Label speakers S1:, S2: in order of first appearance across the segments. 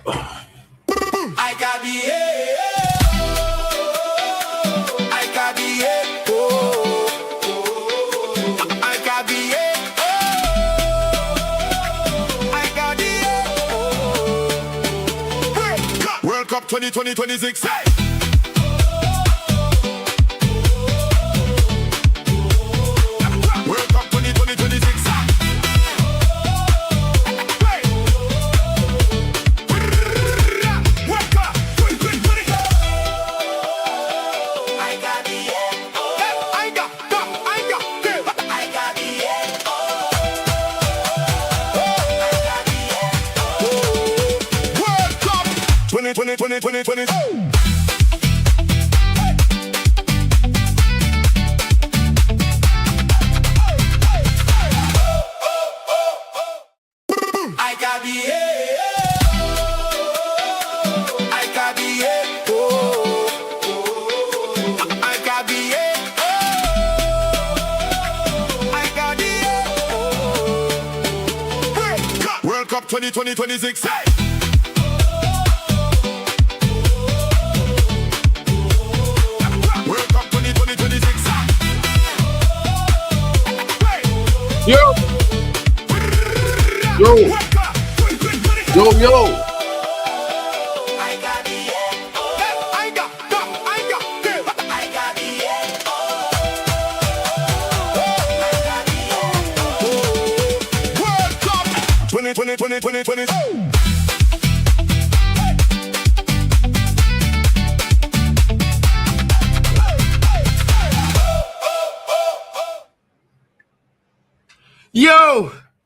S1: I got the I got the I got the I got the World Cup 2026. Hey! World Cup 2026. World Cup 2026. Hey! World Cup 2026.
S2: Yo!
S1: World Cup 2020.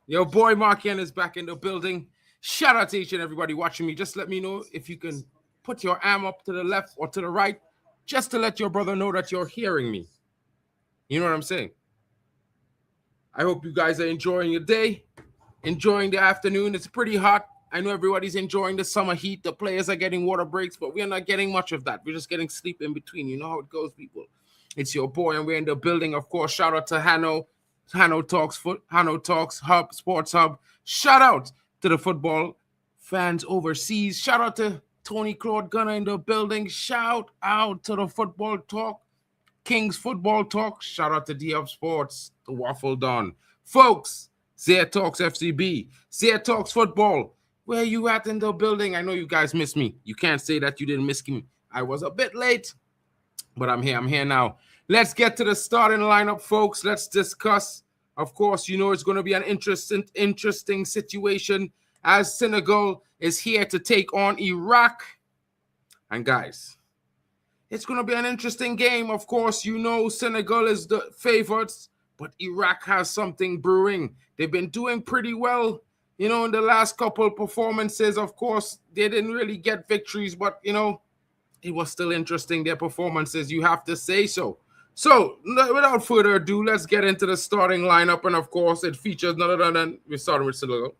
S2: Yo, boy Markian is back in the building. Shout out to each and everybody watching me. Just let me know if you can put your arm up to the left or to the right, just to let your brother know that you're hearing me. You know what I'm saying? I hope you guys are enjoying your day, enjoying the afternoon. It's pretty hot. I know everybody's enjoying the summer heat. The players are getting water breaks, but we're not getting much of that. We're just getting sleep in between. You know how it goes, people. It's your boy, and we're in the building. Of course, shout out to Hano Talks Hub, Sports Hub. Shout out to the football fans overseas. Shout out to Tony Claude Gunner in the building. Shout out to the Football Talk, Kings Football Talk. Shout out to DF Sports, the Waffle Don. Folks, Zia Talks FCB, Zia Talks Football. Where you at in the building? I know you guys missed me. You can't say that you didn't miss me. I was a bit late, but I'm here. I'm here now. Let's get to the starting lineup, folks. Let's discuss. Of course, you know it's going to be an interesting situation as Senegal is here to take on Iraq. And guys, it's going to be an interesting game. Of course, you know Senegal is the favorites, but Iraq has something brewing. They've been doing pretty well, you know, in the last couple performances. Of course, they didn't really get victories, but, you know, it was still interesting, their performances, you have to say so. So, without further ado, let's get into the starting lineup. And, of course, it features none other than, we're starting with Senegal,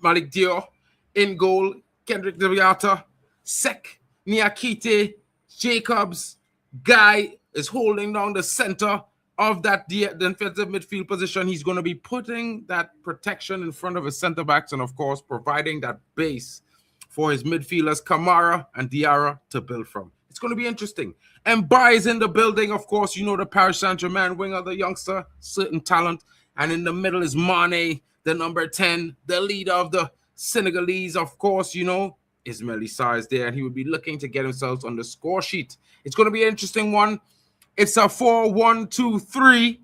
S2: Malik Dior in goal, Kendrick Deviata, Sek, Niakite, Jacobs. Guy is holding down the center of that defensive midfield position. He's going to be putting that protection in front of his center backs and, of course, providing that base for his midfielders, Kamara and Diarra, to build from. It's going to be interesting. And Mbaye in the building, of course, you know the Paris Saint-Germain winger, the youngster, certain talent. And in the middle is Mane, the number 10, the leader of the Senegalese, of course, you know, Ismail Issa is there, and he would be looking to get himself on the score sheet. It's going to be an interesting one. It's a 4-1-2-3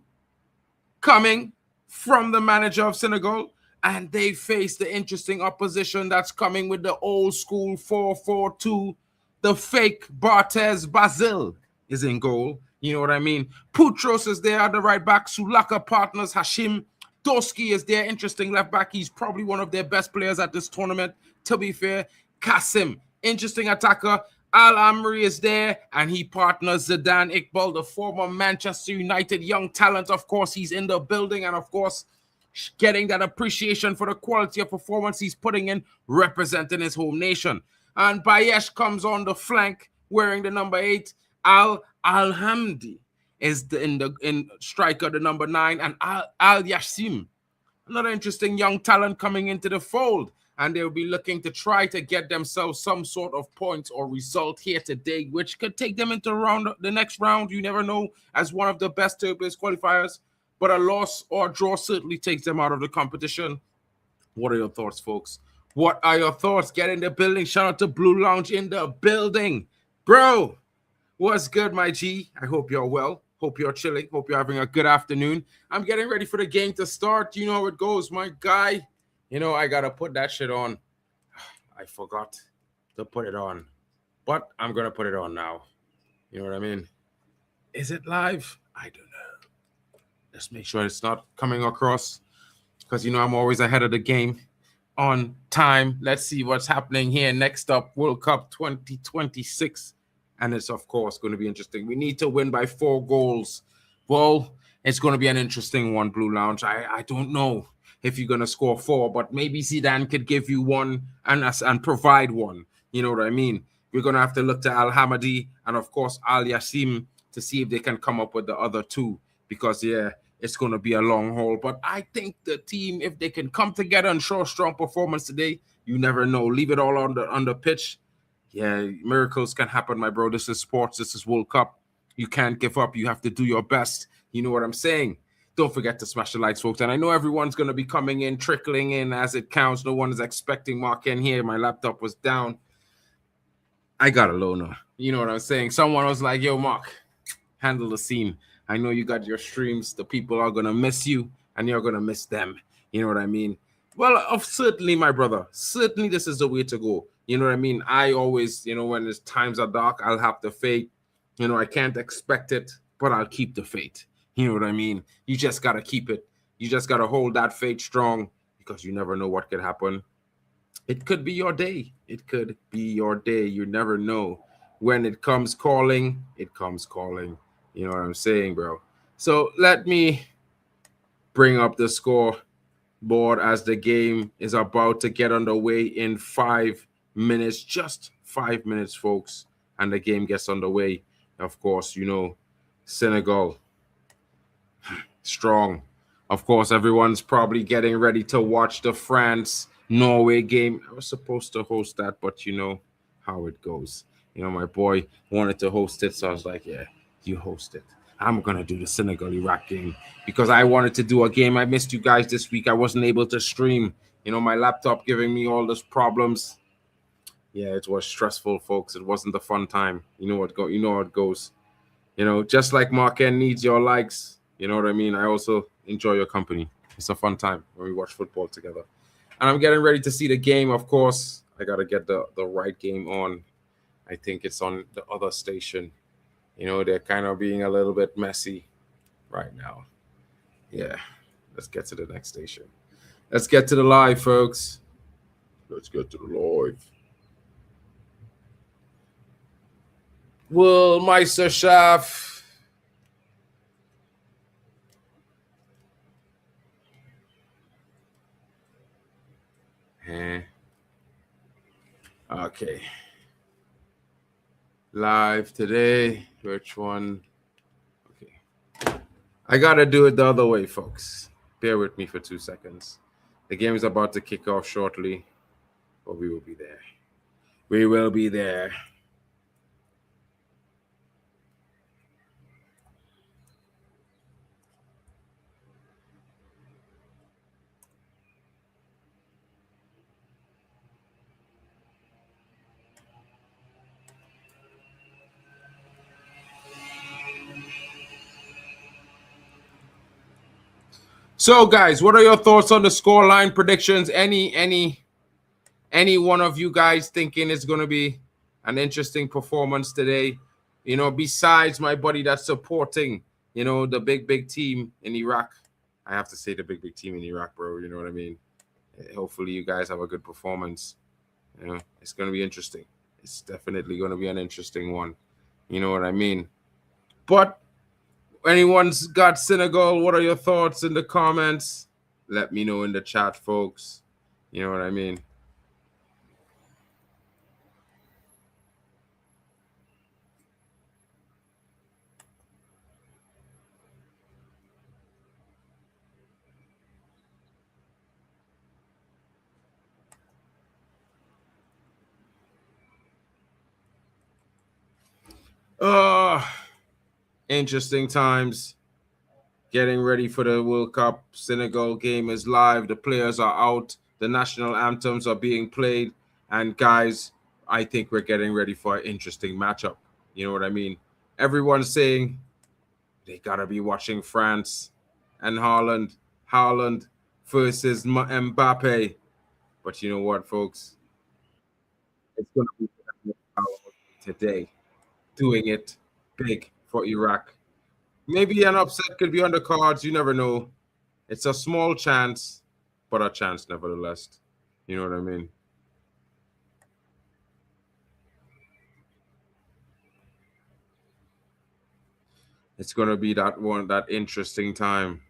S2: coming from the manager of Senegal, and they face the interesting opposition that's coming with the old school 4-4-2. The fake Barthez Basile is in goal. You know what I mean? Putros is there at the right back. Sulaka partners Hashim. Doski is there. Interesting left back. He's probably one of their best players at this tournament, to be fair. Kasim, interesting attacker. Al-Amri is there, and he partners Zidane Iqbal, the former Manchester United young talent. Of course, he's in the building, and of course, getting that appreciation for the quality of performance he's putting in, representing his home nation. And Bayesh comes on the flank wearing the number 8. Al-Hamdi is in striker, the number 9. And Al-Yassim, another interesting young talent coming into the fold. and they'll be looking to try to get themselves some sort of points or result here today, which could take them into the next round. You never know, as one of the best third-place qualifiers, but a loss or a draw certainly takes them out of the competition. What are your thoughts, folks? What are your thoughts? Get in the building. Shout out to Blue Lounge in the building. Bro, what's good, my G? I hope you're well. Hope you're chilling. Hope you're having a good afternoon. I'm getting ready for the game to start. You know how it goes, my guy. You know, I got to put that shit on. I forgot to put it on, but I'm going to put it on now. You know what I mean? Is it live? I don't know. Let's make sure it's not coming across, because, you know, I'm always ahead of the game on time. Let's see what's happening here. Next up, World Cup 2026. And it's, of course, going to be interesting. We need to win by 4 goals. Well, it's going to be an interesting one, Blue Lounge. I don't know if you're going to score 4, but maybe Zidane could give you one and provide one. You know what I mean? We're going to have to look to Al Hamadi and, of course, Al Yassim to see if they can come up with the other 2. Because, yeah, it's going to be a long haul. But I think the team, if they can come together and show a strong performance today, you never know. Leave it all on the pitch. Yeah, miracles can happen, my bro. This is sports. This is World Cup. You can't give up. You have to do your best. You know what I'm saying? Don't forget to smash the likes, folks. And I know everyone's going to be coming in, trickling in as it counts. No one is expecting Mark in here. My laptop was down. I got a loaner. You know what I'm saying? Someone was like, yo, Mark, handle the scene. I know you got your streams. The people are going to miss you, and you're going to miss them. You know what I mean? Well, certainly, my brother. Certainly, this is the way to go. You know what I mean? I always, you know, when the times are dark, I'll have the faith. You know, I can't expect it, but I'll keep the faith. You know what I mean? You just got to keep it. You just got to hold that faith strong, because you never know what could happen. It could be your day. It could be your day. You never know. When it comes calling, it comes calling. You know what I'm saying, bro? So let me bring up the score board as the game is about to get underway in 5 minutes. Just 5 minutes, folks. And the game gets underway. Of course, you know, Senegal, strong. Of course, everyone's probably getting ready to watch the France-Norway game. I was supposed to host that, but you know how it goes. You know, my boy wanted to host it, so I was like, yeah, you host it. I'm going to do the Senegal-Iraq game because I wanted to do a game. I missed you guys this week. I wasn't able to stream. You know, my laptop giving me all those problems. Yeah, it was stressful, folks. It wasn't a fun time. You know how it goes. You know, just like Mark N needs your likes. You know what I mean? I also enjoy your company. It's a fun time when we watch football together. And I'm getting ready to see the game, of course. I got to get the right game on. I think it's on the other station. You know, they're kind of being a little bit messy right now. Yeah, let's get to the next station. Let's get to the live, folks. Let's get to the live. Will Meister Schaff. Okay. Live today. Which one? Okay. I got to do it the other way, folks. Bear with me for 2 seconds. The game is about to kick off shortly, but we will be there. We will be there. So, guys, what are your thoughts on the scoreline predictions? Any one of you guys thinking it's going to be an interesting performance today? You know, besides my buddy that's supporting, you know, the big team in Iraq. I have to say the big team in Iraq, bro. You know what I mean? Hopefully you guys have a good performance. You know, it's going to be interesting. It's definitely going to be an interesting one. You know what I mean? But anyone's got Senegal, what are your thoughts in the comments? Let me know in the chat, folks. You know what I mean? Uh, Interesting times. Getting ready for the World Cup. Senegal game is live. The players are out. The national anthems are being played. And guys, I think we're getting ready for an interesting matchup. You know what I mean? Everyone's saying they gotta be watching France and Haaland versus Mbappe. But you know what, folks? It's gonna be today, doing it big for Iraq. Maybe an upset could be on the cards. You never know. It's a small chance, but a chance nevertheless. You know what I mean? It's gonna be that interesting time.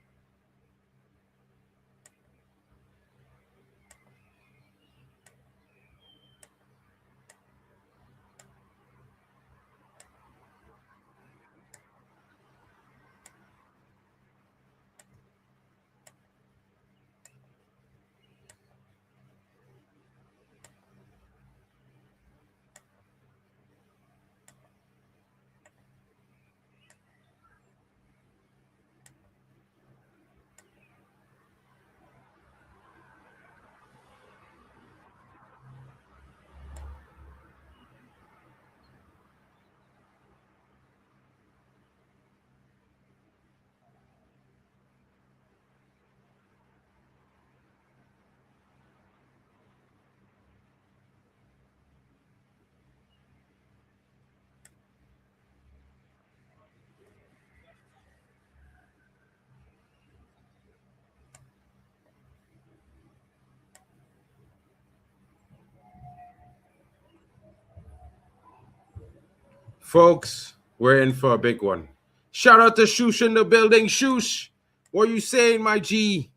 S2: Folks, we're in for a big one. Shout out to Shoosh in the building. Shoosh, what you saying, my G?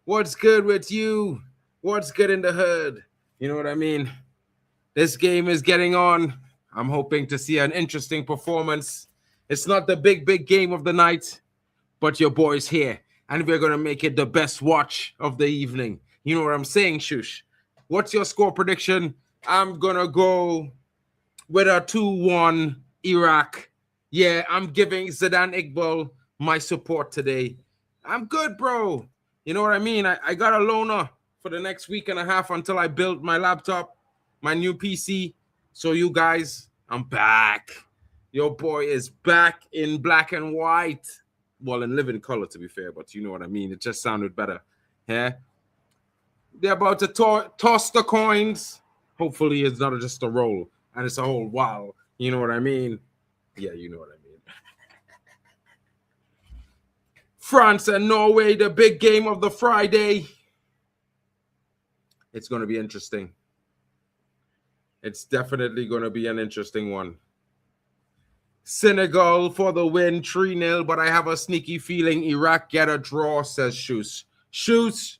S2: What's good with you? What's good in the hood? You know what I mean? This game is getting on. I'm hoping to see an interesting performance. It's not the big game of the night, but your boy's here, and we're gonna make it the best watch of the evening. You know what I'm saying, Shush? What's your score prediction? I'm gonna go with a 2-1 Iraq. Yeah, I'm giving Zidane Iqbal my support today. I'm good, bro. You know what I mean? I got a loaner for the next week and a half until I build my laptop, my new PC. So, you guys, I'm back. Your boy is back in black and white. Well, in living color, to be fair, but you know what I mean. It just sounded better. Yeah. They're about to toss the coins. Hopefully, it's not just a roll and it's a whole wow. You know what I mean? Yeah, you know what I mean. France and Norway, the big game of the Friday. It's going to be interesting. It's definitely going to be an interesting one. Senegal for the win, 3-0, but I have a sneaky feeling Iraq get a draw, says Shoes. Shoes,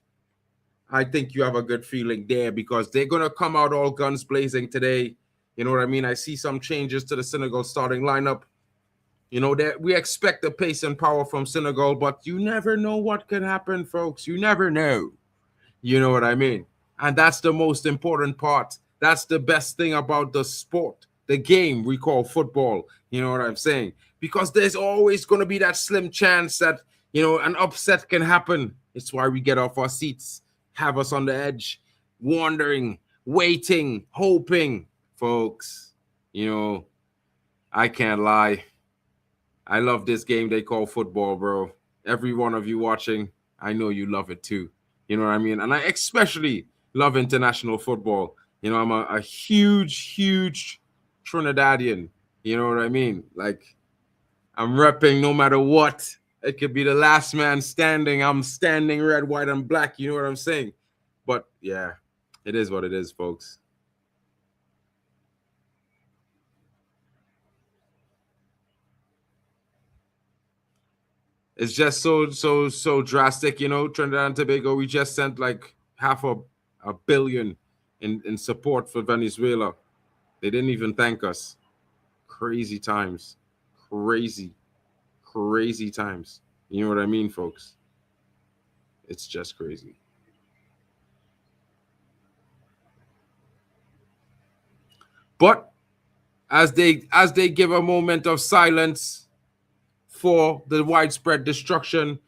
S2: I think you have a good feeling there because they're going to come out all guns blazing today. You know what I mean? I see some changes to the Senegal starting lineup. You know, that we expect the pace and power from Senegal, but you never know what could happen, folks. You never know. You know what I mean? And that's the most important part. That's the best thing about the sport, the game we call football. You know what I'm saying? Because there's always going to be that slim chance that, you know, an upset can happen. It's why we get off our seats, have us on the edge, wondering, waiting, hoping, folks. You know, I can't lie. I love this game they call football, bro. Every one of you watching, I know you love it too. You know what I mean? And I especially love international football. You know, I'm a huge Trinidadian. You know what I mean? Like, I'm repping no matter what. It could be the last man standing. I'm standing red, white, and black. You know what I'm saying? But yeah, it is what it is, folks. It's just so drastic, you know. Trinidad and Tobago, we just sent like half a billion in support for Venezuela. They didn't even thank us. Crazy times. Crazy, crazy times. You know what I mean, folks? It's just crazy. But as they give a moment of silence for the widespread destruction.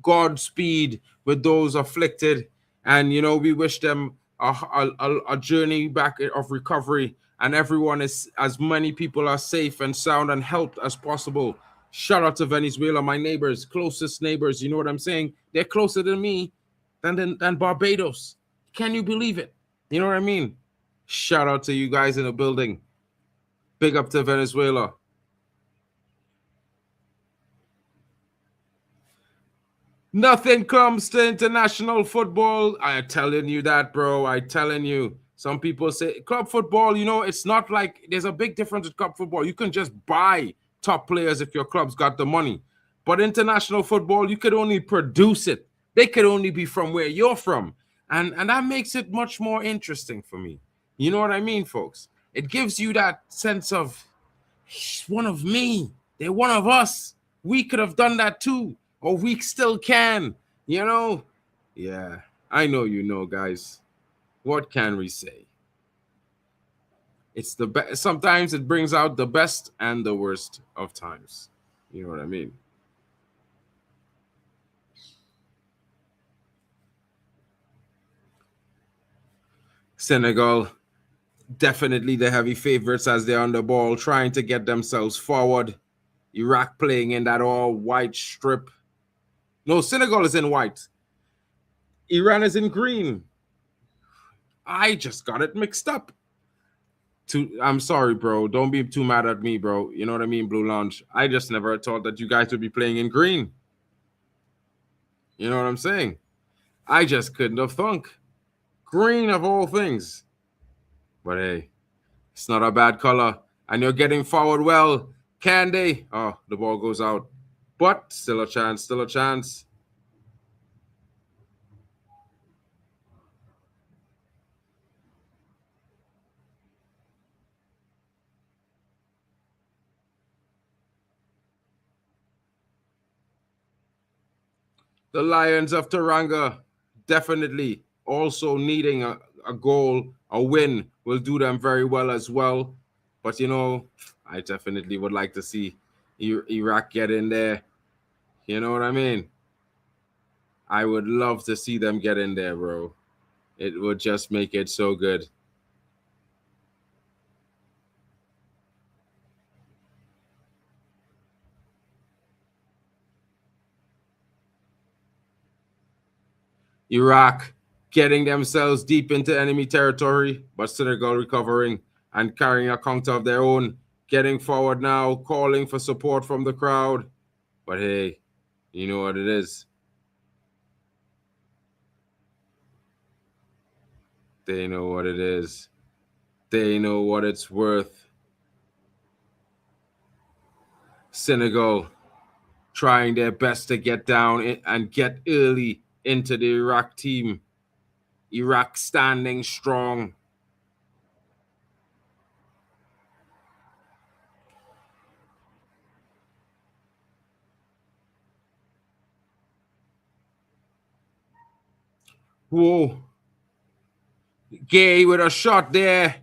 S2: Godspeed with those afflicted, and we wish them a journey back of recovery, and everyone is as many people are safe and sound and helped as possible. Shout out to Venezuela, my neighbors, closest neighbors. You know what I'm saying? They're closer than me than Barbados. Can you believe it? You know what I mean? Shout out to you guys in the building. Big up to Venezuela. Nothing comes to international football. I'm telling you that, bro. I'm telling you. Some people say club football, it's not like there's a big difference with club football. You can just buy top players if your club's got the money. But international football, you could only produce it. They could only be from where you're from. And that makes it much more interesting for me. You know what I mean, folks? It gives you that sense of one of me. They're one of us. We could have done that too, or we still can. Yeah, I know guys. What can we say? It's the best. Sometimes it brings out the best and the worst of times. You know what I mean? Senegal, definitely the heavy favorites as they're on the ball, trying to get themselves forward. Iraq playing in that all white strip. No, Senegal is in white. Iran is in green. I just got it mixed up. I'm sorry, bro. Don't be too mad at me, bro. You know what I mean, Blue Lounge. I just never thought that you guys would be playing in green. You know what I'm saying? I just couldn't have thunk. Green of all things. But hey, it's not a bad color. And you're getting forward well. Can they? Oh, the ball goes out. But still a chance, still a chance. The Lions of Taranga definitely also needing a goal, a win will do them very well as well. But I definitely would like to see Iraq get in there. You know what I mean? I would love to see them get in there, bro. It would just make it so good. Iraq getting themselves deep into enemy territory, but Senegal recovering and carrying a counter of their own, getting forward now, calling for support from the crowd. But hey, you know what it is. They know what it is. They know what it's worth. Senegal trying their best to get down and get early into the Iraq team. Iraq standing strong. Whoa. Gay with a shot there.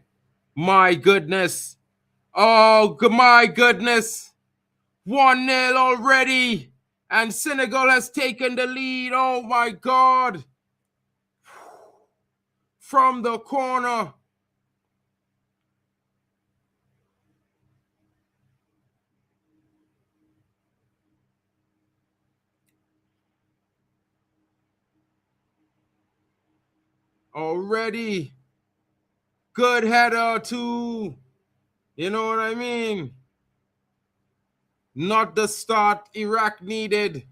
S2: My goodness. Oh, my goodness. 1-0 already. And Senegal has taken the lead. Oh, my God. From the corner. Already. Good header, too. You know what I mean? Not the start Iraq needed,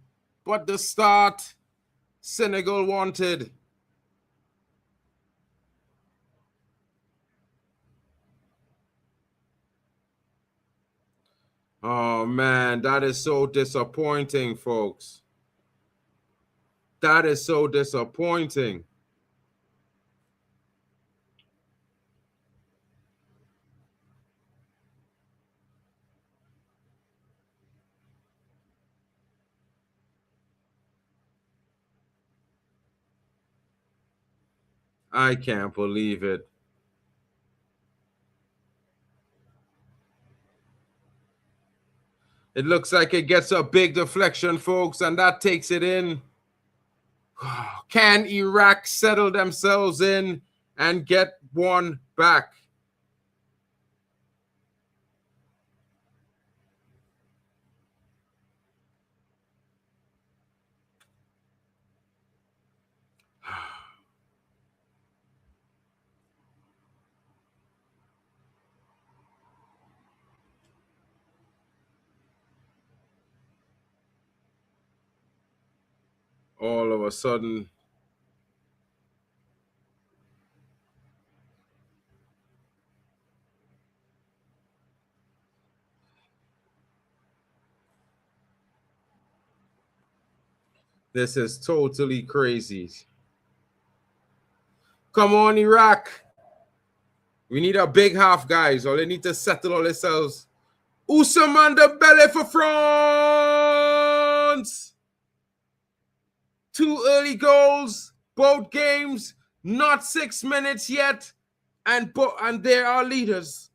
S2: but the start Senegal wanted. Oh, man, that is so disappointing, folks. That is so disappointing. I can't believe it. It looks like it gets a big deflection, folks, and that takes it in. Can Iraq settle themselves in and get one back? All of a sudden, this is totally crazy. Come on, Iraq. We need a big half, guys. All they need to settle all themselves. Usman Dembele for France. 2 early goals, both games, not 6 minutes yet, and there are leaders.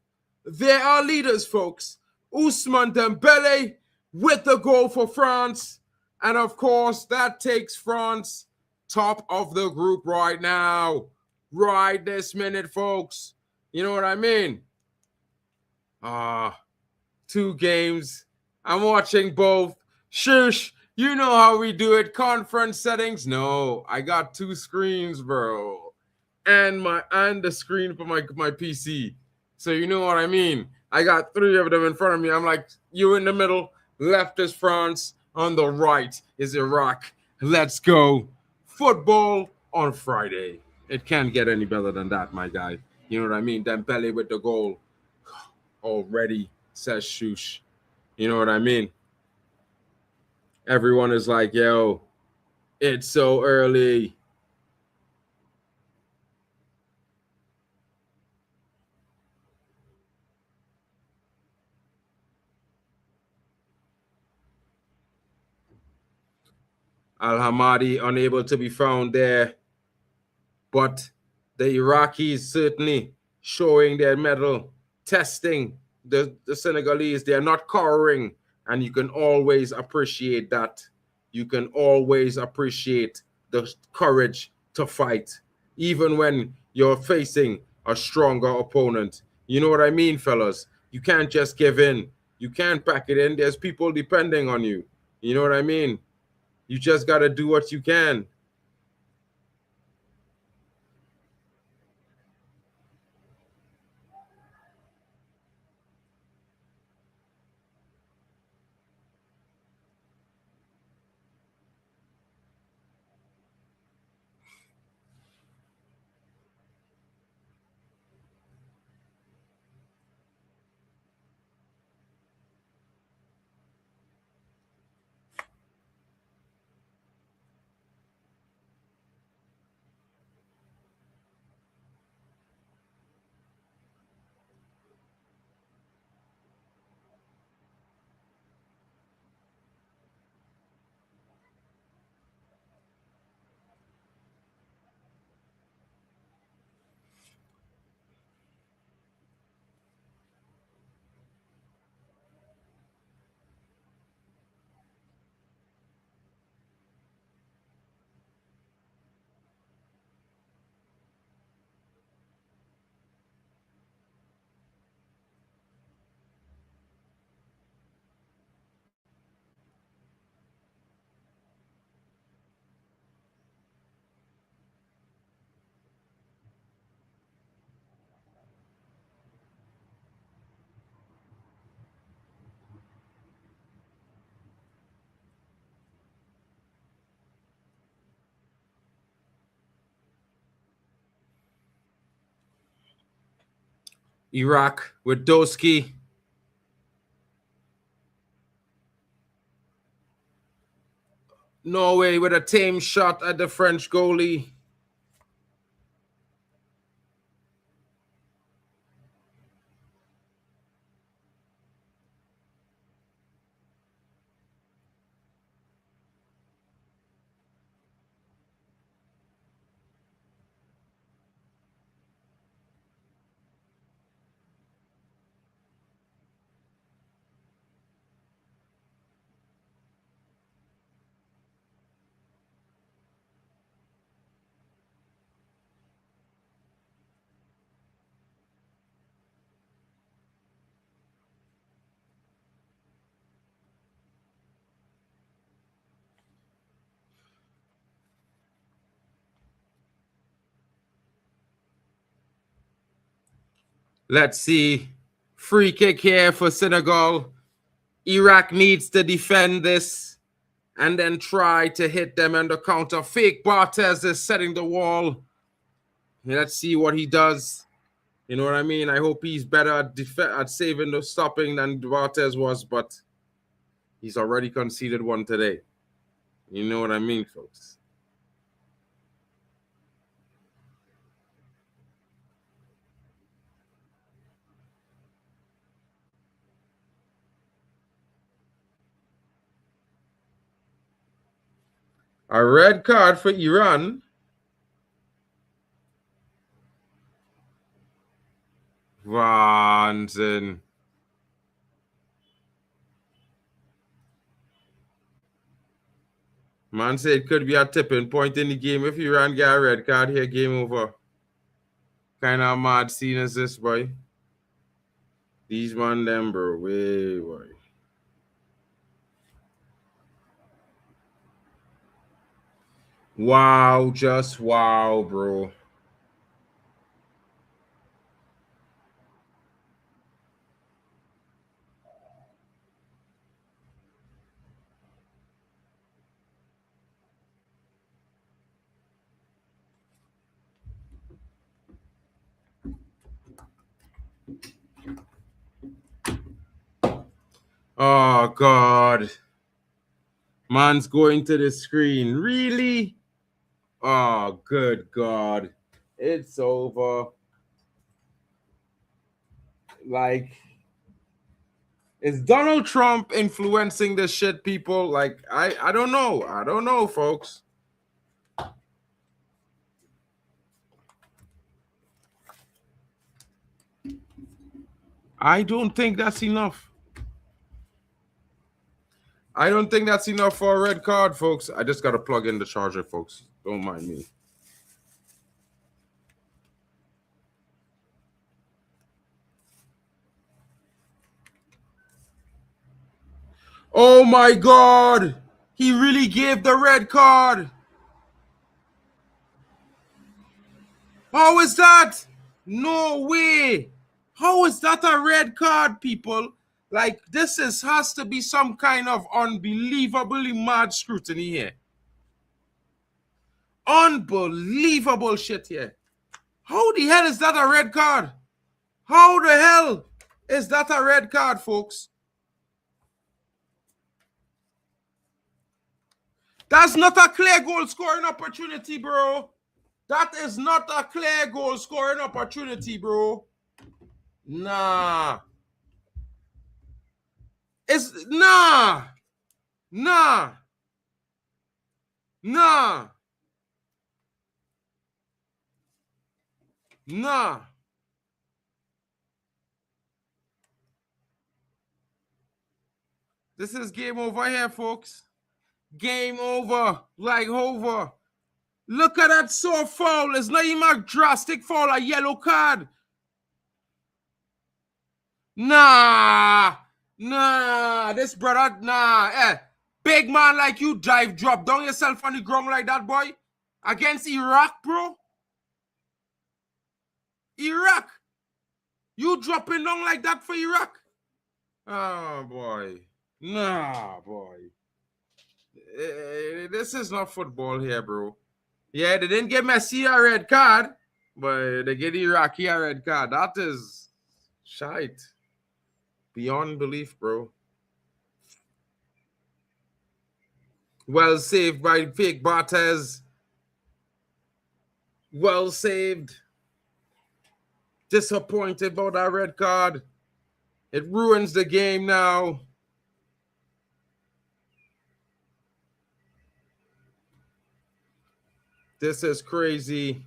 S2: There are leaders, folks. Usman Dembele with the goal for France, and of course that takes France top of the group right now, right this minute, folks. You know what I mean? 2 games. I'm watching both. Shush. You know how we do it. Conference settings. No, I got 2 screens, bro. And the screen for my PC. So you know what I mean. I got 3 of them in front of me. I'm like, you in the middle. Left is France. On the right is Iraq. Let's go. Football on Friday. It can't get any better than that, my guy. You know what I mean? Dembele with the goal already, says Shush. You know what I mean? Everyone is like, yo, it's so early. Al Hamadi unable to be found there. But the Iraqis certainly showing their mettle, testing the Senegalese. They're not cowering, and you can always appreciate that. You can always appreciate the courage to fight, even when you're facing a stronger opponent. You know what I mean, fellas? You can't just give in. You can't pack it in. There's people depending on you. You know what I mean? You just got to do what you can. Iraq with Doski. Norway with a tame shot at the French goalie. Let's see. Free kick here for Senegal. Iraq needs to defend this and then try to hit them on the counter. Fake Barthez is setting the wall. Let's see what he does. You know what I mean? I hope he's better at saving the stopping than Barthez was, but he's already conceded one today. You know what I mean, folks? A red card for Iran. Wahnsinn. Man said it could be a tipping point in the game. If Iran get a red card here, game over. Kind of mad scene as this, boy. These man them, bro. Way, boy. Wow, just wow, bro. Oh, God. Man's going to the screen. Really? Oh, good God. It's over. Like, is Donald Trump influencing this shit, people? Like, I don't know. I don't know, folks. I don't think that's enough. I don't think that's enough for a red card, folks. I just got to plug in the charger, folks. Don't mind me. Oh, my God. He really gave the red card. How is that? No way. How is that a red card, people? Like, has to be some kind of unbelievably mad scrutiny here. Unbelievable shit here. How the hell is that a red card? How the hell is that a red card, folks? That's not a clear goal scoring opportunity, bro. That is not a clear goal scoring opportunity, bro. Nah. It's nah. Nah. Nah. Nah. This is game over here, folks. Game over. Like over. Look at that so foul. It's not even a drastic foul, a yellow card. Nah. Nah. This brother, nah. Big man like you drop down yourself on the ground like that, boy. Against Iraq, bro. Iraq. You dropping down like that for Iraq? Oh, boy. Nah, boy. This is not football here, bro. Yeah, they didn't give Messi a red card, but they gave Iraqi a red card. That is shite. Beyond belief, bro. Well saved by fake Barthez. Well saved. Disappointed about that red card. It ruins the game now. This is crazy.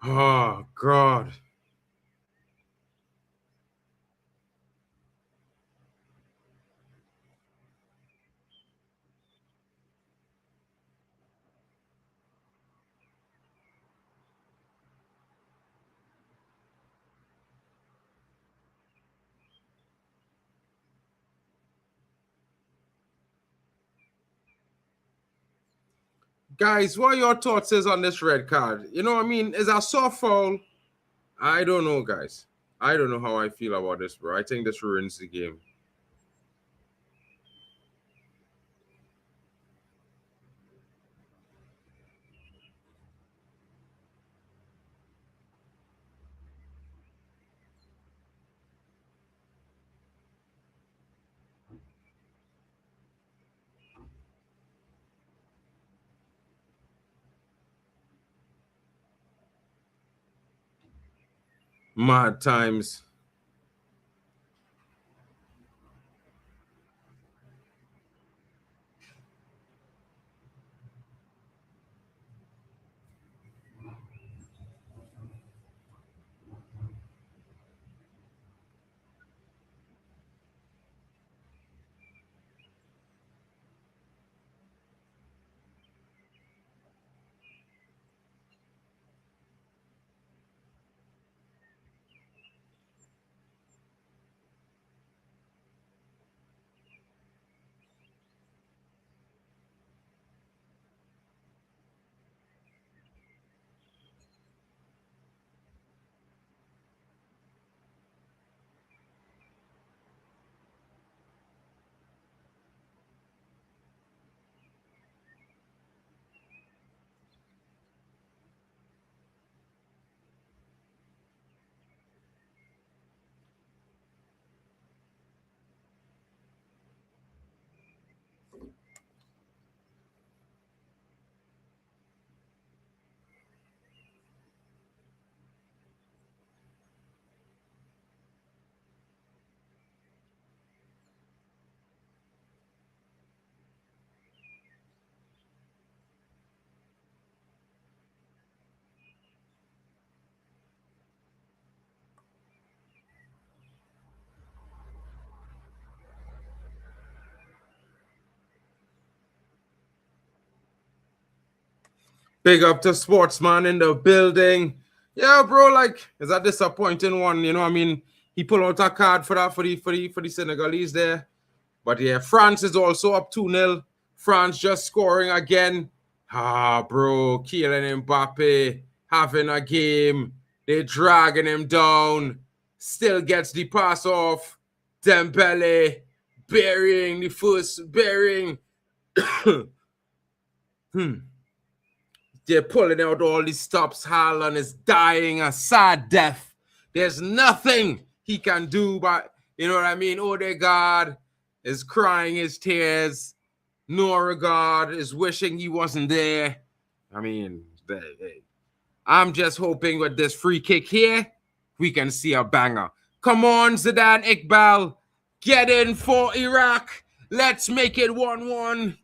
S2: Oh, God. Guys, what are your thoughts is on this red card? You know what I mean? Is a soft foul? I don't know, guys. I don't know how I feel about this, bro. I think this ruins the game. Mad times. Big up to Sportsman in the building. Yeah, bro, like, it's a disappointing one. You know what I mean? He pulled out a card for that for the Senegalese there. But yeah, France is also up 2-0. France just scoring again. Ah, bro, Kylian Mbappe having a game. They're dragging him down. Still gets the pass off. Dembele burying the first bearing. They're pulling out all these stops. Haaland is dying a sad death. There's nothing he can do, but you know what I mean? Odegaard is crying his tears. Norgard is wishing he wasn't there. I mean, I'm just hoping with this free kick here, we can see a banger. Come on, Zidane Iqbal. Get in for Iraq. Let's make it 1-1.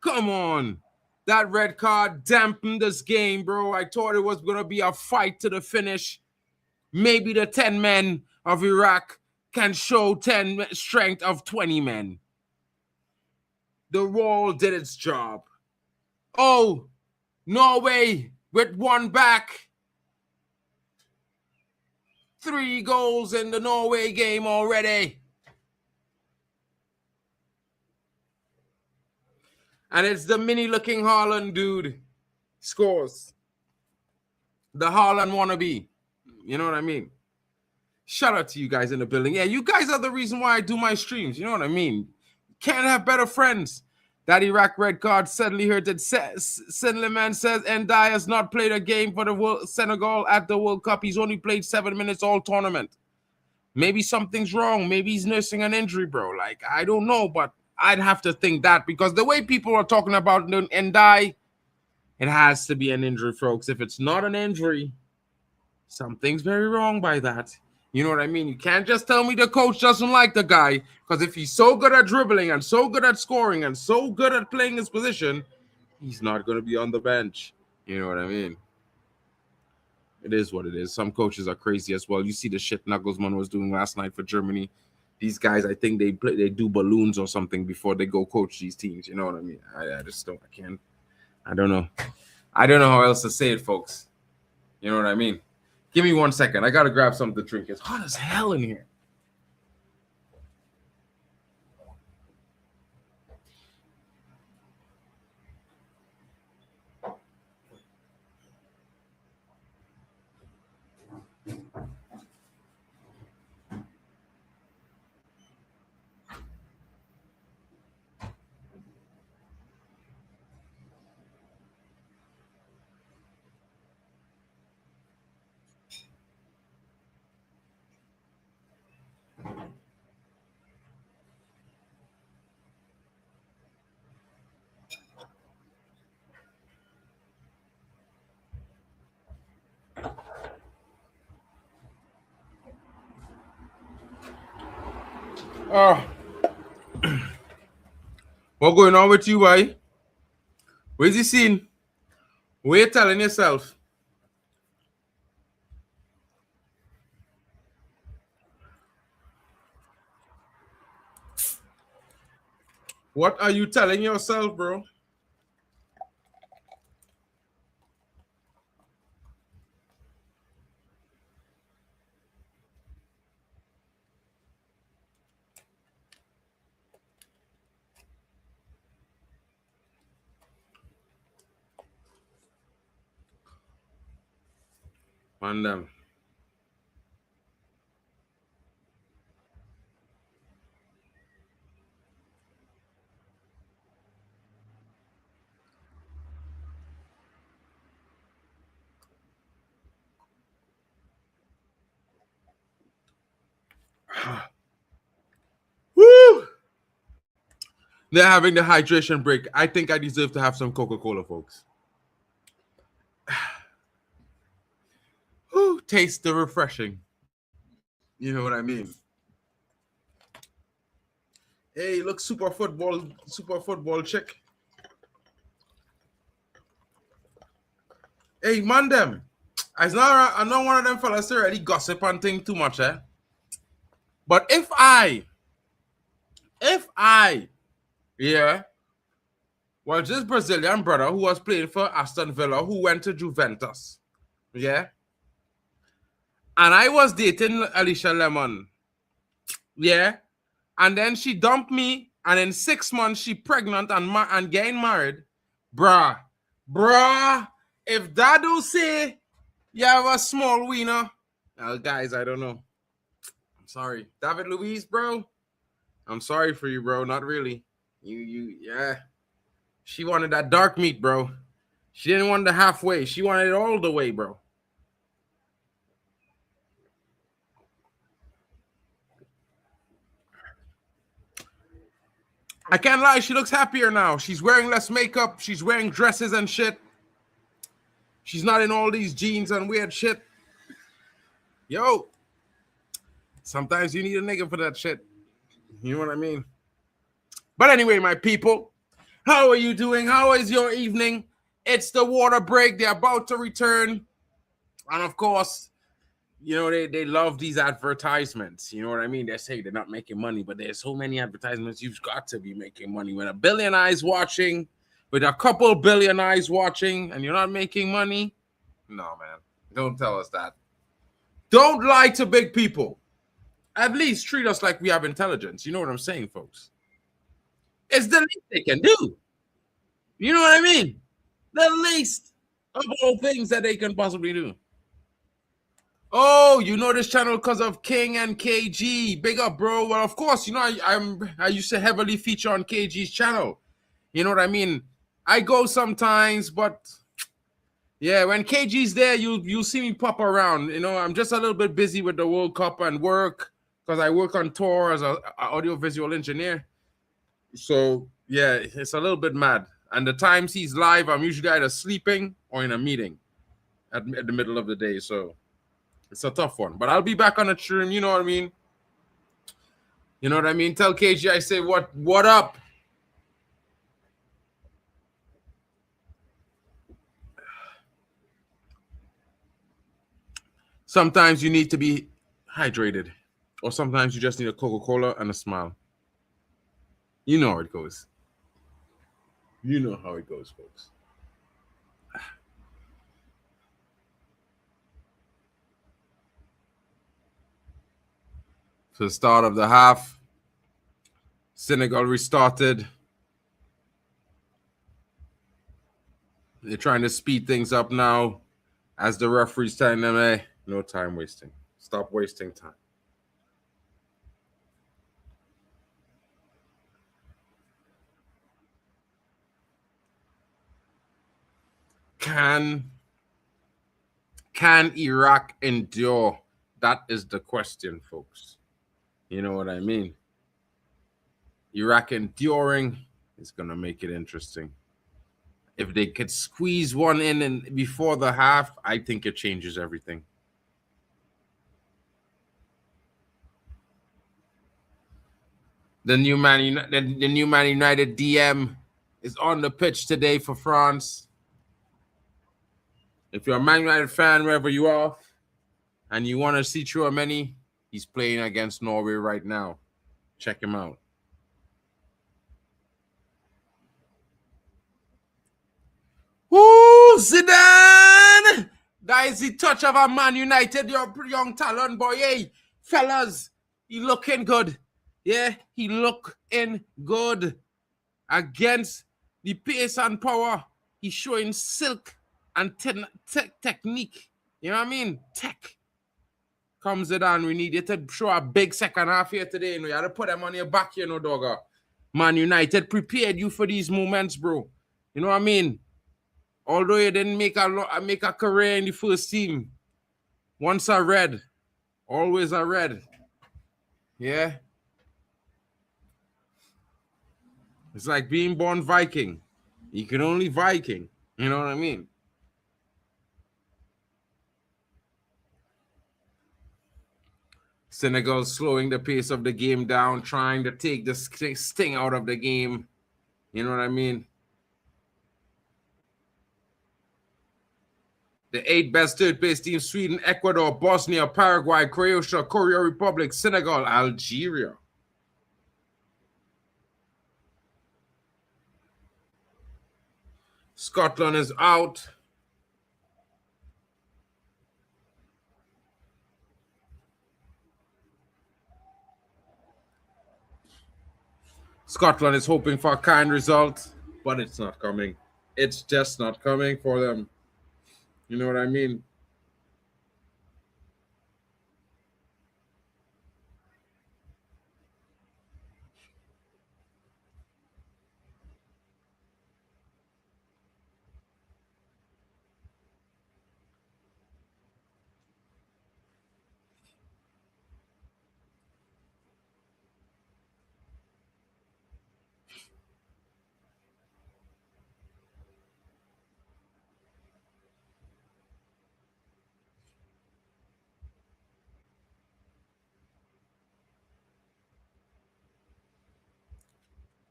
S2: Come on. That red card dampened this game, bro. I thought it was going to be a fight to the finish. Maybe the 10 men of Iraq can show 10 strength of 20 men. The wall did its job. Oh, Norway with one back. 3 goals in the Norway game already. And it's the mini-looking Haaland dude scores. The Haaland wannabe. You know what I mean? Shout out to you guys in the building. Yeah, you guys are the reason why I do my streams. You know what I mean? Can't have better friends. That Iraq red card suddenly heard that Senleman says Ndiaye has not played a game for the Senegal at the World Cup. He's only played 7 minutes all tournament. Maybe something's wrong. Maybe he's nursing an injury, bro. Like, I don't know, but I'd have to think that because the way people are talking about Ndiaye, it has to be an injury, folks. If it's not an injury, something's very wrong by that. You know what I mean? You can't just tell me the coach doesn't like the guy because if he's so good at dribbling and so good at scoring and so good at playing his position, he's not going to be on the bench. You know what I mean? It is what it is. Some coaches are crazy as well. You see the shit Nagelsmann was doing last night for Germany. These guys, I think they do balloons or something before they go coach these teams. You know what I mean? I just don't. I can't. I don't know. I don't know how else to say it, folks. You know what I mean? Give me 1 second. I gotta grab something to drink. It's hot as hell in here. Oh, what going on with you, boy? Where's the scene? What you telling yourself? What are you telling yourself, bro? Man, them. Woo! They're having the hydration break. I think I deserve to have some Coca-Cola, folks. Woo, taste the refreshing. You know what I mean? Hey, look, super football chick. Hey, man, them. I know one of them fellas already gossip and think too much, eh? But if I, yeah, well, this Brazilian brother who was playing for Aston Villa, who went to Juventus, yeah, and I was dating Alicia Lemon, yeah, and then she dumped me, and in 6 months she pregnant and getting married, bruh. If that don't say you have a small wiener, guys, I don't know. I'm sorry, David Luiz, bro. I'm sorry for you, bro. Not really. Yeah. She wanted that dark meat, bro. She didn't want the halfway. She wanted it all the way, bro. I can't lie. She looks happier now. She's wearing less makeup. She's wearing dresses and shit. She's not in all these jeans and weird shit. Yo. Sometimes you need a nigga for that shit. You know what I mean? But anyway, my people, how are you doing? How is your evening? It's the water break. They're about to return. And of course, you know, they love these advertisements. You know what I mean? They say they're not making money, but there's so many advertisements. You've got to be making money. When a billion eyes watching, with a couple billion eyes watching, and you're not making money, no, man. Don't tell us that. Don't lie to big people. At least treat us like we have intelligence. You know what I'm saying, folks? It's the least they can do. You know what I mean? The least of all things that they can possibly do. Oh, you know this channel because of King and KG. Big up, bro. Well, of course, you know I used to heavily feature on KG's channel. You know what I mean? I go sometimes, but yeah, when KG's there, you'll see me pop around. You know, I'm just a little bit busy with the World Cup and work because I work on tour as an audiovisual engineer. So yeah, it's a little bit mad. And the times he's live, I'm usually either sleeping or in a meeting at the middle of the day. So it's a tough one. But I'll be back on the stream. You know what I mean? You know what I mean? Tell KG I say what up? Sometimes you need to be hydrated, or sometimes you just need a Coca-Cola and a smile. You know how it goes. You know how it goes, folks. So the start of the half, Senegal restarted. They're trying to speed things up now as the referee's telling them, hey, no time wasting. Stop wasting time. Can Iraq endure? That is the question, folks. You know what I mean? Iraq enduring is going to make it interesting. If they could squeeze one in and before the half, I think it changes everything. The new Man United DM is on the pitch today for France. If you're a Man United fan, wherever you are, and you want to see Chouameni, he's playing against Norway right now. Check him out. Ooh, Zidane! That is the touch of a Man United, your young talent boy. Hey, fellas, he looking good. Yeah, he looking good. Against the pace and power, he's showing silk and technique. You know what I mean? Tech. Comes Zidane, we need you to show a big second half here today. You have to put them on your back, you know, dogger. Man United prepared you for these moments, bro. You know what I mean? Although you didn't make a career in the first team, once I read, always I read. Yeah. It's like being born Viking. You can only Viking. You know what I mean? Senegal slowing the pace of the game down, trying to take the sting out of the game. You know what I mean? The 8 best third-place teams: Sweden, Ecuador, Bosnia, Paraguay, Croatia, Korea Republic, Senegal, Algeria. Scotland is out. Scotland is hoping for a kind result, but it's not coming. It's just not coming for them. You know what I mean?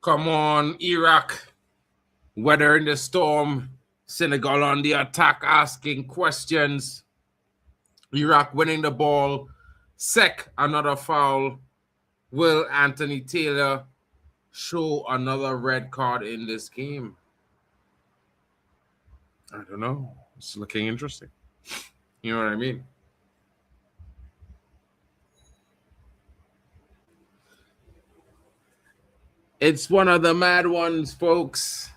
S2: Come on, Iraq. Weathering the storm. Senegal on the attack, asking questions. Iraq winning the ball. Sek, another foul. Will Anthony Taylor show another red card in this game? I don't know. It's looking interesting. You know what I mean? It's one of the mad ones, folks.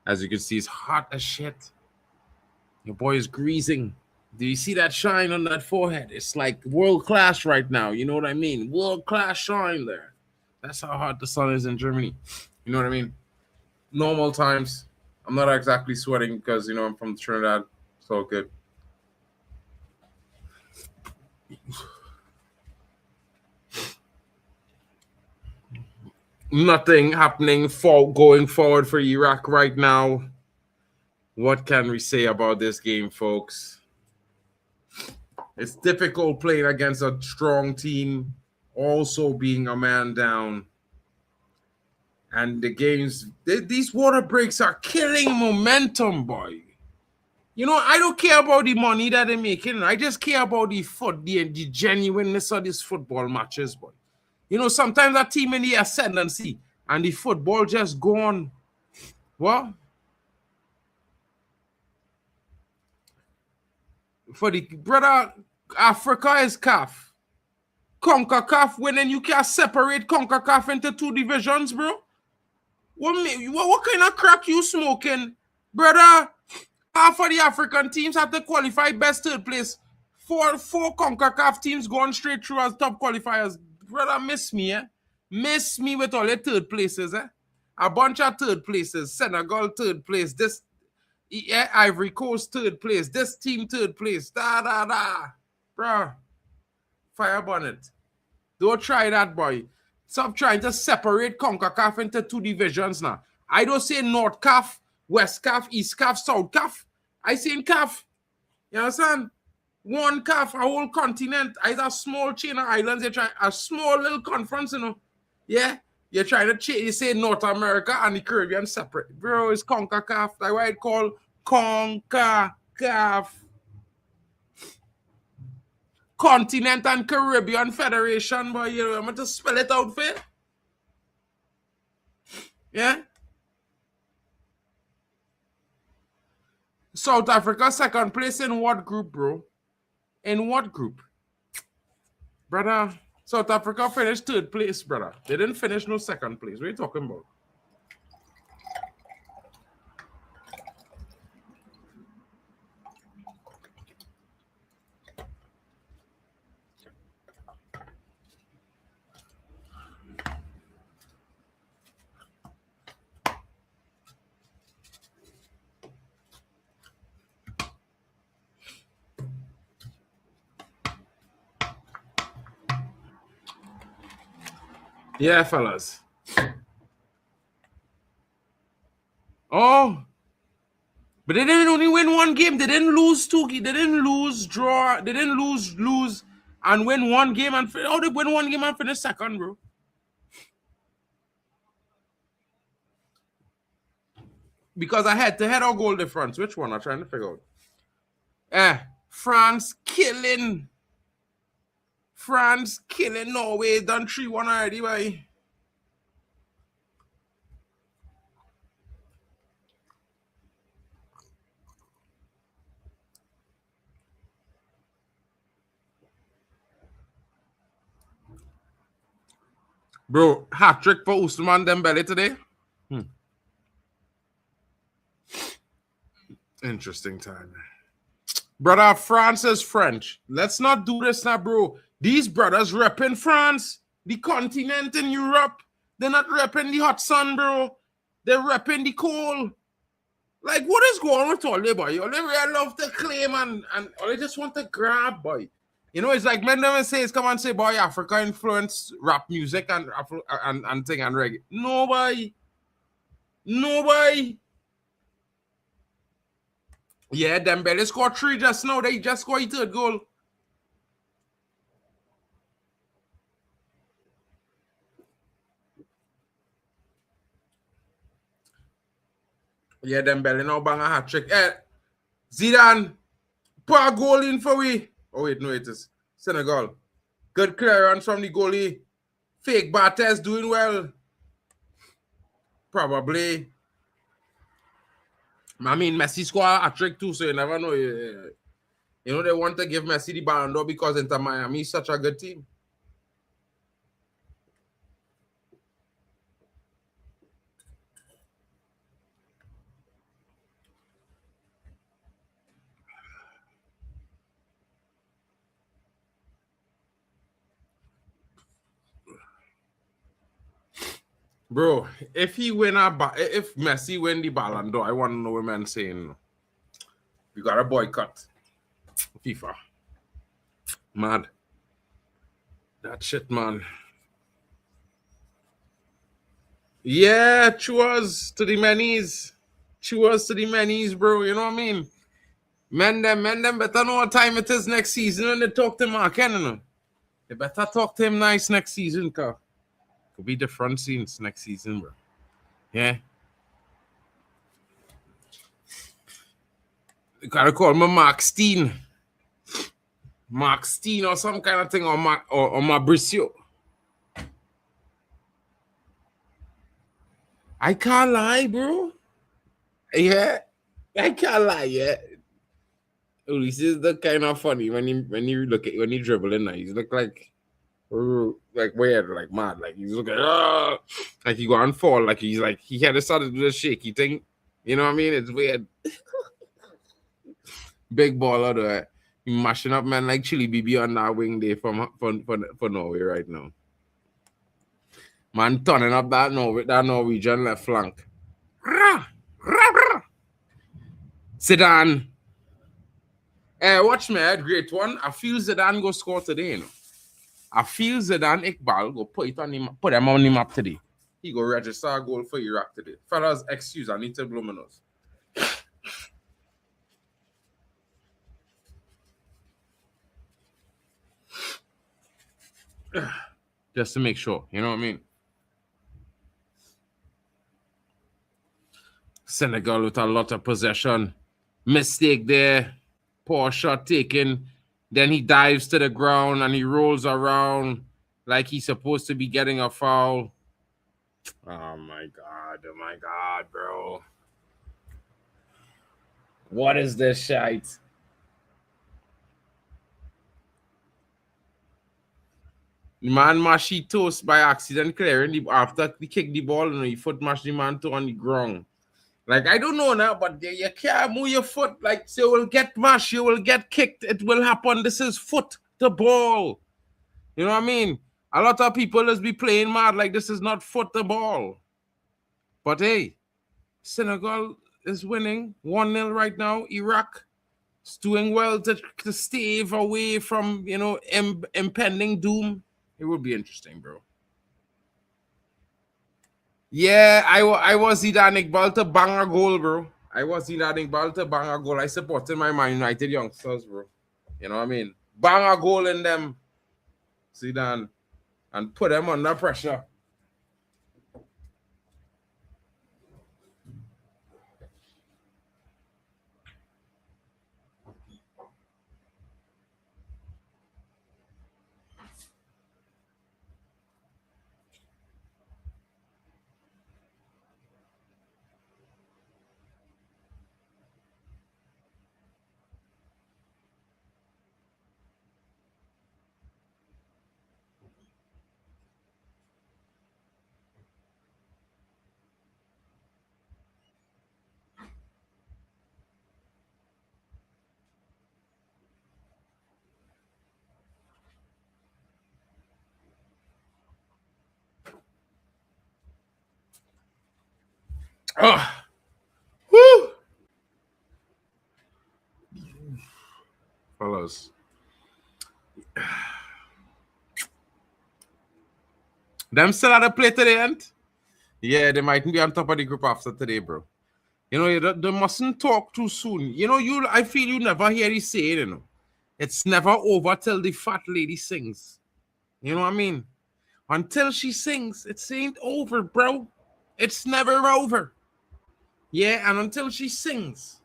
S2: As you can see, it's hot as shit. Your boy is greasing. Do you see that shine on that forehead? It's like world class right now. You know what I mean? World class shine there. That's how hot the sun is in Germany. You know what I mean? Normal times, I'm not exactly sweating because, you know, I'm from Trinidad. It's all good. Nothing happening going forward for Iraq right now. What can we say about this game, folks? It's difficult playing against a strong team, also being a man down. And the games, these water breaks are killing momentum, boy. You know, I don't care about the money that they're making. I just care about the genuineness of these football matches, boy. You know, sometimes a team in the ascendancy and the football just go on. What? For the brother, Africa is CAF. CONCACAF winning, you can't separate CONCACAF into 2 divisions, bro. What kind of crack you smoking? Brother, half of the African teams have to qualify best 3rd place. Four CONCACAF teams going straight through as top qualifiers. Brother, miss me, eh? Miss me with all the 3rd places, eh? A bunch of 3rd places. Senegal 3rd place. This Ivory Coast 3rd place. This team 3rd place. Da. Bro, fire bonnet. Don't try that, boy. Stop trying to separate CONCACAF into 2 divisions now. I don't say North CAF, West CAF, East CAF, South CAF. I say in CAF. You understand? One CAF, a whole continent. It's a small chain of islands. You're trying a small little conference, you know. Yeah? You're trying to change. You say North America and the Caribbean separate. Bro, it's CONCACAF. That's why it's called CONCACAF. Continent and Caribbean Federation, boy. You know, I'm going to spell it out for you. Yeah? South Africa, 2nd place in what group, bro? In what group? Brother, South Africa finished 3rd place, brother. They didn't finish no 2nd place. What are you talking about? Yeah, fellas. Oh. But they didn't only win 1 game. They didn't lose 2 games. They didn't lose, draw. They didn't lose, and win 1 game. And they win 1 game and finish 2nd, bro. Because I had to head or goal difference. Which one? I'm trying to figure out. France killing Norway. Done 3-1 already, boy. Bro, hat-trick for Ousmane Dembele today. Interesting time. Brother, France is French. Let's not do this now, bro. These brothers repping France, the continent in Europe. They're not repping the hot sun, bro. They're repping the cold. Like, what is going on with all they, boy? All they really love to claim and all they just want to grab, boy. You know, it's like men never says, come and say, boy, Africa influenced rap music and thing and reggae. Nobody. Yeah, Dembele scored 3 just now. They just scored a 3rd goal. Yeah, Dembele now bang a hat-trick. Zidane, put a goal in for we. Oh, wait, no, it is Senegal. Good clearance from the goalie. Fake Barthez doing well. Probably. I mean, Messi scored a trick too, so you never know. You know, they want to give Messi the Ballon d'Or because Inter Miami is such a good team. Bro, if Messi win the Ballon d'Or, I want to know what man saying. We got a boycott FIFA. Mad. That shit, man. Yeah, cheers to the manis. Cheers to the manis, bro. You know what I mean? Men them better know what time it is next season when they talk to Mark Henry. They better talk to him nice next season, cause could be different scenes next season, bro. Yeah. You gotta call me Mark Steen. Mark Steen or some kind of thing, or Mauricio. I can't lie, bro. Yeah, I can't lie. Yeah, this is the kind of funny when you look at when he dribbling. Now he's look like weird, like mad, like he's looking like he going fall, like he's like he had started to do the shaky thing. You know what I mean? It's weird. Big baller though. He mashing up man like Chili BB on that wing day for Norway right now. Man turning up that Norwegian left flank. Zidane. Watch me, great one. I feel Zidane go score today, you know. I feel Zidane Iqbal go put them on the map today. He go register a goal for Iraq today. Fellas, excuse, I need to blow my nose. Just to make sure, you know what I mean? Senegal with a lot of possession. Mistake there. Poor shot taken. Then he dives to the ground and he rolls around like he's supposed to be getting a foul. Oh my God, bro. What is this shite? The man mashed his toast by accident clearing after he kicked the ball and he foot mashed the man to on the ground. Like, I don't know now, but you can't move your foot. Like, so you will get mashed, you will get kicked. It will happen. This is foot the ball. You know what I mean? A lot of people just be playing mad like this is not foot the ball. But hey, Senegal is winning 1-0 right now. Iraq is doing well to stave away from, you know, impending doom. It would be interesting, bro. Yeah, I was Zidane Iqbal to bang a goal, bro. I was Zidane Iqbal to bang a goal. I supported my Man United youngsters, bro. You know what I mean? Bang a goal in them, Zidane, and put them under pressure. Oh, woo! Fellas. Them still at the play today, ain't? Yeah, they might be on top of the group after today, bro. You know, they mustn't talk too soon. You know, I feel you never hear you say it, you know. It's never over till the fat lady sings. You know what I mean? Until she sings, it ain't over, bro. It's never over. Yeah, and until she sings,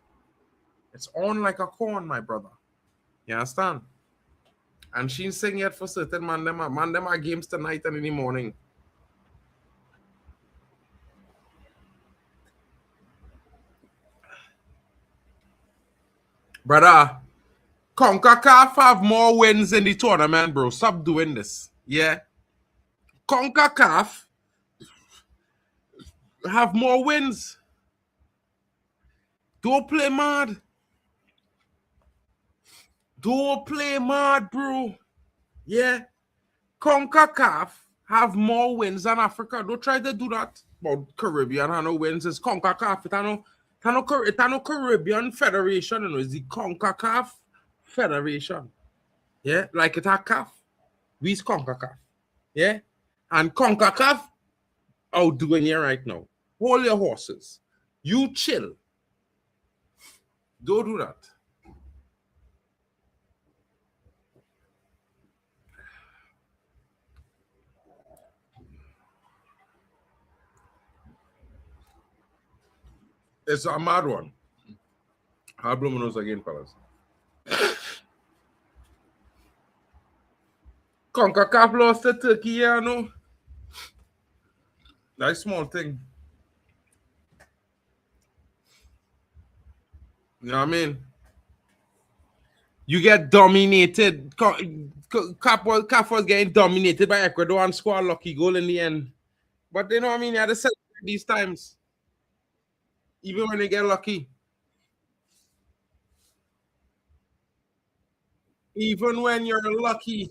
S2: it's on like a corn, my brother. You understand? And she ain't sing yet for certain man. Them are games tonight and in the morning. Brother, CONCACAF have more wins in the tournament, bro. Stop doing this. Yeah. CONCACAF have more wins. Don't play mad. Don't play mad, bro. Yeah. CONCACAF have more wins than Africa. Don't try to do that. But Caribbean have no wins. It's CONCACAF. It's no Caribbean Federation. You know, it's the CONCACAF Federation. Yeah. Like it's a CAF. We's CONCACAF. Yeah. And CONCACAF outdoing you right now. Hold your horses. You chill. Don't do that. It's a mad one. I'll blow my nose again, fellas. CONCACAF lost to Turkey, yeah, no. That's small thing. You know what I mean? You get dominated. CAF was getting dominated by Ecuador and scored a lucky goal in the end. But you know what I mean? You had to celebrate these times. Even when they get lucky. Even when you're lucky.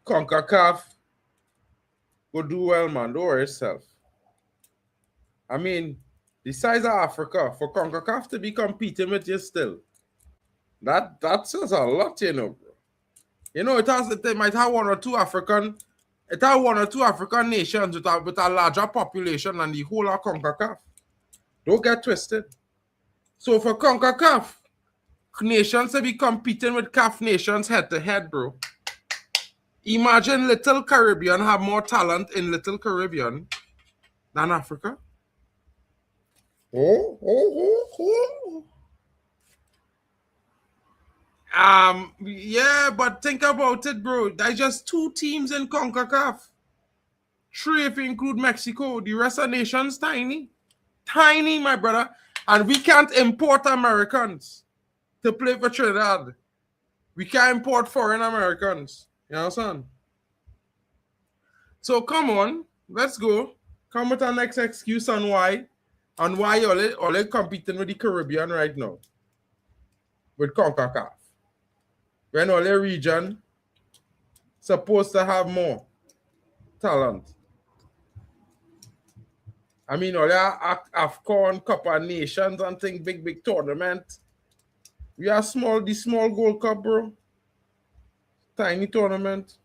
S2: CONCACAF will do well, man. Don't worry yourself. I mean, the size of Africa, for CONCACAF to be competing with you still, that says a lot, you know, bro. You know, it might have one or two African nations with a larger population than the whole of CONCACAF. Don't get twisted. So for CONCACAF, nations to be competing with CAF nations head to head, bro. Imagine Little Caribbean have more talent in Little Caribbean than Africa. Yeah, but think about it, bro. There's just 2 teams in CONCACAF. 3 if you include Mexico. The rest of nations tiny. Tiny, my brother. And we can't import Americans to play for Trinidad. We can't import foreign Americans. You understand? So come on, let's go. Come with our next excuse on why all competing with the Caribbean right now. With CONCACAF. When all the region supposed to have more talent. I mean, all the AFCON, Cup of Nations and things, big tournament. We are the small Gold Cup, bro. Tiny tournament.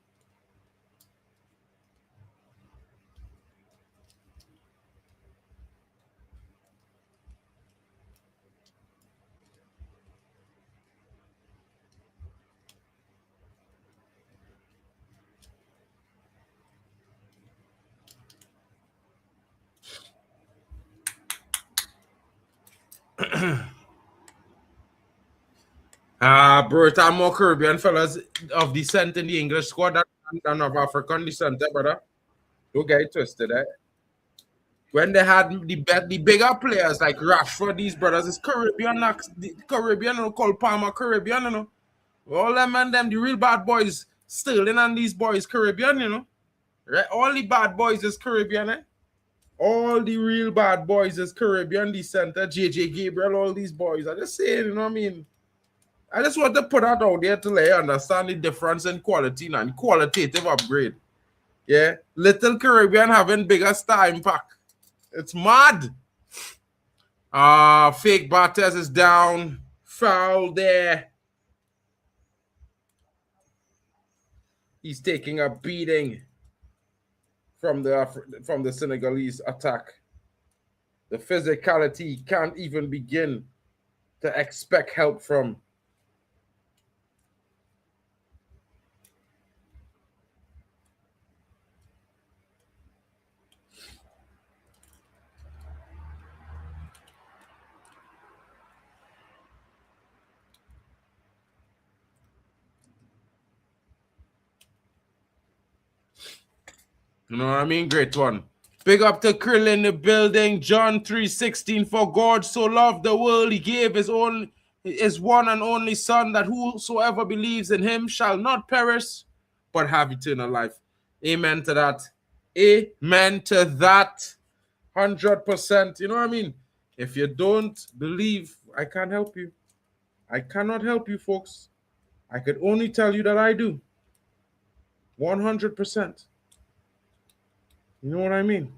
S2: Bro, it's more Caribbean fellas of descent in the English squad than of African descent, brother. Don't get it twisted, eh? When they had the bigger players like Rashford, these brothers is Caribbean, Caribbean, you know, Cole Palmer, Caribbean, you know. All them and them, the real bad boys, Sterling and these boys, Caribbean, you know. Right? All the bad boys is Caribbean, eh? All the real bad boys is Caribbean descent, JJ Gabriel, all these boys. I just saying, you know what I mean? I just want to put that out there to let you understand the difference in quality and qualitative upgrade. Yeah. Little Caribbean having bigger star impact. It's mad. Fake Barthez is down. Foul there. He's taking a beating from the Senegalese attack. The physicality can't even begin to expect help from. You know what I mean? Great one. Big up to Krill in the building. John 3:16. For God so loved the world, he gave his one and only son, that whosoever believes in him shall not perish, but have eternal life. Amen to that. Amen to that. 100%. You know what I mean? If you don't believe, I can't help you. I cannot help you, folks. I could only tell you that I do. 100%. You know what I mean?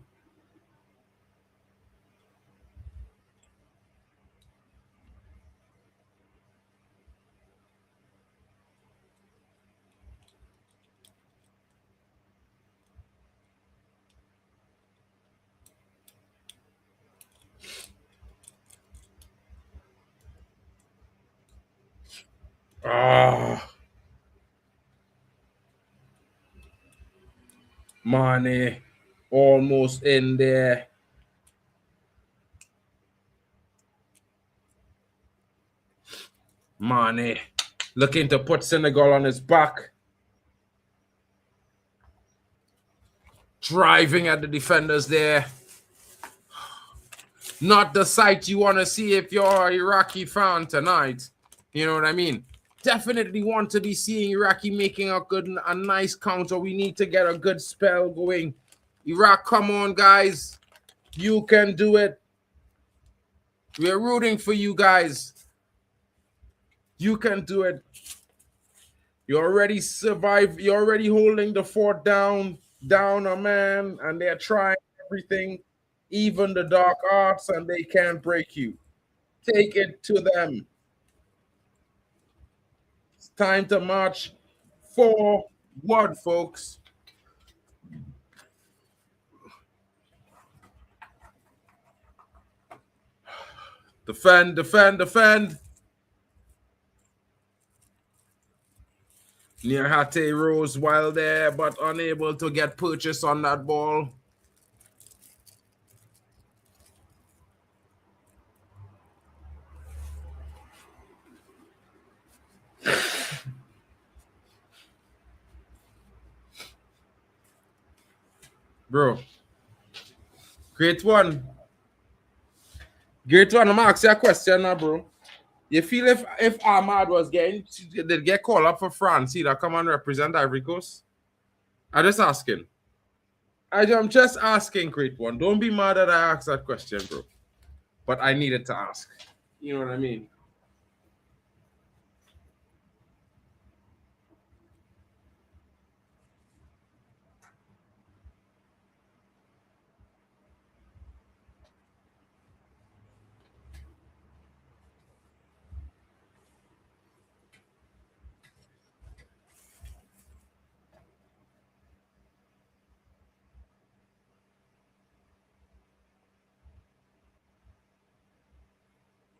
S2: Ah, Mane almost in there. Mane looking to put Senegal on his back. Driving at the defenders there. Not the sight you want to see if you're an Iraqi fan tonight. You know what I mean? Definitely want to be seeing Iraqi making a nice counter. We need to get a good spell going. Iraq, come on, guys. You can do it. We're rooting for you guys. You can do it. You already survived. You're already holding the fort down, man, and they're trying everything, even the dark arts, and they can't break you. Take it to them. It's time to march forward, folks. Defend, defend, defend. Niahate rose while there, but unable to get purchase on that ball. Bro. Great one. Great one. I'm asking you a question now, bro. You feel if Ahmad was getting did get called up for France, he'd come and represent Ivory Coast? I'm just asking. I'm just asking, great one. Don't be mad that I asked that question, bro. But I needed to ask. You know what I mean?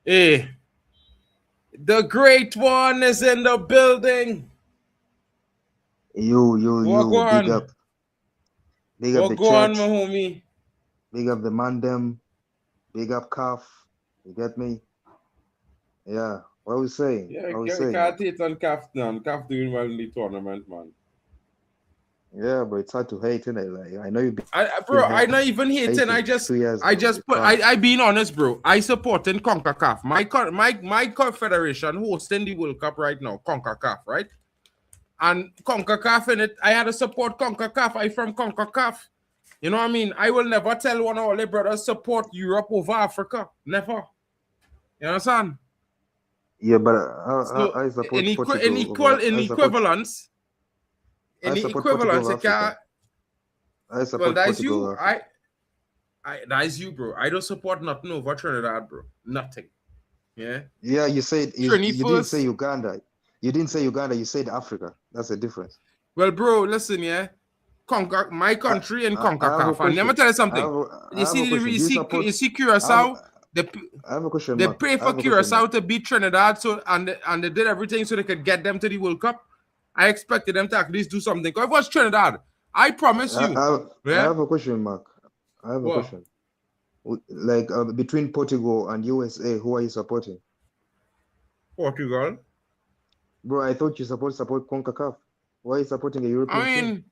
S2: Hey, the great one is in the building.
S3: You,
S2: Big
S3: up. Big up the
S2: go on,
S3: chat.
S2: my homie.
S3: Big up the mandem. Big up Calf. You get me? Yeah. What are we saying?
S2: Yeah,
S3: What are we saying?
S2: can't hate on Calf now. Calf doing well in the tournament, man.
S3: Yeah, but it's hard to hate, innit? Like I know you.
S2: Bro, I not even hating. I just being honest, bro. I supporting CONCACAF. My confederation hosting the World Cup right now, CONCACAF, right? And CONCACAF in it, I had to support CONCACAF. I from CONCACAF. You know what I mean? I will never tell one of all the brothers support Europe over Africa. Never. You understand?
S3: Yeah, but
S2: So
S3: I support
S2: in
S3: Portugal.
S2: equivalence,
S3: I support Portugal over Africa. I support
S2: that's
S3: Portugal.
S2: you. That's you, bro. I don't support nothing over Trinidad, bro. Nothing. Yeah.
S3: Yeah, you said you didn't say Uganda. You didn't say Uganda. You said Africa. That's the difference.
S2: Well, bro, listen, yeah. My country in CONCACAF. And let me tell you something. You see Curacao.
S3: I have a question.
S2: They pray for Curacao to beat Trinidad, and they did everything so they could get them to the World Cup. I expected them to at least do something. Because if it was Trinidad, I promise you.
S3: I have a question, Mark. I have a question. Like between Portugal and USA, who are you supporting?
S2: Portugal.
S3: Bro, I thought you support CONCACAF. Why are you supporting a European team?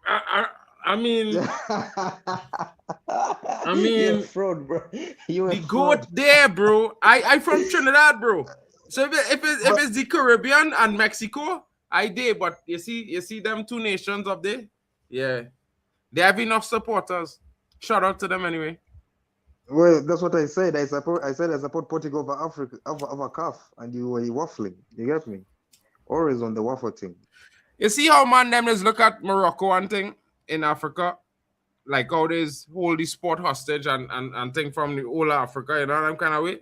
S2: I mean,
S3: you're a fraud, bro. You're
S2: the goat there, bro. I from Trinidad, bro. So if it's the Caribbean and Mexico, I did. But you see them two nations up there, yeah, they have enough supporters. Shout out to them anyway.
S3: Well, that's what I said. I support Portugal over Africa, over CAF, and you were waffling. You get me? Always on the waffle team.
S2: You see how man them is look at Morocco and thing in Africa, like how they hold the sport hostage and thing from the whole Africa, you know them kind of way.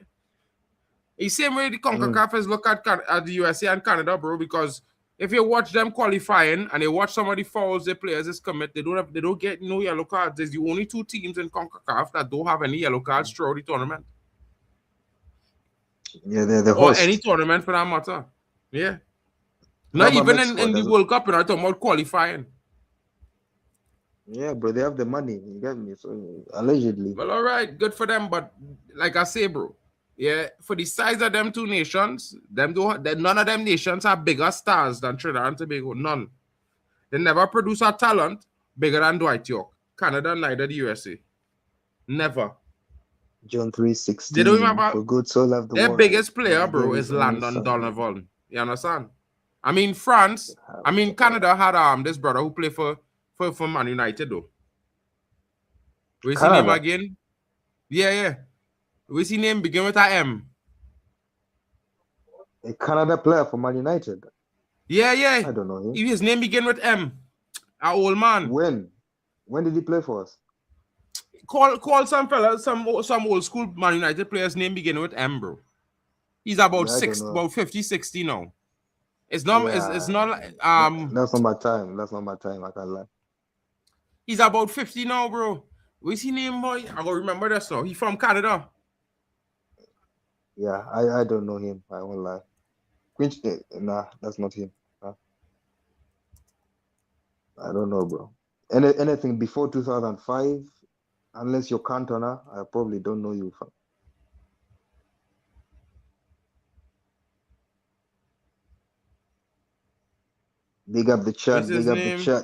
S2: The same way the CONCACAF is look at the USA and Canada, bro, because if you watch them qualifying and you watch some of the fouls the players is commit, they don't get no yellow cards. There's the only two teams in CONCACAF that don't have any yellow cards throughout the tournament.
S3: Yeah, they're the
S2: or
S3: host.
S2: any tournament for that matter. Yeah.
S3: How
S2: Not
S3: about
S2: even
S3: Mexico?
S2: in the
S3: Does it-
S2: World Cup, and I'm talking about qualifying.
S3: Yeah, bro, they have the money. You get me? So allegedly.
S2: Well, all right, good for them. But like I say, bro, yeah, for the size of them two nations, none of them nations have bigger stars than Trinidad and Tobago. None. They never produce a talent bigger than Dwight York. Canada, neither the USA. Never.
S3: John
S2: They don't even
S3: 3:16.
S2: have
S3: For good so loved the
S2: their
S3: world
S2: biggest
S3: that
S2: player,
S3: he gave
S2: bro,
S3: his
S2: is
S3: only
S2: Landon
S3: son.
S2: Donovan. You understand? I mean, France. I mean, Canada had this brother who played for Man United though. What's his name
S3: Canada.
S2: again? Yeah. What's his name? Begin with a M.
S3: A Canada player for Man United.
S2: Yeah.
S3: I don't know him.
S2: His name begin with M. Our old man.
S3: When did he play for us?
S2: Call some fellas, some old school Man United players name begin with M, bro. He's about
S3: Yeah, I don't know.
S2: about 50, 60 now. It's not
S3: Yeah,
S2: it's not like
S3: that's not my time. That's not my time. I can't lie.
S2: he's about 50 now, bro. What's his name, boy? I gotta remember this now. He from Canada.
S3: Yeah, I don't know him. I won't lie. Quinch, nah, that's not him. Huh? I don't know, bro. Anything before 2005, unless you're Cantona, I probably don't know you. Fam. Big up the
S2: What's
S3: chat.
S2: his
S3: Big up the
S2: name?
S3: chat.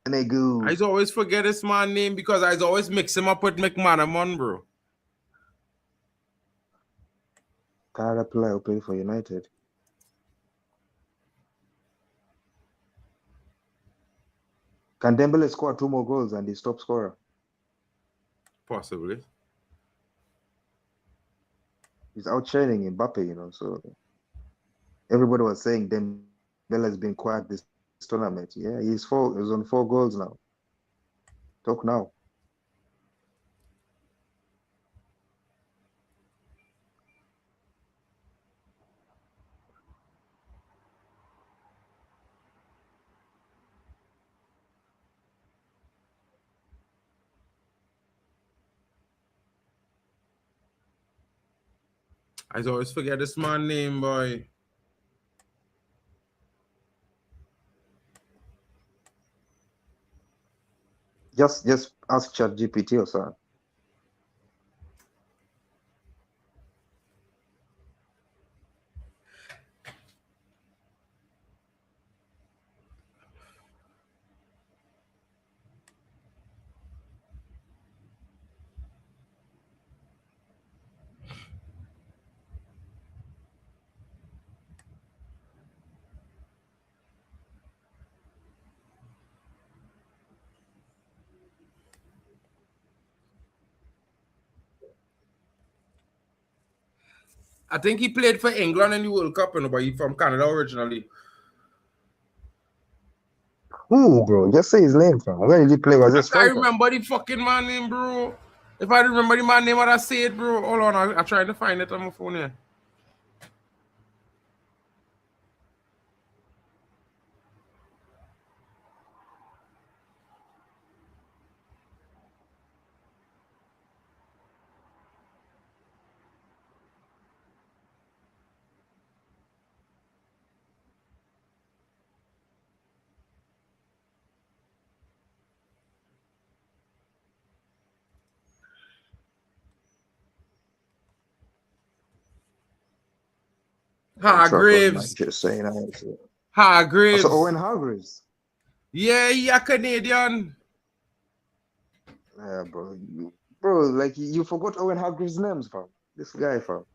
S3: Senegal.
S2: I always forget this man name because I always mix him up with McManaman, bro.
S3: Canada player who played for United. Can Dembele score 2 more goals and he's top scorer?
S2: Possibly.
S3: He's outshining Mbappe, you know. So everybody was saying Dembele has been quiet this tournament. Yeah, he's on 4 goals now. Talk now.
S2: I always forget this man name, boy.
S3: Just ask ChatGPT or something.
S2: I think he played for England in the World Cup, but he's from Canada originally.
S3: Who, bro? Just say his name, fam. Where did he play? Was
S2: I
S3: it striker?
S2: remember the fucking man name, bro. If I remember the man name, I'd say it, bro. Hold on, I'm trying to find it on my phone here. Hargreaves.
S3: Just saying.
S2: Hargreaves.
S3: So Owen Hargreaves.
S2: Yeah, he a Canadian.
S3: Yeah, bro. Bro, like you forgot Owen Hargreaves' names, fam. This guy, fam.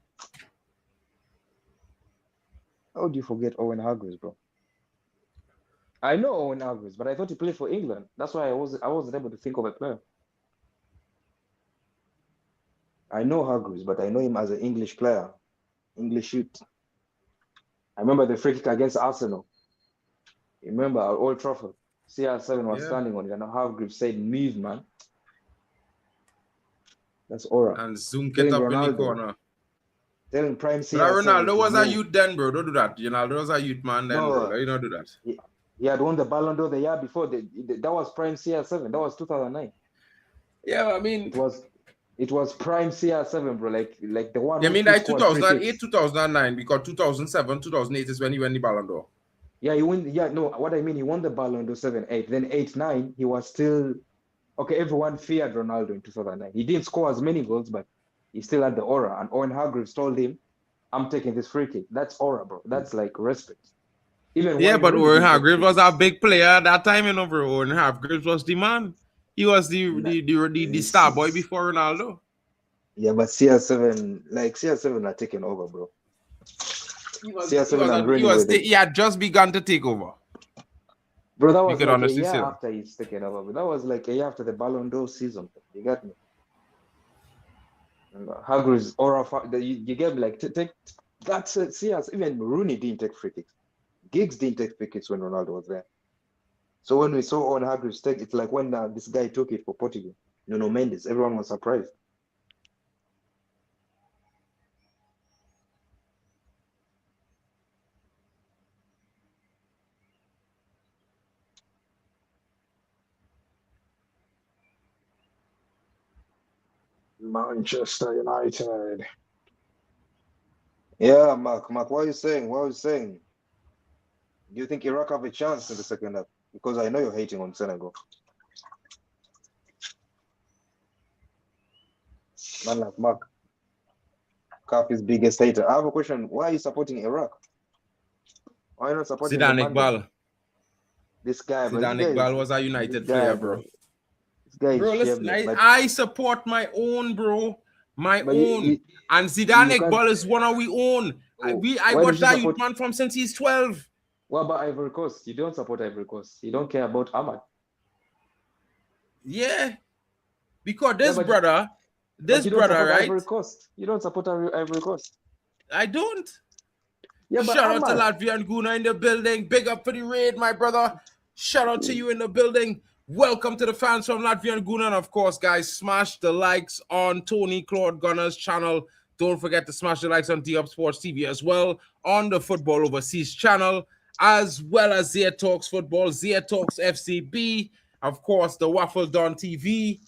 S3: How do you forget Owen Hargreaves, bro? I know Owen Hargreaves, but I thought he played for England. That's why I wasn't able to think of a player. I know Hargreaves, but I know him as an English player. English shoot. I remember the free kick against Arsenal. You remember at Old Trafford? CR7 was standing on it, and Hargreaves said, "Move, man." That's aura.
S2: And zoom
S3: Telling
S2: it up
S3: Ronaldo,
S2: in the corner.
S3: Telling Prime CR7.
S2: But Ronaldo was a
S3: move.
S2: youth then, bro. Don't do that. Ronaldo was a youth man then, bro. You don't do that.
S3: He had won the Ballon d'Or the year before. That was Prime CR7. That was 2009.
S2: Yeah, I mean,
S3: It was prime CR7, bro. Like the one.
S2: You
S3: who
S2: mean like
S3: scored free
S2: 2008,
S3: kicks.
S2: 2009? Because 2007, 2008 is when he won the Ballon d'Or.
S3: Yeah, he won. Yeah, no. What I mean, he won the Ballon d'Or 7-8. Then 8-9, he was still okay. Everyone feared Ronaldo in 2009. He didn't score as many goals, but he still had the aura. And Owen Hargreaves told him, "I'm taking this free kick." That's aura, bro. That's like respect. Even
S2: Yeah,
S3: Wayne
S2: but
S3: Rooney
S2: Owen
S3: didn't take
S2: Hargreaves
S3: free
S2: was a
S3: kicks.
S2: big player at that time, you know, bro. Owen Hargreaves was the man. He was the star boy before Ronaldo.
S3: Yeah, but CR7 are taking over, bro. CR7 and Rooney
S2: He had just begun to take over.
S3: Bro, that
S2: You
S3: was
S2: could
S3: like a
S2: honestly
S3: year
S2: say that.
S3: after he's taken over. But that was like a year after the Ballon d'Or season. You got me? And Hargreaves, aura, you get me? Like, take that's CS. Even Rooney didn't take free kicks. Giggs didn't take free kicks when Ronaldo was there. So when we saw Owen Hargreaves take, it's like when this guy took it for Portugal, Nuno Mendes, everyone was surprised. Manchester United. Yeah, Mark, what are you saying? What are you saying? Do you think Iraq have a chance in the second half? Because I know you're hating on Senegal. Man like Mark, Kafi's biggest hater. I have a question. Why are you supporting Iraq? Why are you not supporting the
S2: Zidane
S3: Mandem?
S2: Iqbal.
S3: This guy, bro.
S2: Zidane Iqbal was a United player, bro.
S3: This guy is
S2: Bro, listen,
S3: shameless.
S2: I support my own, bro. My
S3: But
S2: own. And Zidane
S3: you can't.
S2: Iqbal is one of we own. I
S3: Why
S2: watched
S3: did you
S2: that
S3: support?
S2: youth man from since he's 12.
S3: What about Ivory Coast? You don't support Ivory Coast. You don't care about Ahmad.
S2: Yeah. Because
S3: Yeah, but you don't support
S2: right?
S3: Ivory Coast. You don't support Ivory Coast.
S2: I don't.
S3: Yeah, but
S2: Shout out to
S3: Ahmad.
S2: Latvia and Guna in the building. Big up for the raid, my brother. Shout out to you in the building. Welcome to the fans from Latvia and Guna. And of course, guys, smash the likes on Tony Claude Gunner's channel. Don't forget to smash the likes on D-Up Sports TV as well, on the Football Overseas channel, as well as Zia Talks Football, Zia Talks FCB, of course, the Waffle Don TV,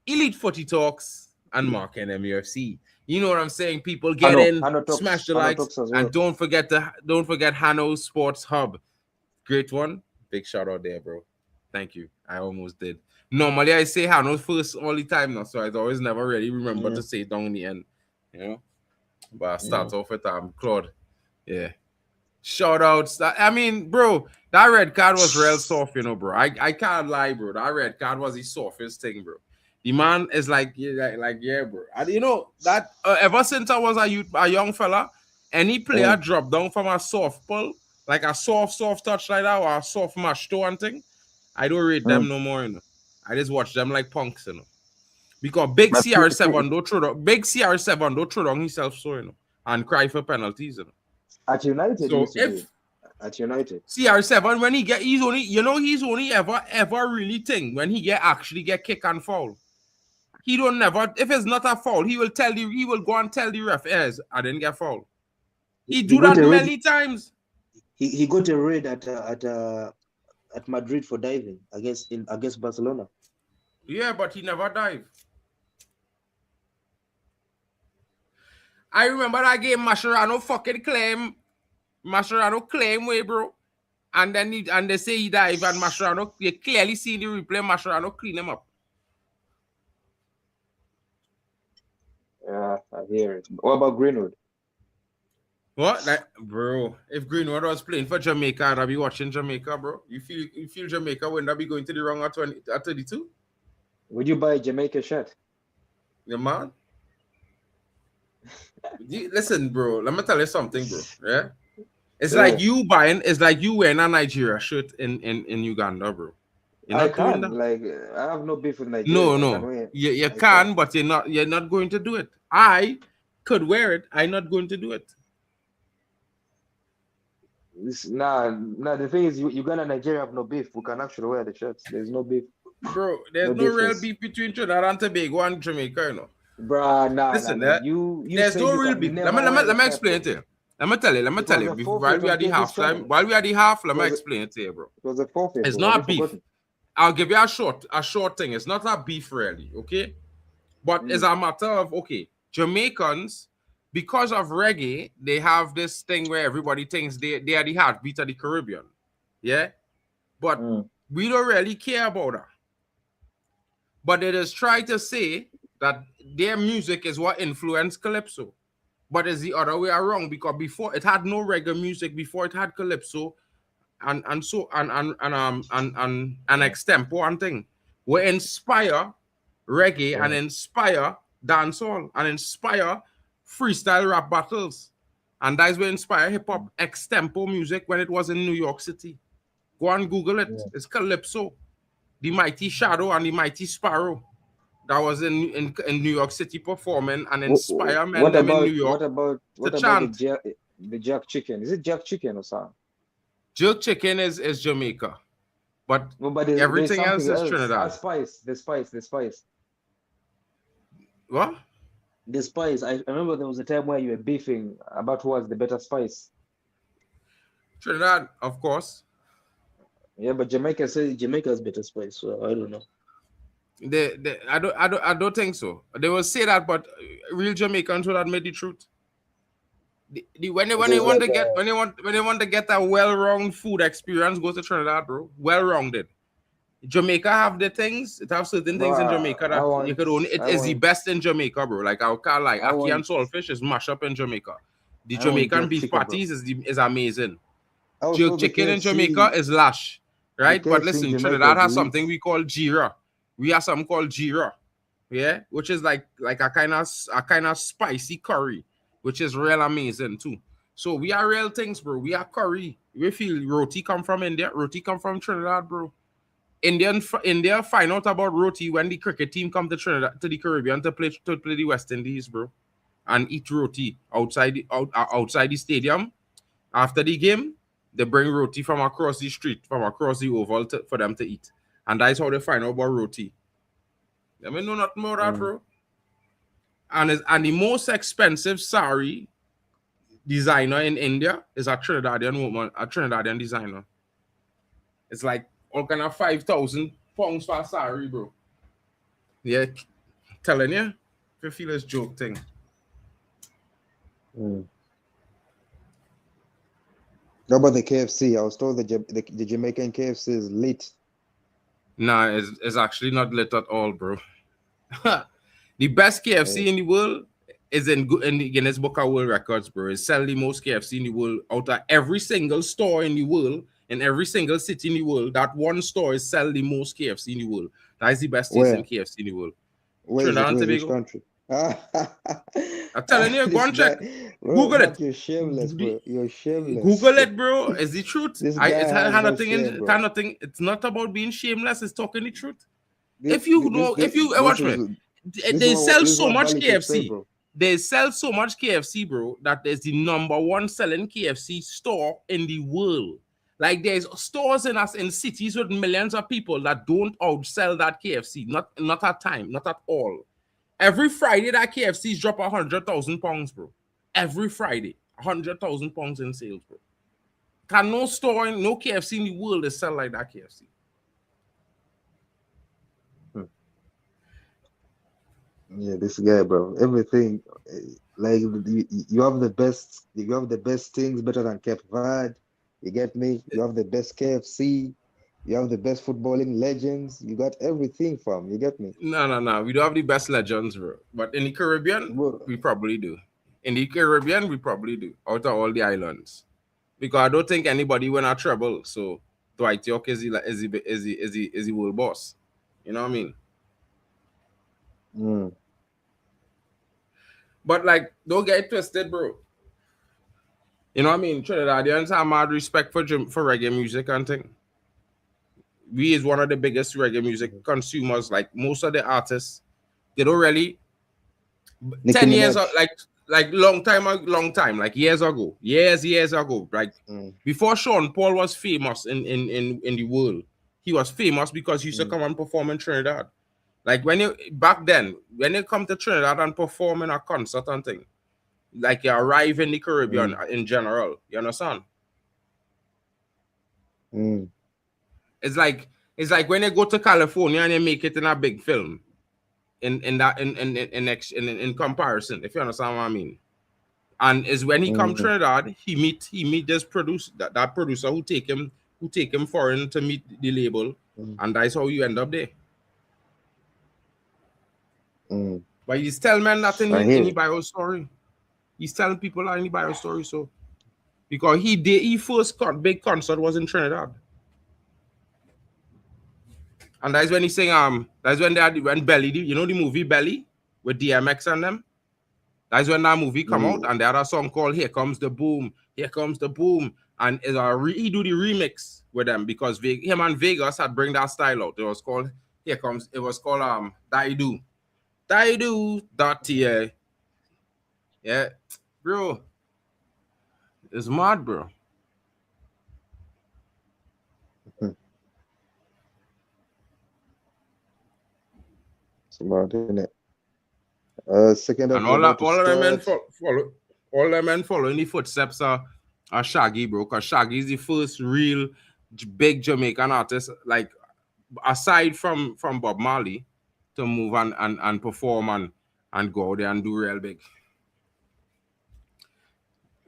S2: Elite Footy Talks, and Mark NMUFC. You know what I'm saying? People get in, smash the likes, and don't forget Hano Sports Hub. Great one. Big shout out there, bro. Thank you. I almost did. Normally I say Hano first all the time now, so I always never really remember to say it down in the end. You know? But I start off with Claude. Yeah. Shout outs. I mean, bro, that red card was real soft, you know, bro. I can't lie, bro. That red card was the softest thing, bro. The man is like, yeah, bro. And you know that ever since I was a young fella, any player drop down from a soft pull, like a soft touch like that, or a soft mash toe and thing, I don't rate them no more, you know. I just watch them like punks, you know. Because big CR7 don't throw down himself, so you know, and cry for penalties, you know.
S3: At United,
S2: so if
S3: at United,
S2: CR7 when he's only ever really thing when he actually get kick and foul. He don't never, if it's not a foul, he will go and tell the ref, yes, I didn't get foul. He do that many times.
S3: He got a red at Madrid for diving against Barcelona.
S2: Yeah, but he never dive. I remember that game Mascherano claim way, bro. And then they say he dive, and Mascherano, you clearly see the replay, Mascherano clean him up.
S3: Yeah, I hear it. What about Greenwood?
S2: What? Bro, if Greenwood was playing for Jamaica, I'd be watching Jamaica, bro. You feel Jamaica when they be going to the wrong at 32?
S3: Would you buy a Jamaica shirt?
S2: Yeah, man. Listen, bro, let me tell you something, bro. Yeah? It's like you wearing a Nigeria shirt in Uganda, bro.
S3: I can. Like, I have no beef with Nigeria.
S2: No. You can, but you're not going to do it. I could wear it. I'm not going to do it.
S3: Nah. The thing is, Uganda and Nigeria have no beef. We can actually wear the shirts. There's no beef.
S2: Bro, there's no real beef between Trinidad and Tobago and Jamaica, you know.
S3: Bro,
S2: Listen,
S3: you
S2: there's no real beef. Let me explain it to you. Let me tell you. While we are the half, let me explain it to you, bro.
S3: It was a forfeit.
S2: It's not beef. I'll give you a short thing. It's not a beef, really, okay? But it's a matter of, okay, Jamaicans, because of reggae, they have this thing where everybody thinks they are the heartbeat of the Caribbean. Yeah? But we don't really care about that. But they just try to say that their music is what influenced Calypso. But it's the other way around, because before it had no reggae music, before it had Calypso and extempo and thing. We inspire reggae and inspire dancehall and inspire freestyle rap battles. And that's where inspire hip-hop extempo music when it was in New York City. Go and Google it. It's Calypso. The Mighty Shadow and the Mighty Sparrow that was in New York City performing and inspire men in New York.
S3: What about the jerk chicken? Is it jerk chicken or something?
S2: Jerk chicken is Jamaica. But everything else is Trinidad.
S3: The spice.
S2: What?
S3: The spice. I remember there was a time where you were beefing about who was the better spice.
S2: Trinidad, of course.
S3: Yeah, but Jamaica says Jamaica's better spice, so I don't know.
S2: I don't think so. They will say that, but real Jamaicans will admit the truth. When they want to get a well-rounded food experience, go to Trinidad, bro. Well-rounded. Jamaica have the things. It have certain things in Jamaica that you could only. It is the best in Jamaica, bro. Like our car, like ackee and saltfish is mash up in Jamaica. The Jamaican beef patties is amazing. Jerk chicken in Jamaica is lash, right? But listen, Trinidad has something we call jira. We have something called jira, yeah, which is like a kind of spicy curry, which is real amazing too. So we are real things, bro. We are curry. We feel roti come from India. Roti come from Trinidad, bro. India find out about roti when the cricket team come to Trinidad, to the Caribbean to play the West Indies, bro, and eat roti outside the stadium. After the game, they bring roti from across the street, from across the oval for them to eat. And that's how they find out about roti. I mean, know nothing about that, bro. And the most expensive sari designer in India is a Trinidadian woman, a Trinidadian designer. It's like all kind of 5,000 pounds for a sari, bro. Yeah, telling you, if you feel this joke thing.
S3: How about the KFC? I was told the Jamaican KFC is lit.
S2: Nah, it's actually not lit at all, bro. The best KFC in the world is in the Guinness Book of World Records, bro. It sells the most KFC in the world out of every single store in the world, in every single city in the world. That one store is selling the most KFC in the world. That is the best tasting KFC in the world.
S3: Where is it? Which country?
S2: I'm telling you, go and check. Google it.
S3: You're shameless, bro. You're shameless.
S2: Google it, bro. It's the truth.
S3: Nothing.
S2: It's not about being shameless. It's talking the truth. Watch me. They sell so much KFC. They sell so much KFC, bro, that there's the #1 selling KFC store in the world. Like there's stores in cities with millions of people that don't outsell that KFC. Not at time, not at all. Every Friday, that KFC's drop 100,000 pounds, bro. Every Friday, 100,000 pounds in sales, bro. Can no store, no KFC in the world is sell like that KFC.
S3: Yeah, this guy, bro. Everything, like you have the best. You have the best things, better than Cape Verde. You get me? You have the best KFC. You have the best footballing legends. You got everything from. You get me?
S2: No. We don't have the best legends, bro. But in the Caribbean, we probably do. In the Caribbean, we probably do. Out of all the islands, because I don't think anybody win a treble. So Dwight York is the world boss. You know what I mean? But like, don't get it twisted, bro. You know what I mean? Trinidadians have mad respect for reggae music and thing. We is one of the biggest reggae music consumers. Like most of the artists, they don't really. 10 years, like long time, like years ago, like before Sean Paul was famous in the world. He was famous because he used to come and perform in Trinidad. Like back then, when you come to Trinidad and perform in a concert and thing, like you arrive in the Caribbean in general, you understand? It's like when you go to California and you make it in a big film. in comparison, if you understand what I mean. And is when he come Trinidad, he meet this that producer who take him foreign to meet the label, and that's how you end up there. But he's telling man nothing in any bio story. He's telling people that any bio story. So because he first big concert was in Trinidad. And that's when he's saying that's when when Belly, you know the movie Belly with DMX and them. That's when that movie come out, and they had a song called "Here Comes the Boom," "Here Comes the Boom," and he do the remix with them because him and Vegas had bring that style out. It was called Daidu, Daidu.ta. Yeah, bro, it's mad, bro.
S3: Smart, isn't it? Second
S2: and all the men following the footsteps are Shaggy, bro. Because Shaggy is the first real big Jamaican artist, like aside from Bob Marley, to move and perform and go out there and do real big.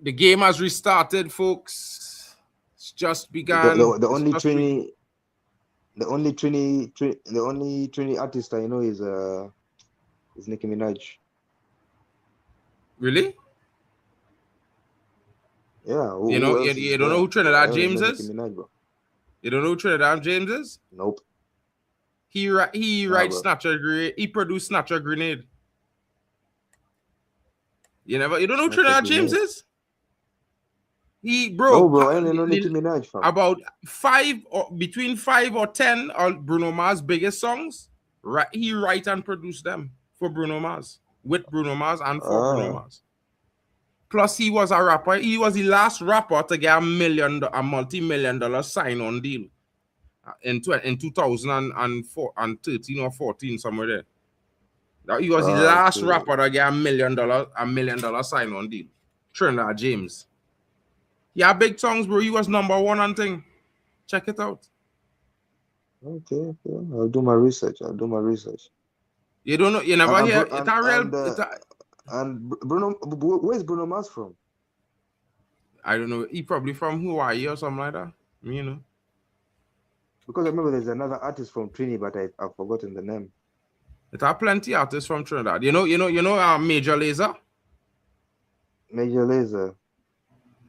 S2: The game has restarted, folks. It's just begun.
S3: The only Trini artist I know is Nicki Minaj.
S2: Really?
S3: Yeah.
S2: You don't know who Trinidad James is?
S3: Minaj, bro.
S2: You don't know who Trinidad James is?
S3: Nope.
S2: He writes Snatcher Grenade. He produced Snatcher Grenade. You don't know who Trinidad James is?
S3: No, bro, I don't know Nicki Minaj, fam.
S2: About between 5 or 10 are Bruno Mars' biggest songs. He write and produce them for Bruno Mars, with Bruno Mars and for Bruno Mars. Plus, he was a rapper. He was the last rapper to get a multi-million-dollar sign-on deal in 2004 and 13 or 14, somewhere there. He was the last rapper to get a million dollar sign-on deal. Trinidad James. Yeah, big songs, bro. He was #1 and thing. Check it out.
S3: Okay. I'll do my research.
S2: You don't know? You never hear?
S3: And Bruno, where's Bruno Mars from?
S2: I don't know. He probably from Hawaii or something like that. You know.
S3: Because I remember there's another artist from Trini, but I've forgotten the name.
S2: There are plenty artists from Trinidad. You know, Major Lazer?
S3: Major Lazer.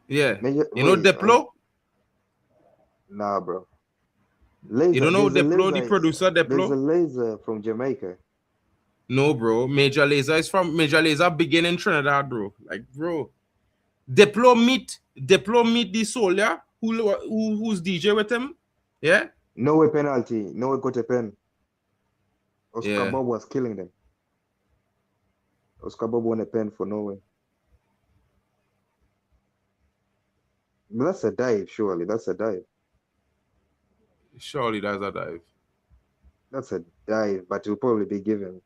S2: Yeah. You know Diplo?
S3: Nah, bro. Lazer,
S2: you don't know Diplo, the producer Diplo?
S3: There's a Lazer from Jamaica.
S2: No, bro. Major Lazer begin in Trinidad, bro. Like, bro. Diplo meet the Solia who's DJ with him. Yeah?
S3: No way penalty. No way got a pen. Oscar Bob was killing them. Oscar Bob won a pen for Norway. But that's a dive, surely. That's a dive.
S2: Surely that's a dive.
S3: That's a dive, but it will probably be given.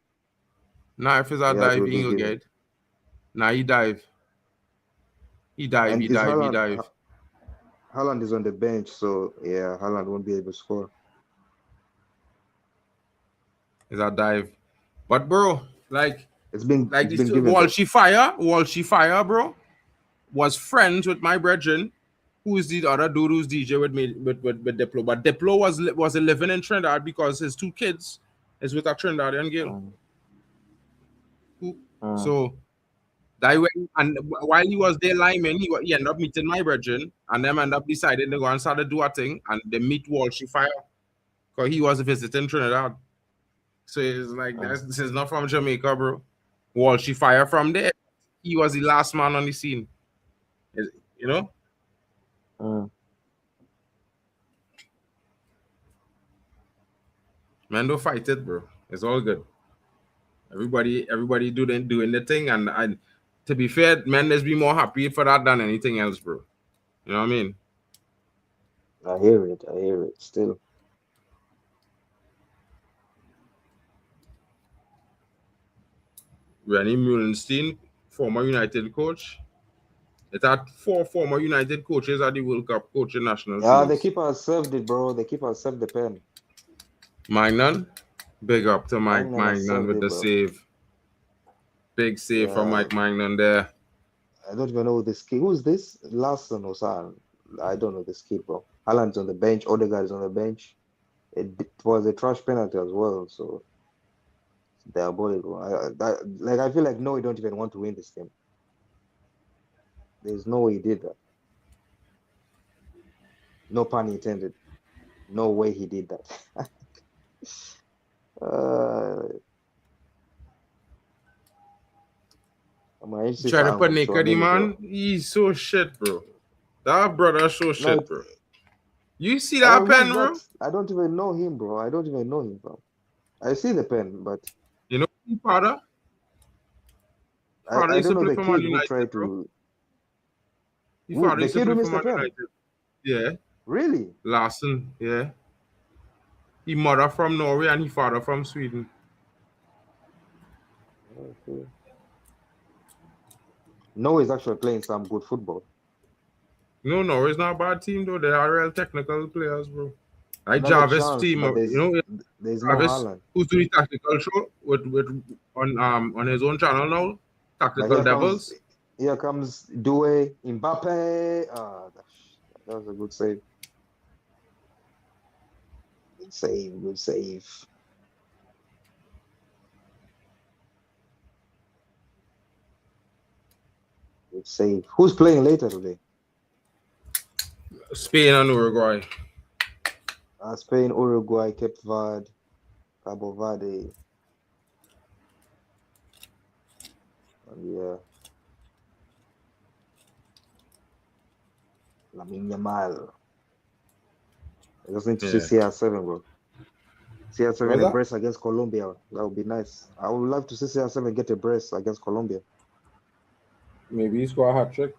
S2: Nah, if it's a dive, he will get. Nah, he dive. He dive.
S3: Haaland is on the bench, so yeah, Haaland won't be able to score.
S2: It's a dive. But bro,
S3: it's been given.
S2: Walshy Fire, bro, was friends with my brethren, who is the other dude who's DJ with me with Diplo. But Diplo was living in Trinidad because his 2 kids is with a Trinidadian girl. So that went, and while he was there liming, he ended up meeting my brethren, and them end up deciding to go and start to do a thing, and they meet Walshy Fire because he was visiting Trinidad. So it's like this is not from Jamaica, bro. Walshy Fire from there. He was the last man on the scene. You know? Man, don't fight it, bro. It's all good. Everybody doing the thing, and to be fair, man, let's be more happy for that than anything else, bro. You know what I mean?
S3: I hear it still.
S2: Rennie Mullenstein, former United coach. It had 4 former United coaches at the World Cup coaching national teams.
S3: The keeper served it, bro. The keeper served the pen.
S2: Mine none. Big up to Mike
S3: Magnan has
S2: Magnan with
S3: saved it,
S2: the
S3: bro.
S2: save. Big save from
S3: Yeah,
S2: Mike Magnan there.
S3: I don't even know this kid. Who's this? Larson or something. I don't know this kid, bro. Haaland's on the bench. Odegaard is on the bench. It was a trash penalty as well, so it's diabolical. I feel like no, we don't even want to win this game. There's no way he did that. No pun intended. No way he did that. I'm actually
S2: Try to put
S3: from
S2: naked,
S3: Chouameni,
S2: man.
S3: bro.
S2: He's so shit, bro. That brother so
S3: Like,
S2: shit, bro. You see that
S3: who's
S2: pen,
S3: that?
S2: bro?
S3: I don't even know him, bro. I don't even know him, bro. I see the pen, but
S2: You know his father? Father
S3: I
S2: used
S3: don't
S2: to
S3: know
S2: play
S3: the
S2: for Man
S3: kid who
S2: United,
S3: tried
S2: bro.
S3: to.
S2: His
S3: Who,
S2: father
S3: the
S2: used to
S3: kid who
S2: play for
S3: missed the
S2: Man
S3: pen?
S2: United. Yeah.
S3: Really?
S2: Larson, yeah. He mother from Norway and he father from Sweden.
S3: Okay. No, he's actually playing some good football.
S2: No, Norway's not a bad team though. They are real technical players, bro. Like
S3: Another
S2: Jarvis
S3: chance,
S2: team,
S3: but
S2: you know,
S3: there's no
S2: Jarvis
S3: Haaland.
S2: who's doing tactical show with on his own channel now.
S3: But
S2: Tactical Devils.
S3: here comes Doué, Mbappe. That was a good save. Good save, good save. Good save. Who's playing later today?
S2: Spain and Uruguay.
S3: Spain, Uruguay, Cape Verde, Cabo Verde. Yeah. Lamine Yamal. I just need to see CR7, bro. CR7
S2: What's
S3: a
S2: that?
S3: brace against Colombia. That would be nice. I would love to see CR7 get a brace against Colombia.
S2: Maybe he score a hat trick.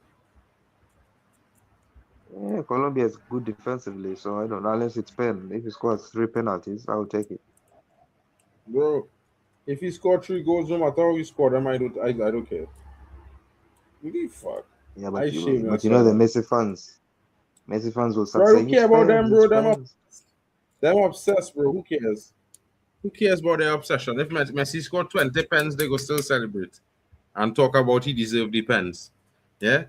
S3: Yeah, Colombia is good defensively, so I don't know. Unless it's pen. If he scores 3 penalties, I will take it.
S2: Bro, if he score 3 goals, no matter how he score them, I don't care. Really fuck.
S3: Yeah,
S2: I shame
S3: but you know
S2: yourself,
S3: the
S2: man.
S3: Messi fans will start
S2: Bro, who
S3: saying
S2: care about them,
S3: it's
S2: bro?
S3: Spain.
S2: Them obsessed, bro. Who cares? Who cares about their obsession? If Messi scored 20 pens, they go still celebrate and talk about he deserved the pens. Yeah?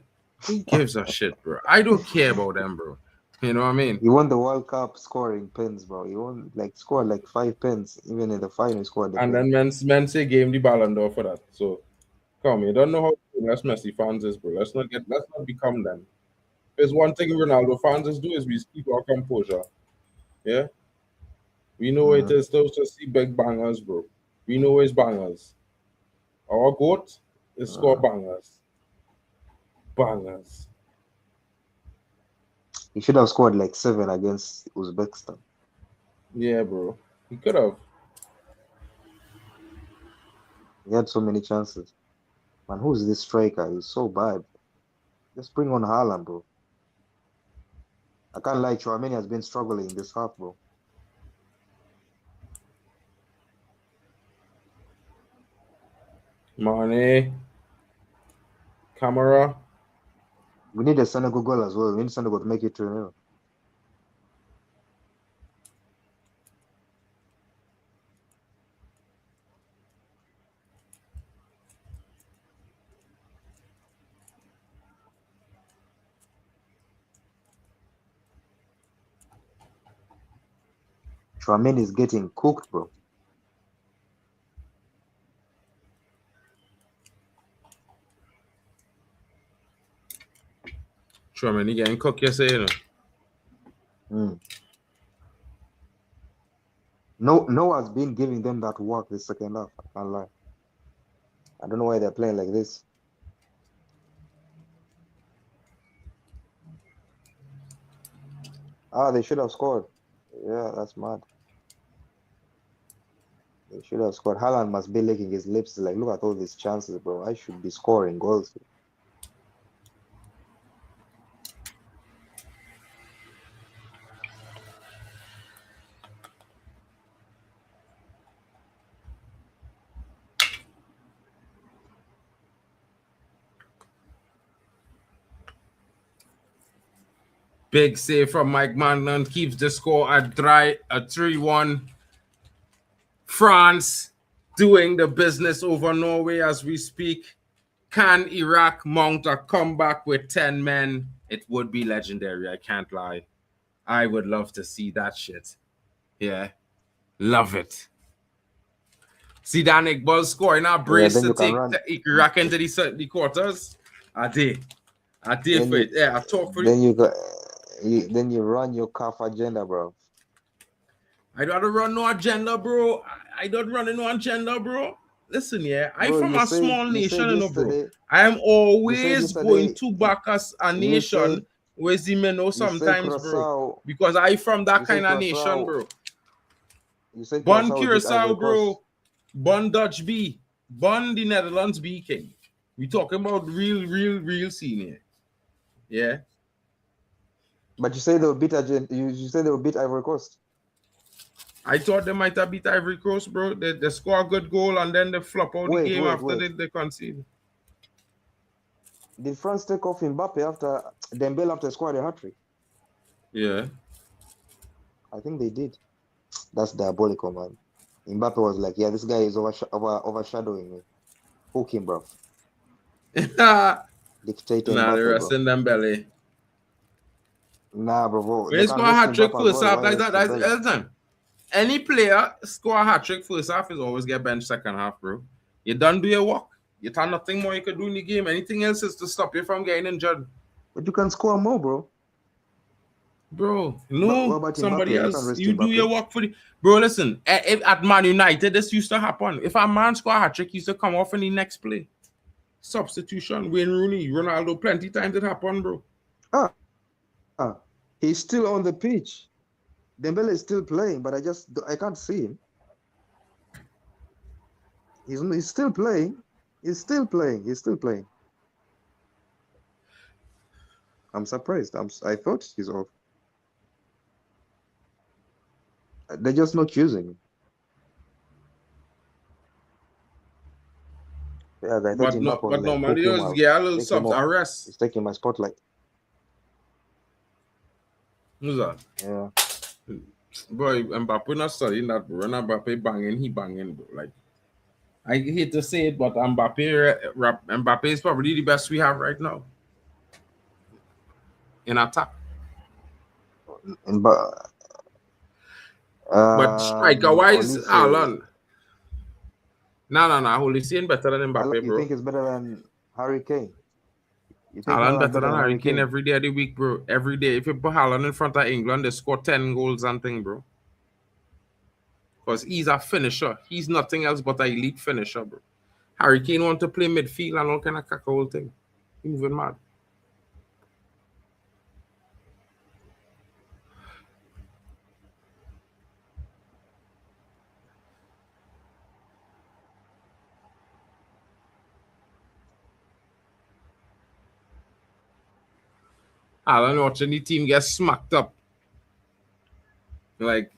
S2: Who gives a shit, bro? I don't care about them, bro. You know what I mean?
S3: He won the World Cup scoring pens, bro. He won scored like 5 pens. Even in the final, he scored the
S2: And
S3: pen.
S2: then men say gave him the Ballon d'Or for that. So come, you don't know how less Messi fans is, bro. Let's not become them. There's one thing Ronaldo fans is do is we keep our composure. Yeah? We know it is to see big bangers, bro. We know it's bangers. Our goat is score bangers. Bangers.
S3: He should have scored like 7 against Uzbekistan.
S2: Yeah, bro. He could have.
S3: He had so many chances. Man, who's this striker? He's so bad. Just bring on Haaland, bro. I can't lie, Chouameni has been struggling this half, bro.
S2: Mane. Camera.
S3: We need a Senegal goal as well. We need Senegal to make it 2-0. Chouameni is getting cooked, bro.
S2: Sure, man. He getting cooked yesterday, you know.
S3: No has been giving them that work this second half. I can't lie. I don't know why they're playing like this. They should have scored. Yeah, that's mad. They should have scored. Haaland must be licking his lips. Like, look at all these chances, bro. I should be scoring goals.
S2: Big save from Mike Manlund keeps the score at 3-1 France doing the business over Norway as we speak. Can Iraq mount a comeback with 10 men? It would be legendary. I can't lie. I would love to see that shit. Yeah. Love it. See that Iqbal scoring a brace
S3: then
S2: to
S3: you can
S2: take
S3: run.
S2: Iraq into the quarters. I did for it. Yeah, I talk for
S3: Then
S2: it.
S3: then you run your CAF agenda, bro.
S2: I don't run no agenda, bro. I don't run no agenda, bro. Listen, yeah, I
S3: Bro,
S2: from a small nation, you know, bro. I am always going to back us a nation where the men know sometimes, bro. Because I from that kind of nation, bro.
S3: You say
S2: Born
S3: Curacao beat Ivory
S2: Curacao,
S3: Coast.
S2: bro. Born Dutch B. Born the Netherlands B, king. We talking about real senior. Yeah.
S3: But you say they'll beat you say they'll beat Ivory Coast.
S2: I thought they might have beat Ivory Coast, bro. They score a good goal and then they flop out the game after they concede.
S3: Did France take off Mbappe after Dembele after scored a hat-trick?
S2: Yeah.
S3: I think they did. That's diabolical, man. Mbappe was like, yeah, this guy is overshadowing me. Hook him, bro. Dictator
S2: Nah,
S3: Mbappe,
S2: they're resting Dembele.
S3: Nah, bro.
S2: When you score a hat-trick first half like that, that's Elton. Any player score a hat-trick first half is always get benched second half, bro. You done do your work. You done nothing more you could do in the game. Anything else is to stop you from getting injured.
S3: But you can score more, bro.
S2: Bro, no,
S3: what about
S2: somebody
S3: Mbappe?
S2: else. You do your work for the... Bro, listen, at Man United, this used to happen. If a man score a hat-trick, he used to come off in the next play. Substitution, Wayne Rooney, Ronaldo, plenty times it happened, bro.
S3: He's still on the pitch. Dembele is still playing, but I can't see him. He's still playing. He's still playing. I'm surprised. I thought he's off. They're just not using him. Yeah, I thought
S2: but normally you get a little subs arrest.
S3: He's taking my spotlight.
S2: Who's that?
S3: Yeah.
S2: Bro, Mbappe not studying that, bro. Mbappe banging, he banging, bro. Like, I hate to say it, but Mbappe is probably the best we have right now in attack.
S3: But
S2: striker-wise, Haaland. No. Holy saying better than Mbappe, bro.
S3: You think it's better than Harry Kane?
S2: Haaland better than Harry Kane every day of the week, bro. Every day. If you put Haaland in front of England, they score 10 goals and thing, bro. Because he's a finisher. He's nothing else but an elite finisher, bro. Harry Kane want to play midfield and all kind of cack whole thing. He's moving mad. Haaland watching the team get smacked up. Like,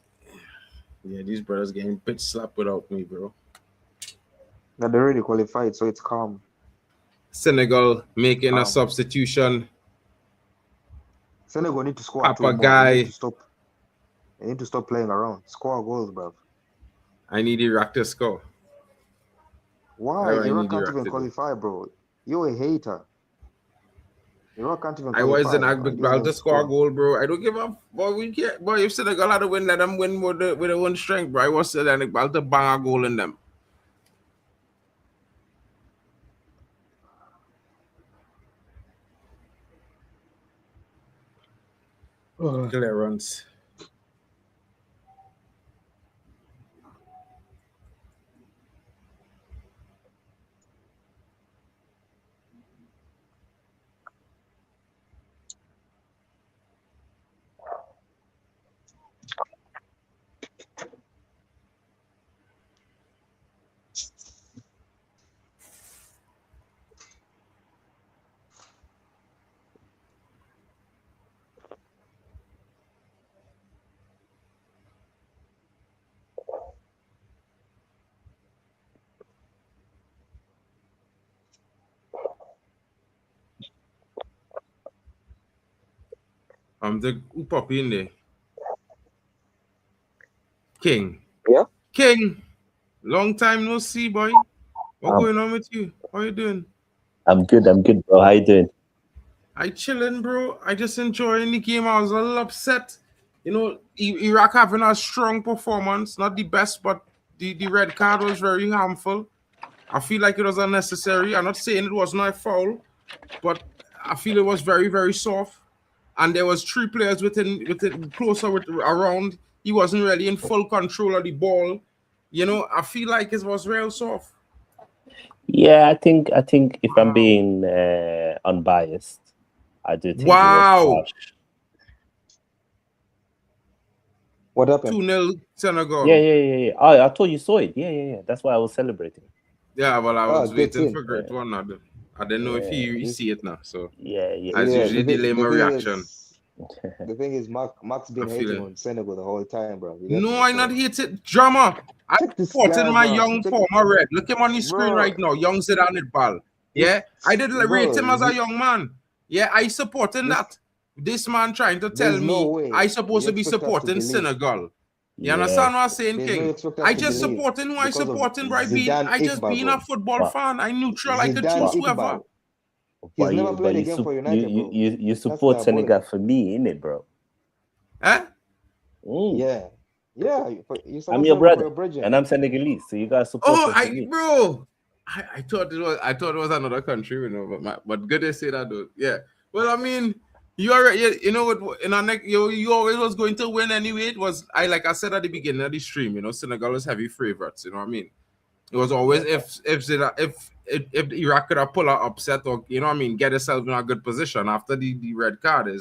S2: yeah, these brothers getting pitch slapped without me, bro.
S3: Now they already qualified, so it's calm.
S2: Senegal making a substitution.
S3: Senegal need to score
S2: Papa
S3: two more.
S2: guy.
S3: They need to stop playing around. Score goals, bro.
S2: I need Iraq to score.
S3: Why? Iraq can't even qualify, bro. You're a hater. Iraq can't even qualify.
S2: I was in Agbigbal to score a goal, bro. I don't give up. Boy, we can't. Boy, if Senegal had to win, let them win with their own strength, bro. I was in Agbigbal to bang a goal in them. Clearance. The who pop in there? King.
S3: Yeah.
S2: King. Long time no see, boy. What going on with you? How you doing?
S4: I'm good, bro. How you doing?
S2: I chilling, bro. I just enjoying the game. I was a little upset. You know, Iraq having a strong performance. Not the best, but the red card was very harmful. I feel like it was unnecessary. I'm not saying it was not a foul, but I feel it was very, very soft. And there was 3 players within closer around. He wasn't really in full control of the ball. You know, I feel like it was real soft.
S4: Yeah, I think if I'm being unbiased, I do think it was harsh.
S3: What happened?
S2: 2-0 Senegal.
S4: Yeah. Oh, I thought you saw it. Yeah. That's why I was celebrating.
S2: Yeah, well, I was
S3: good
S2: waiting
S3: team.
S2: for great one. I didn't know if you see it now. So
S4: Yeah.
S2: as usually delay my reaction.
S3: The thing is, Mark's been hating on Senegal the whole time, bro.
S2: No, I not hate it. Drama. I supported my young former red. Look him on the screen right now. Young Zidane at ball. Yeah, I did rate him as a young man. Yeah, I supporting that. This man trying to tell me I supposed to be supporting Senegal. You understand what I'm saying, King? I just supporting who I supporting, right? I just being a football fan. I neutral. I could choose whoever.
S3: He's never played again for United, bro.
S4: You support Senegal for me, innit, bro?
S2: Huh?
S3: Yeah.
S4: I'm your brother, and I'm Senegalese, so you guys support me.
S2: Bro. I thought it was another country, you know, but good to say that though. Yeah. Well, I mean, you know what? In our next, you always was going to win anyway. It was like I said at the beginning of the stream. You know, Senegal was heavy favorites. You know what I mean? It was always if Iraq could have pulled an upset or you know what I mean, get itself in a good position after the red card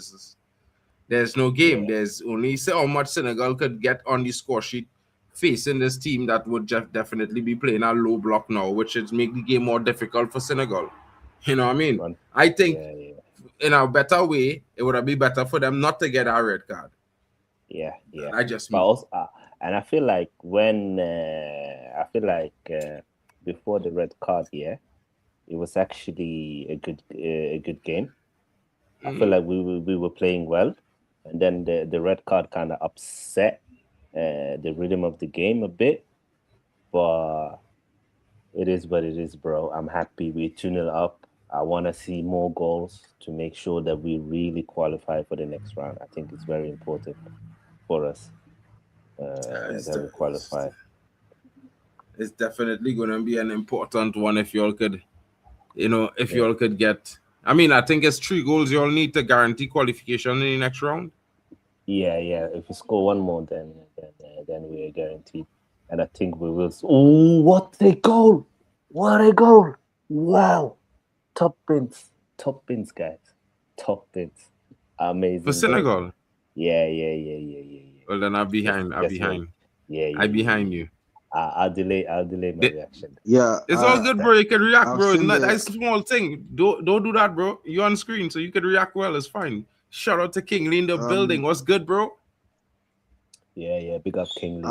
S2: there's no game. There's only how much Senegal could get on the score sheet facing this team that would definitely be playing a low block now, which is make the game more difficult for Senegal. You know what I mean? I think in a better way, it would have been better for them not to get a red card.
S4: Yeah.
S2: I just
S4: but also, and I feel like before the red card, it was actually a good game. I feel like we were playing well, and then the red card kind of upset the rhythm of the game a bit. But it is what it is, bro. I'm happy we 2-0 up. I want to see more goals to make sure that we really qualify for the next round. I think it's very important for us that we qualify.
S2: It's definitely going to be an important one if you all could, you all could get. I mean, I think it's 3 goals you all need to guarantee qualification in the next round.
S4: Yeah. If we score one more, then we are guaranteed. And I think we will. Oh, what a goal! What a goal! Wow! Top pins, guys. Top pins. Amazing.
S2: For Senegal?
S4: Yeah.
S2: Well, then I'm behind.
S4: Yeah.
S2: I'm behind you.
S4: I'll delay my reaction.
S3: Yeah.
S2: It's all good, bro. You can react, bro. That's a small thing. Don't do that, bro. You're on screen, so you can react well. It's fine. Shout out to King Lee in the building. What's good, bro?
S4: Yeah. Big up King Lee.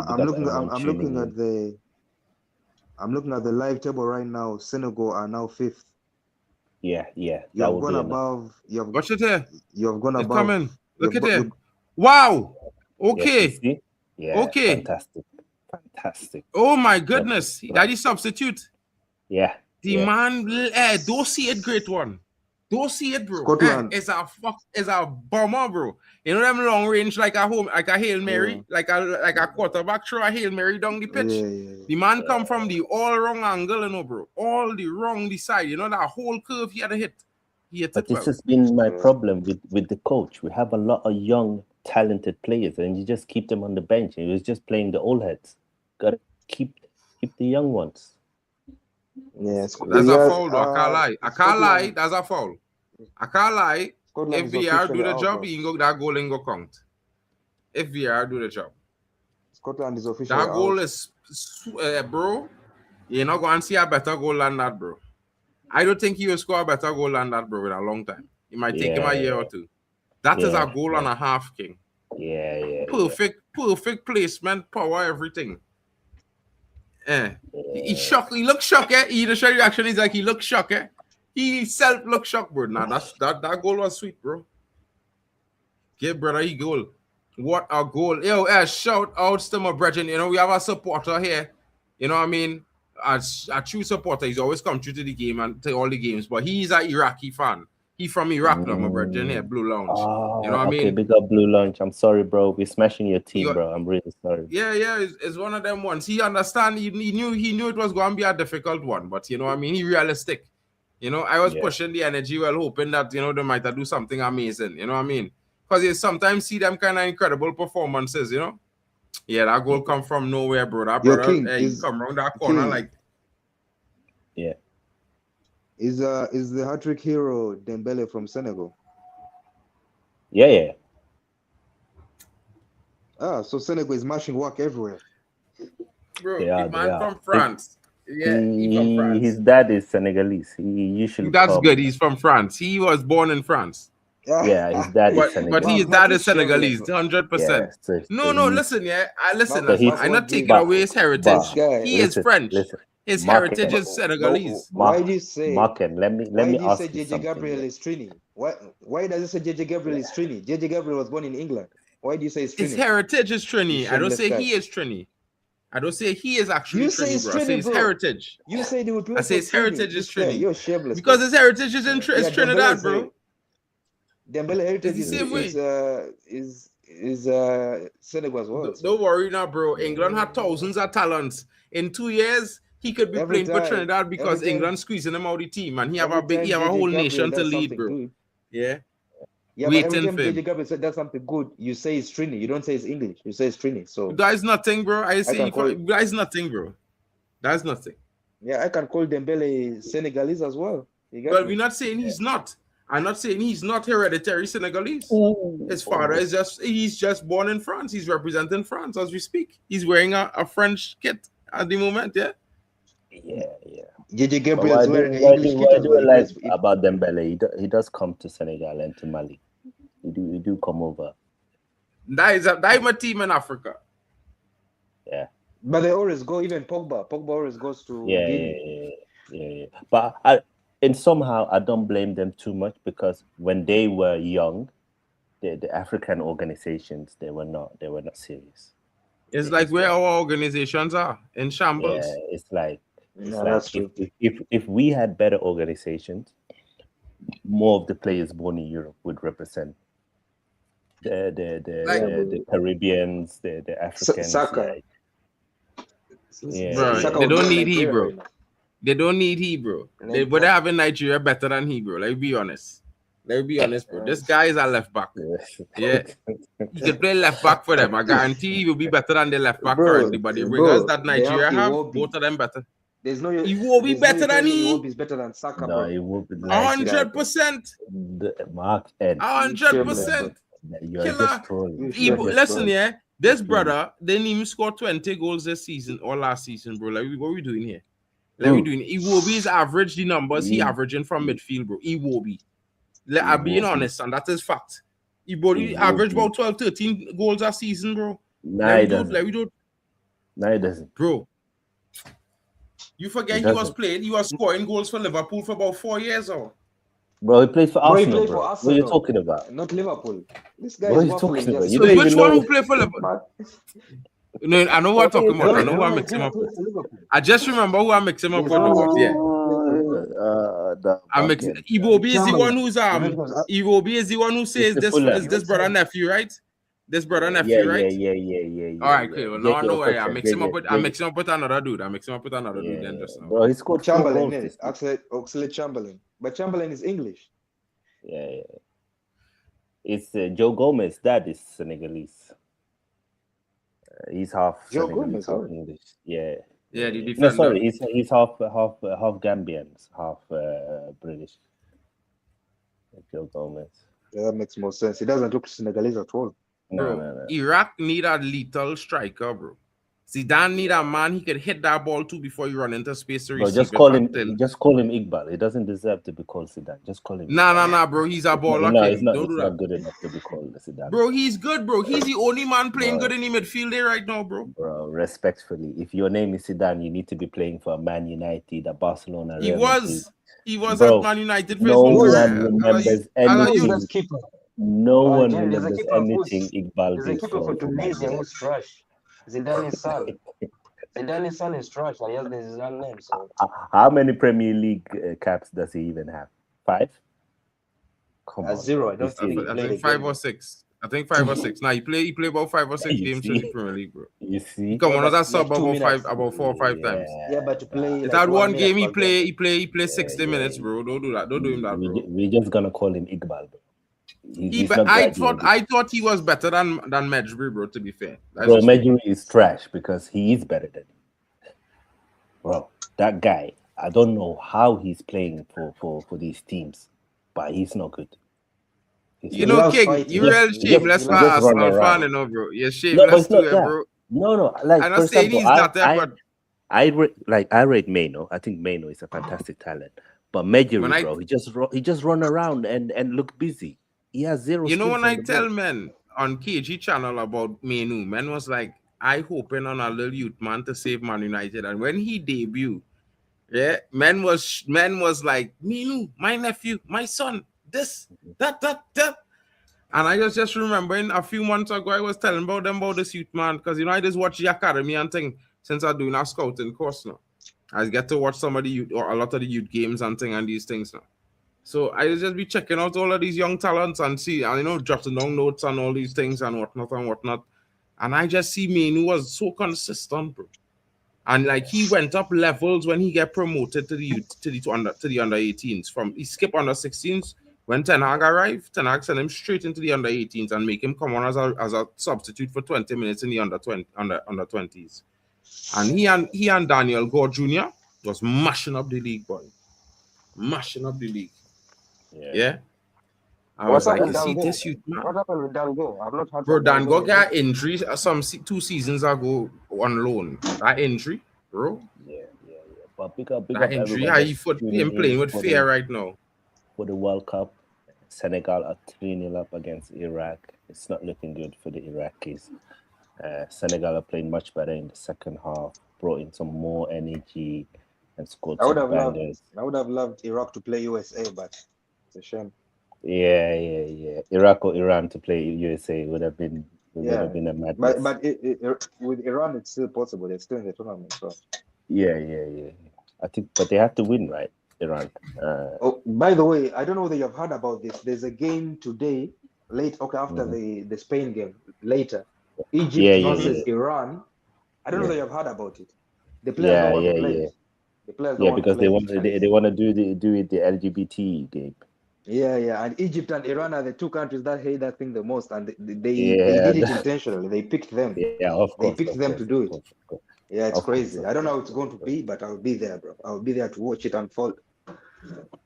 S3: I'm looking at the live table right now. Senegal are now 5th.
S4: Yeah.
S3: You have gone above.
S2: Watch it here.
S3: You have gone above.
S2: Come in. Look at it. Wow. Okay.
S4: Yeah.
S2: Okay.
S4: Fantastic.
S2: Oh my goodness. That is substitute.
S4: Yeah.
S2: The man, don't see it, great one. Don't see it, bro.
S3: Scotland.
S2: It's a bomber, bro. You know them long range like a Hail Mary, like a quarterback throw a Hail Mary down the pitch.
S3: Yeah.
S2: The man come from the all wrong angle, you know, bro. All the wrong side. You know that whole curve he had to hit.
S4: But this has been my problem with the coach. We have a lot of young, talented players, and you just keep them on the bench. He was just playing the old heads. Gotta keep the young ones.
S3: Yes,
S2: that's a foul. Though. I can't lie. That's a foul. I can't lie. If VR do the job, that goal ain't go count. If VR do the job,
S3: Scotland is official.
S2: That goal is, bro. You're not going to see a better goal than that, bro. I don't think he will score a better goal than that, bro, in a long time. It might take him a year or 2. That is a goal and a half, King.
S4: Yeah.
S2: Perfect placement, power, everything. He shocked. He looked shocked. The show reaction is like he looked shocked. He self looked shocked, bro. Nah, that goal was sweet, bro. Give brother he goal. What a goal. Yo, shout out to my brethren. You know, we have a supporter here. You know what I mean? As a true supporter, he's always come true to the game and to all the games. But he's an Iraqi fan. He from Iraq, my brother. Here, Blue Lounge. You know what I mean?
S4: Okay, big up Blue Lounge. I'm sorry, bro. We're smashing your team,
S2: You-
S4: bro. I'm really sorry.
S2: Yeah, it's one of them ones. He understand. He knew it was going to be a difficult one, but you know what I mean. He realistic. You know, I was pushing the energy, well, hoping that they might do something amazing. You know what I mean? Because you sometimes see them kind of incredible performances. You know, yeah, that goal come from nowhere, bro. That
S3: Yo,
S2: brother,
S3: King,
S2: he come around that corner
S3: King.
S2: like.
S4: Yeah.
S3: Is the hat-trick hero Dembele from Senegal?
S4: Yeah.
S3: So Senegal is mashing work everywhere.
S2: Bro,
S4: They
S2: the
S4: are.
S2: man from France. Yeah, he from France.
S4: His dad is Senegalese. He usually
S2: That's
S4: come.
S2: good. He's from France. He was born in France.
S4: Yeah, his dad is
S2: But
S4: Senegalese.
S2: his dad is Senegalese, 100%.
S4: Yeah, so
S2: No,
S4: he-
S2: listen, yeah. Listen,
S3: So
S4: he's-
S2: I'm not taking
S4: but-
S2: away his heritage.
S3: but-
S2: He is
S4: listen,
S2: French.
S4: listen.
S2: His
S4: Mark-
S2: heritage is Senegalese.
S3: Why do you say?
S4: Marken, let me
S3: Why do you
S4: ask
S3: say
S4: you
S3: JJ
S4: something.
S3: Gabriel is Trini? Why does it say JJ Gabriel is Trini? JJ Gabriel was born in England. Why do you say it's
S2: His
S3: Trini?
S2: heritage is Trini. I don't
S3: shameless
S2: say
S3: guy.
S2: he is Trini. I don't say he is actually
S3: You say
S2: Trini,
S3: it's
S2: bro. I say
S3: Trini,
S2: his
S3: bro.
S2: heritage.
S3: You say they would play
S2: I say
S3: for
S2: his heritage
S3: Trini.
S2: is
S3: This guy,
S2: Trini.
S3: You're shameless.
S2: Because
S3: bro.
S2: his heritage is in
S3: Yeah,
S2: Trinidad,
S3: Dembele
S2: bro.
S3: Dembele heritage
S2: It's the same way.
S3: is Senegal as well. so.
S2: Don't worry now, bro. England had thousands of talents. In 2 years, he could be
S3: Every
S2: playing for
S3: time-
S2: Trinidad because
S3: every time-
S2: England squeezing him out the team, and he have
S3: Every time
S2: a
S3: JJ
S2: whole
S3: Gabriel
S2: nation to
S3: does
S2: lead,
S3: something
S2: bro.
S3: good-
S2: Yeah.
S3: Yeah, but every
S2: Waiting
S3: time
S2: for him.
S3: JJ Gabriel said that's something good, you say it's Trini. You don't say it's English. You say it's Trini. So
S2: That is nothing, bro. I say
S3: can call-
S2: that is nothing, bro. That's nothing.
S3: yeah, I can call Dembele Senegalese as well. You get
S2: Well,
S3: me?
S2: we're not saying he's not. I'm not saying he's not hereditary Senegalese. His father is he's just born in France. He's representing France as we speak. He's wearing a French kit at the moment, yeah.
S4: Yeah.
S3: JJ
S4: But
S3: Gabriel
S4: why
S3: is
S4: do,
S3: wearing an
S4: why
S3: English
S4: do,
S3: kit
S4: why
S3: as
S4: do
S3: well.
S4: I
S3: He
S4: like
S3: plays-
S4: about Dembele? He does come to Senegal and to Mali. He do come over.
S2: That is my team in Africa.
S4: Yeah.
S3: But they always go, even Pogba. Pogba always goes to Guinea.
S4: Yeah. But somehow I don't blame them too much because when they were young, the African organizations they were not serious.
S2: It's like where our organizations are in shambles.
S4: Yeah, it's like
S3: No, that's true.
S4: if we had better organizations, more of the players born in Europe would represent the Caribbeans, the Africans.
S3: Saka.
S4: like- Yeah.
S2: Bro,
S3: Saka
S2: they
S3: would
S2: don't
S3: be
S2: need
S3: Nigeria
S2: Hebrew.
S3: right now.
S2: They don't need Hebrew. They would have in Nigeria better than Hebrew. Let's be honest. Let's be honest, bro. This guy is a left back. Yeah. He could play left back for them. I guarantee he will be better than the left back
S3: Bro,
S2: currently. But the
S3: bro,
S2: ringers that
S3: they have
S2: Nigeria have,
S3: Iwobi.
S2: both of them better.
S3: There's no.
S2: He will be better than he.
S3: He's better than Saka,
S4: No,
S3: bro.
S4: it would be
S2: 100%.
S4: Mark and
S2: 100%.
S4: you're
S2: Killer.
S4: just trolling.
S2: Listen, yeah. This brother didn't even score 20 goals this season or last season, bro. Like, what are we doing here? Like, we doing? Iwobi's average the numbers he averaging from midfield, bro. Iwobi. I'm being honest, and that is fact. Iwobi average about 12, 13 goals a season, bro.
S4: No, he doesn't.
S2: Like we do,
S4: No, he doesn't.
S2: bro. You forget
S4: He
S2: he was
S4: doesn't.
S2: playing, he was scoring goals for Liverpool for about 4 years, or
S4: Bro, he plays for
S3: Bro, he
S4: Arsenal,
S3: played
S4: bro.
S3: for
S4: What are
S3: Arsenal.
S4: you talking about?
S3: Not Liverpool. This guy
S4: What are
S3: is
S4: you
S3: waffling
S4: talking about?
S3: just.
S4: You
S2: so
S4: don't even
S2: which
S4: know
S2: one who
S4: it.
S2: played for Liverpool?
S3: Man,
S2: No, I know what I'm talking about. I know who I mix him up
S3: plays
S2: with.
S3: for Liverpool.
S2: I just remember who I mix him up with. Yeah. I mix Iwobi is the one who's Iwobi is the one who says
S4: the
S2: this
S4: Fulham.
S2: is this brother nephew, right? This brother nephew,
S4: Yeah.
S2: right? All right, cool. Well, now I know why I mix him up with another dude. I mix him up with another dude then just now.
S4: Bro, he scored 4
S3: Chamberlain,
S4: goals.
S3: is Oxlade Chamberlain. But Chamberlain is English.
S4: Yeah. It's Joe Gomez. Dad is Senegalese. He's half
S3: Joe
S4: Senegalese,
S3: Gomez,
S4: half
S3: oh.
S4: English. Yeah.
S2: Yeah, the
S4: No,
S2: defender.
S4: sorry, he's half Gambian, half British. Joe Gomez.
S3: Yeah, that makes more sense. He doesn't look Senegalese at all.
S4: No.
S2: Iraq need a lethal striker, bro. Zidane need a man he could hit that ball to before you run into space to
S4: Bro,
S2: receive
S4: just
S2: it
S4: call
S2: back
S4: him.
S2: till-
S4: Just call him Iqbal. He doesn't deserve to be called Zidane. Just call him.
S2: Nah, bro. He's a baller.
S4: No,
S2: king.
S4: it's not.
S2: Don't
S4: It's
S2: do
S4: not
S2: that.
S4: good enough to be called Zidane.
S2: Bro, he's good, bro. He's the only man playing
S4: Bro.
S2: good in the midfield there right now, bro.
S4: Bro, respectfully, if your name is Zidane, you need to be playing for Man United, a Barcelona.
S2: He
S4: Real
S2: was
S4: Bro,
S2: at Man United for
S4: No
S2: his whole
S4: one
S2: career.
S4: remembers
S2: I like you.
S4: anything.
S3: keeper.
S4: No one
S3: Jerry, there's a
S4: remembers
S3: keeper who's-
S4: anything Iqbal
S3: There's a
S4: did
S3: keeper for
S4: for Man
S3: Tunisia
S4: United.
S3: who's trash. Zidane is sad.
S5: Zidane's son is trash. I guess this is his name. So
S4: How many Premier League caps does he even have? 5? Come on,
S3: Zero.
S4: bro.
S3: I don't
S4: Be
S3: think he
S4: serious.
S2: I
S3: played
S2: think
S3: a
S2: 5
S3: game.
S2: or 6. I think 5 or 6. Now he play about 5 or 6
S4: You
S2: games in the
S4: see?
S2: Premier League, bro.
S4: You see?
S2: Come on,
S3: but
S2: that's sub
S3: like 2 minutes.
S2: about 4 or 5 times.
S3: Yeah, but to play
S2: If
S3: like
S2: that
S3: 1
S2: one
S3: minute
S2: game he
S3: per game.
S2: play 60 minutes, bro. Don't do that. Don't do him that, bro.
S4: We're just gonna call him Iqbal, bro. He's
S2: But
S4: not
S2: I
S4: graduated.
S2: thought he was better than Medjugorje, bro. To be fair, that's
S4: Bro,
S2: just me.
S4: Medjugorje is trash because he is better than him. Bro, that guy, I don't know how he's playing for these teams, but he's not good. He's
S2: You
S4: not
S2: know,
S3: loves
S2: King,
S3: fighting.
S2: you real
S3: He
S2: shameless
S3: just
S2: for
S3: run
S2: Arsenal fan,
S4: around.
S2: you know, bro. You're
S4: No, but
S2: shameless
S4: it's not
S2: too,
S4: that.
S2: bro.
S4: No. Like,
S2: I'm
S4: for
S2: not saying
S4: example,
S2: he's not there, but
S4: I rate Maino. I think Maino is a fantastic talent. But Medjugorje, bro, he just run around and look busy. He has zero
S2: you know,
S4: skills
S2: when
S4: on
S2: I
S4: the
S2: tell
S4: ball.
S2: men on KG channel about Menu, man was like, I hoping on a little youth man to save Man United. And when he debuted, yeah, man was like, Menu, my nephew, my son, this, that. And I was just remembering a few months ago, I was telling about them about this youth man, because you know, I just watch the academy and thing since I'm doing a scouting course now. I get to watch some of the youth or a lot of the youth games and thing and these things now. So I just be checking out all of these young talents and see, and you know, jotting down notes and all these things and whatnot. And I just see Manu was so consistent, bro. And like he went up levels when he get promoted to the youth, to the under 18s. From he skipped under 16s when Ten Hag arrived. Ten Hag sent him straight into the under 18s and make him come on as a substitute for 20 minutes in the under 20s. And he and Daniel Gore Jr. was mashing up the league, boy. Mashing up the league. Yeah. I was
S5: what's up
S2: like,
S5: with
S2: you see
S5: Dango?
S2: this youth, man.
S5: What happened with Dango? I've not heard
S2: Bro,
S5: from
S2: Dango
S5: Dango.
S2: got injury 2 seasons ago on loan. That injury, bro.
S4: Yeah. But pick up
S2: That injury, how he playing with fear right now.
S4: For the World Cup, Senegal are 3-0 up against Iraq. It's not looking good for the Iraqis. Senegal are playing much better in the second half, brought in some more energy and scored
S3: I would
S4: some
S3: have
S4: bangers.
S3: loved Iraq to play USA, but it's a shame.
S4: Yeah. Iraq or Iran to play USA would have been a madness.
S3: But with Iran, it's still possible. They're still in the tournament. So.
S4: Yeah. I think, but they have to win, right? Iran.
S3: Oh, by the way, I don't know whether you've heard about this. There's a game today, after the Spain game, later. Egypt versus Iran. I don't know whether you've heard about it. The players don't want to play. The players don't want to play.
S4: They want to do the LGBT game.
S3: Yeah. And Egypt and Iran are the two countries that hate that thing the most, and they did it intentionally. They picked them.
S4: Yeah, of course.
S3: They picked them to do it.
S4: Of course.
S3: Yeah, it's crazy. I don't know how it's going to be, but I'll be there, bro. I'll be there to watch it unfold.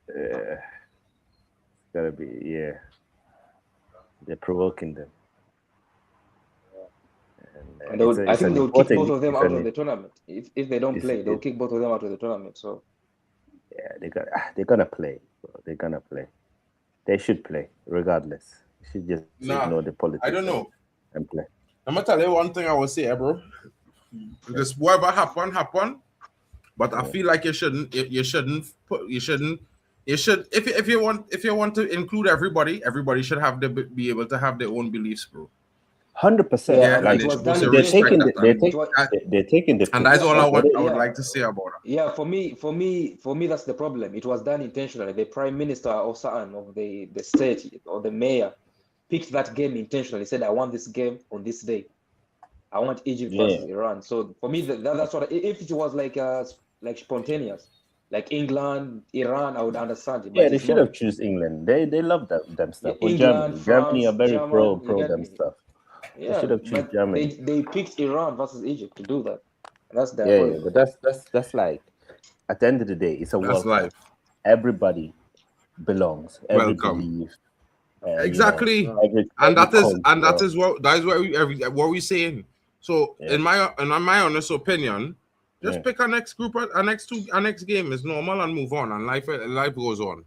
S4: It's gotta be, they're provoking them.
S3: And I think they'll kick both of them out of the tournament. If they don't play, they'll kick both of them out of the tournament. So
S4: yeah, they're gonna play, bro. They're gonna play. They should play regardless. You should just ignore the politics.
S2: I don't know.
S4: And play.
S2: I'm gonna tell you one thing I will say, bro. Just whatever happen. But I feel like you should if you want to include everybody should have be able to have their own beliefs, bro.
S4: 100%.
S2: Yeah,
S4: like they're taking the
S2: and that's all I would like to say about it.
S3: Yeah, for me, that's the problem. It was done intentionally. The prime minister or someone of the state or the mayor picked that game intentionally. Said, "I want this game on this day. I want Egypt versus Iran." So for me, that's what. If it was like spontaneous, like England, Iran, I would understand it.
S4: Yeah, they should have choose England. They love them stuff. Or Germany. Germany are very pro them stuff.
S3: Yeah,
S4: they should have choose Germany.
S3: They picked Iran versus Egypt to do that. That's their
S4: yeah, but that's like at the end of the day, it's a World Cup. Everybody belongs.
S2: Welcome. Exactly, and that is what we're saying. So in my honest opinion, just pick our next group, our next game is normal and move on, and life goes on.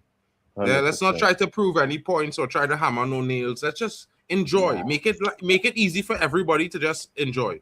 S2: Yeah, let's not try to prove any points or try to hammer no nails. Let's just enjoy. Make it easy for everybody to just enjoy.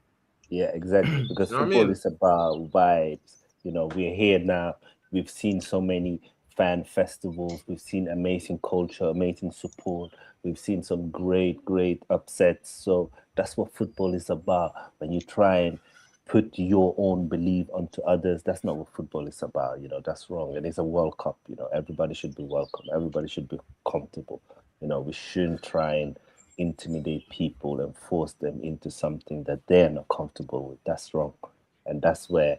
S4: Yeah, exactly. Because football is about vibes. You know, we're here now. We've seen so many fan festivals. We've seen amazing culture, amazing support. We've seen some great upsets. So that's what football is about. When you try and put your own belief onto others. That's not what football is about. That's wrong. And it's a World Cup. Everybody should be welcome. Everybody should be comfortable. We shouldn't try and intimidate people and force them into something that they're not comfortable with. That's wrong. And that's where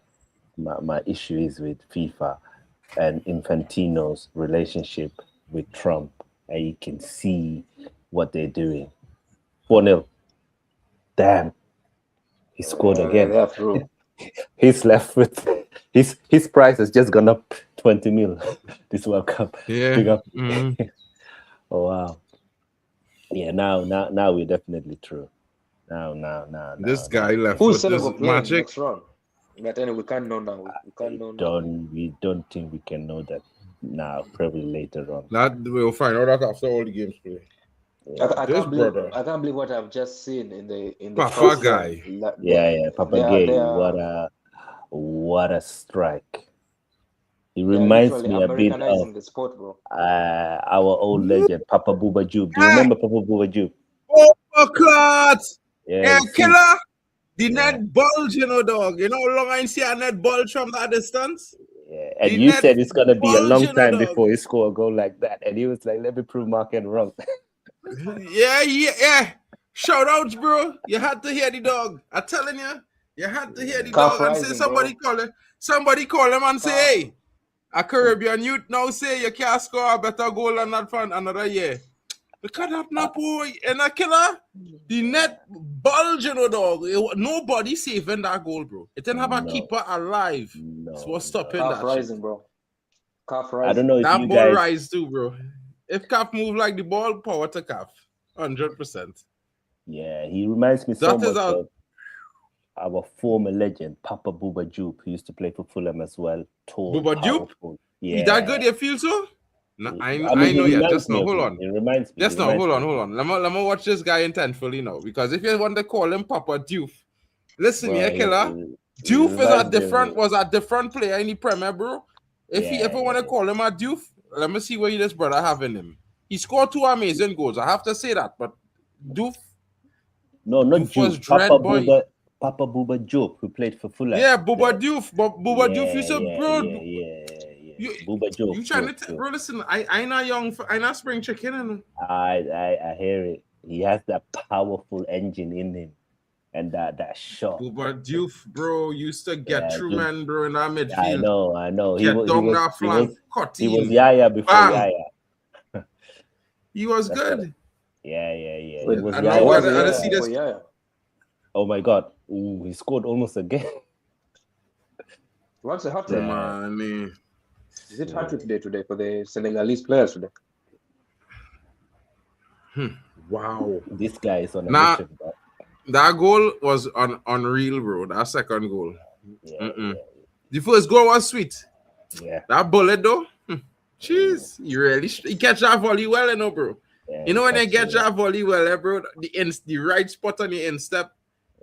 S4: my issue is with FIFA and Infantino's relationship with Trump. And you can see what they're doing. 4-0. Damn. He scored again.
S3: Yeah, true.
S4: He's left with his price has just gone up 20 mil this World Cup.
S2: Yeah.
S4: Big up.
S2: Mhm.
S4: Oh wow. Yeah, now we're definitely through. Now.
S2: This guy left
S3: Who's
S2: with
S3: Senegal
S2: this
S3: playing
S2: magic.
S3: next round? But anyway, we can't know now. We can't know now.
S4: We don't think we can know that now. Probably later on.
S2: That we'll find out after all the games play.
S3: I
S2: This
S3: can't believe
S2: brother.
S3: I can't believe what I've just seen in the
S2: Papa
S3: first
S2: guy.
S3: round.
S4: Yeah, Papa Gay.
S3: they are
S4: What a strike! He
S3: they are
S4: reminds
S3: literally
S4: me a bit
S3: Americanizing
S4: of
S3: the sport, bro.
S4: our old legend, Papa Bouba Joop. Do you remember Papa Bouba Joop?
S2: Oh, clot! Yeah,
S4: you see-
S2: killer! The
S4: Yeah.
S2: net bulge, dog. You know how long I see a net bulge from that distance?
S4: Yeah, and
S2: The
S4: you
S2: net
S4: said it's gonna be a long
S2: bulging,
S4: time
S2: dog.
S4: before he score a goal like that, and he was like, "Let me prove Marken wrong."
S2: Yeah. Shout outs, bro. You had to hear the dog. I'm telling you, you had to hear the
S3: Calf
S2: dog and say
S3: rising,
S2: somebody call him. Somebody call him and say,
S3: Calf.
S2: hey, a Caribbean youth now say you can't score a better goal than that for another year. Because that not boy and a killer, the net bulge, dog. Nobody saving that goal, bro. It didn't have a
S4: No.
S2: keeper alive.
S4: No,
S2: So what's stopping
S3: Calf
S2: that
S3: rising,
S2: shit?
S3: bro. Calf
S4: I
S3: rising.
S4: don't know if
S2: That
S4: you
S2: ball
S4: guys.
S2: rise too, bro. If Cap move like the ball, power to Cap. 100%.
S4: Yeah, he reminds me so
S2: That is
S4: much
S2: our-
S4: of our former legend, Papa Bouba Joop, who used to play for Fulham as well. Tall,
S2: Bouba Joop?
S4: powerful.
S2: Is that good? You feel so? No, I know
S4: he
S2: you.
S4: reminds
S2: Just
S4: me
S2: now,
S4: of
S2: hold
S4: him.
S2: on.
S4: He reminds me.
S2: Just
S4: he
S2: now,
S4: reminds
S2: hold
S4: me
S2: on. Let me watch this guy intentfully now. Because if you want to call him Papa Doof, listen,
S4: Bro,
S2: yeah,
S4: he-
S2: killer.
S4: he
S2: Doof
S4: reminds me of him.
S2: was a different player in the Premier, bro. If you ever want to call him a Doof, let me see what this brother have in him. He scored 2 amazing goals. I have to say that. But Doof,
S4: No, not
S2: Doof was
S4: Joop.
S2: dread, boy.
S4: Papa Bouba Joop, who played for Fulham.
S2: Yeah, Bouba Diouf. But Bouba Diouf, you said, bro.
S4: Yeah. Bouba Joop.
S2: You trying to bro? Listen, I not young. I not spring chicken. And
S4: I hear it. He has that powerful engine in him, and that shot.
S2: Bouba Diouf, bro, used to get
S4: Yeah,
S2: through
S4: Diouf.
S2: man, bro, in that midfield.
S4: I know.
S2: Get down that flank, cut
S4: he was
S2: in.
S4: Yaya before
S2: Bang.
S4: Yaya.
S2: He was
S4: That's
S2: good.
S4: Yeah.
S3: Wait,
S4: He was
S2: I
S4: Yaya.
S2: know
S3: was
S2: I
S3: it,
S2: didn't see this.
S3: yeah.
S4: Oh my God. Ooh, he scored almost again.
S3: What's the hat trick?
S2: Man,
S3: Is it hat trick today for the Senegalese players today?
S2: wow.
S4: This guy is on a
S2: Nah.
S4: mission, bro.
S2: That goal was unreal, bro. That second goal.
S4: Yeah,
S2: The first goal was sweet.
S4: yeah.
S2: That bullet though, jeez, he catch that volley well, bro.
S4: Yeah,
S2: You know when they
S4: that's
S2: get that volley well, bro, the right spot on the instep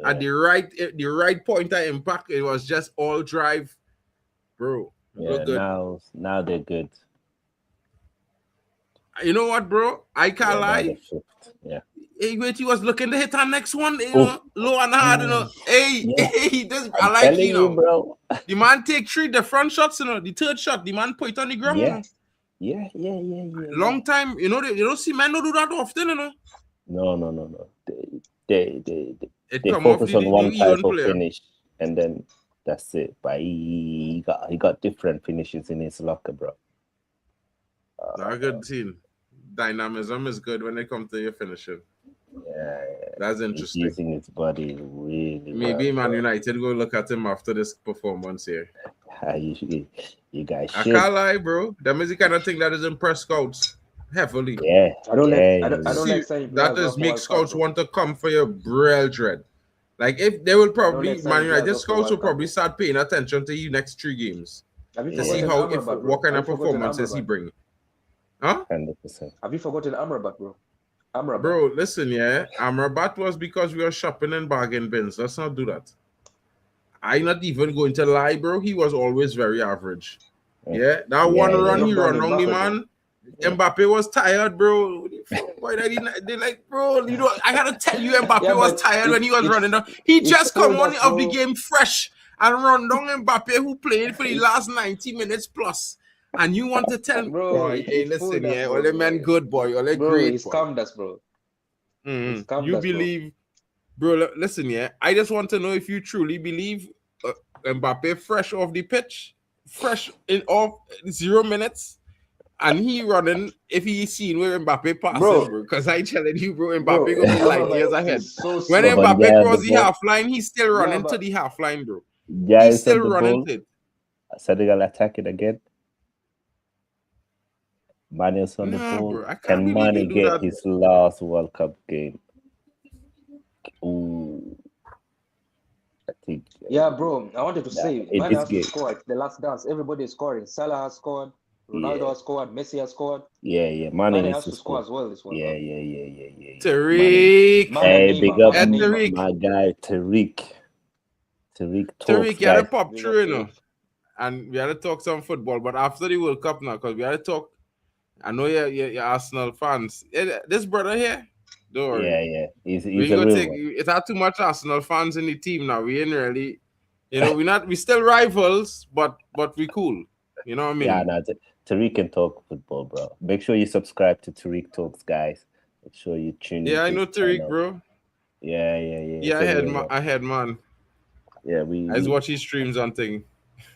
S2: at the right point of impact, it was just all drive, bro.
S4: Yeah,
S2: Look good.
S4: now they're good.
S2: You know what, bro? I can't
S4: Yeah, now
S2: lie.
S4: they're flipped. Yeah.
S2: Hey, wait, he was looking to hit our next one, low and hard, Hey,
S4: Yeah.
S2: this I
S4: I'm
S2: like
S4: telling you, bro.
S2: The man take 3 different shots, The third shot, the man put it on the ground,
S4: Yeah.
S2: Long time, you don't see men don't do that often,
S4: No. They
S2: It
S4: they
S2: come off
S4: focus
S2: the
S4: on one type
S2: even
S4: of
S2: player.
S4: finish, and then that's it. But he got different finishes in his locker, bro.
S2: Not a good team. Dynamism is good when it comes to your finishing.
S4: Yeah,
S2: That's
S4: he's
S2: interesting.
S4: using his body really
S2: Maybe
S4: well,
S2: Man
S4: bro.
S2: United go look at him after this performance here.
S4: You guys
S2: I
S4: should.
S2: can't lie, bro. That is the kind of thing that is impress scouts heavily.
S4: Yeah,
S3: I don't
S4: yeah,
S3: like. I don't
S2: See,
S3: like saying
S2: that
S3: players
S2: is
S3: off
S2: make
S3: World
S2: scouts
S3: Cup,
S2: want to come for your brethren. Like if they will probably
S3: like
S2: Man
S3: signing
S2: United
S3: players off the
S2: scouts will
S3: World Cup,
S2: probably
S3: bro.
S2: start paying attention to you next 3 games
S3: Have you
S2: to see
S3: forgotten
S2: how
S3: Amrabat, bro?
S2: what kind of
S3: Have you forgotten
S2: performances he
S3: Amrabat?
S2: bring. Huh?
S4: 100%.
S3: Have you forgotten Amrabat, bro? Amrabat.
S2: Bro, listen, yeah. Amrabat was because we were shopping in bargain bins. Let's not do that. I'm not even going to lie, bro. He was always very average. Yeah, that one
S4: Yeah,
S2: run
S3: yeah.
S2: he
S3: Look down
S2: run
S3: in
S2: on the
S3: Mbappe,
S2: man. Mbappe was tired, bro. Why did he not, they like, bro, you know, I gotta tell you, Mbappe
S3: Yeah,
S2: was
S3: but
S2: tired when he was
S3: it
S2: running down. He
S3: it
S2: just come
S3: spoiled
S2: on
S3: us,
S2: of the
S3: bro.
S2: game fresh and run down Mbappe, who played for the
S3: It,
S2: last 90 minutes plus. And you want to tell me,
S3: bro,
S2: boy, hey,
S3: it
S2: listen,
S3: fooled us,
S2: yeah, all
S3: bro.
S2: the men good, boy, all the
S3: Bro, he
S2: great, boy.
S3: scammed us, bro. He scammed
S2: You
S3: us, bro.
S2: believe, bro, listen, yeah, I just want to know if you truly believe Mbappe fresh off the pitch, fresh in off 0 minutes. And he running if he seen where Mbappe passing, bro. Because I telling you, bro, Mbappe
S3: Bro,
S2: gonna be light years
S3: Amrabat
S2: ahead.
S3: is so
S2: When
S3: slow.
S4: But
S2: Mbappe
S4: yeah, the
S2: cross the
S4: ball.
S2: half line, he's still
S3: Yeah,
S2: running to
S3: but
S2: the half line, bro.
S4: Yeah,
S2: He's
S4: it's on
S2: still
S4: the
S2: running
S4: ball.
S2: to it.
S4: Senegal attacking again. Mane is on the
S2: Nah,
S4: ball.
S2: bro, I can't
S4: Can
S2: believe you
S4: Mane
S2: do
S4: get
S2: that.
S4: his last World Cup game? Ooh, I think.
S3: yeah, bro. I wanted to say,
S4: In
S3: man
S4: this
S3: has to
S4: game,
S3: score at the last dance. Everybody is scoring. Salah has scored. Ronaldo
S4: yeah,
S3: has scored. Messi has scored.
S4: Mane
S3: Mane
S4: needs
S3: has
S4: to
S3: to score
S4: score.
S3: as well this World
S4: Yeah,
S3: Cup.
S4: yeah. Mane.
S2: Tariq.
S3: Man and
S4: Hey, big
S3: Neymar.
S4: up
S3: Man and Neymar.
S2: Tariq.
S4: my guy Tariq. Tariq talks,
S2: Tariq, you had to
S4: guys.
S2: pop
S3: Big
S2: through,
S3: up
S2: you know.
S3: Tariq.
S2: And we had to talk some football. But after the World Cup now, because we had to talk. I know you're Arsenal fans. This brother here, don't worry.
S4: Yeah. He's
S2: We ain't
S4: a
S2: gonna
S4: real
S2: take
S4: one.
S2: it's not too much Arsenal fans in the team now. We ain't really, you know, we still rivals, but we cool. You know what I mean?
S4: Yeah, no, Tariq can talk football, bro. Make sure you subscribe to Tariq Talks, guys. Make sure you tune
S2: Yeah, I
S4: into
S2: know
S4: his
S2: Tariq,
S4: channel.
S2: bro.
S4: Yeah.
S2: Yeah,
S4: It's a real one.
S2: I had man.
S4: Yeah,
S2: I just watch his streams on thing.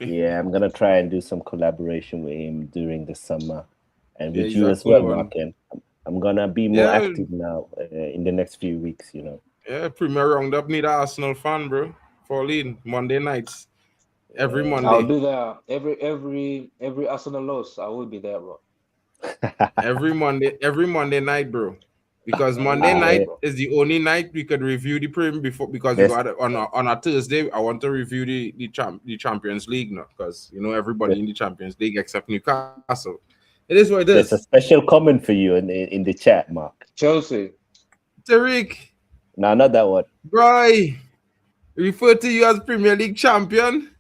S4: yeah, I'm gonna try and do some collaboration with him during the summer, and
S2: Yeah,
S4: with
S2: he's
S4: you
S2: a
S4: as well,
S2: cool one.
S4: Markin. I'm gonna be more
S2: Yeah,
S4: active now in the next few weeks. You know.
S2: yeah. Premier Roundup need a Arsenal fan, bro. Fall in Monday nights, every
S4: Yeah.
S3: I'll
S2: Monday,
S3: do that. Every Arsenal loss, I will be there, bro.
S2: every Monday night, bro. Because
S3: I will
S2: Monday
S3: be there,
S2: night
S4: I
S3: bro.
S2: is the only night we could review the Premier before because we
S4: there's
S2: got it on a Thursday. I want to review the Champions League now because you know everybody in the Champions League except Newcastle. It is what it
S4: there's a
S2: is.
S4: special comment for you in the chat, Mark.
S3: Chelsea.
S2: Tariq,
S4: No, not that one.
S2: bro, refer to you as Premier League champion.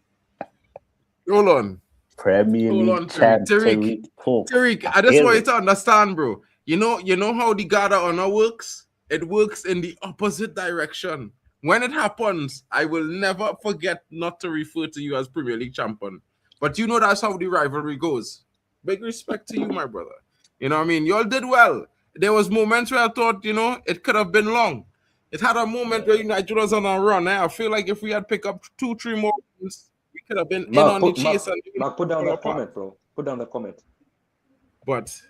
S2: Hold on,
S4: Premier League
S2: Tariq.
S4: champ Tariq Talks.
S2: Tariq, I just
S4: Hear
S2: want you
S4: it.
S2: to understand, bro. You know how the Garda honor works? It works in the opposite direction. When it happens, I will never forget not to refer to you as Premier League champion. But you know that's how the rivalry goes. Big respect to you, my brother. You know what I mean? Y'all did well. There was moments where I thought, you know, it could have been long. It had a moment where United was on a run. I feel like if we had picked up 2-3 more wins, we could have been in on the chase and
S3: Put down
S2: fall
S3: that
S2: apart.
S3: comment, bro. Put down the comment.
S2: But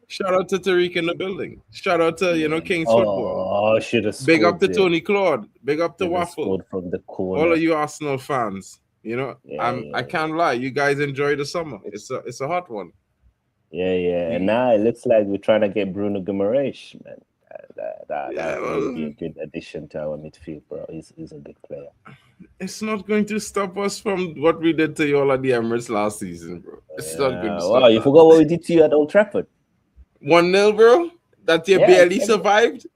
S2: shout out to Tariq in the building. Shout out to King's Football.
S4: Oh, should have
S2: Big up
S4: scored
S2: to
S4: there.
S2: Tony Claude. Big up to
S4: Should have
S2: Waffle.
S4: scored from the corner.
S2: All of you Arsenal fans. You know,
S4: Yeah.
S2: I can't lie. You guys enjoy the summer. It's a hot one.
S4: Yeah. And now it looks like we're trying to get Bruno Guimaraes, man. That would be a
S2: Well,
S4: good addition to our midfield, bro. He's a good player.
S2: it's not going to stop us from what we did to you all at the Emirates last season, bro. It's not going to stop
S4: Wow, you
S2: that.
S4: forgot what we did to you at Old Trafford.
S2: 1-0, bro. That you
S4: Yeah,
S2: barely
S4: exactly.
S2: survived.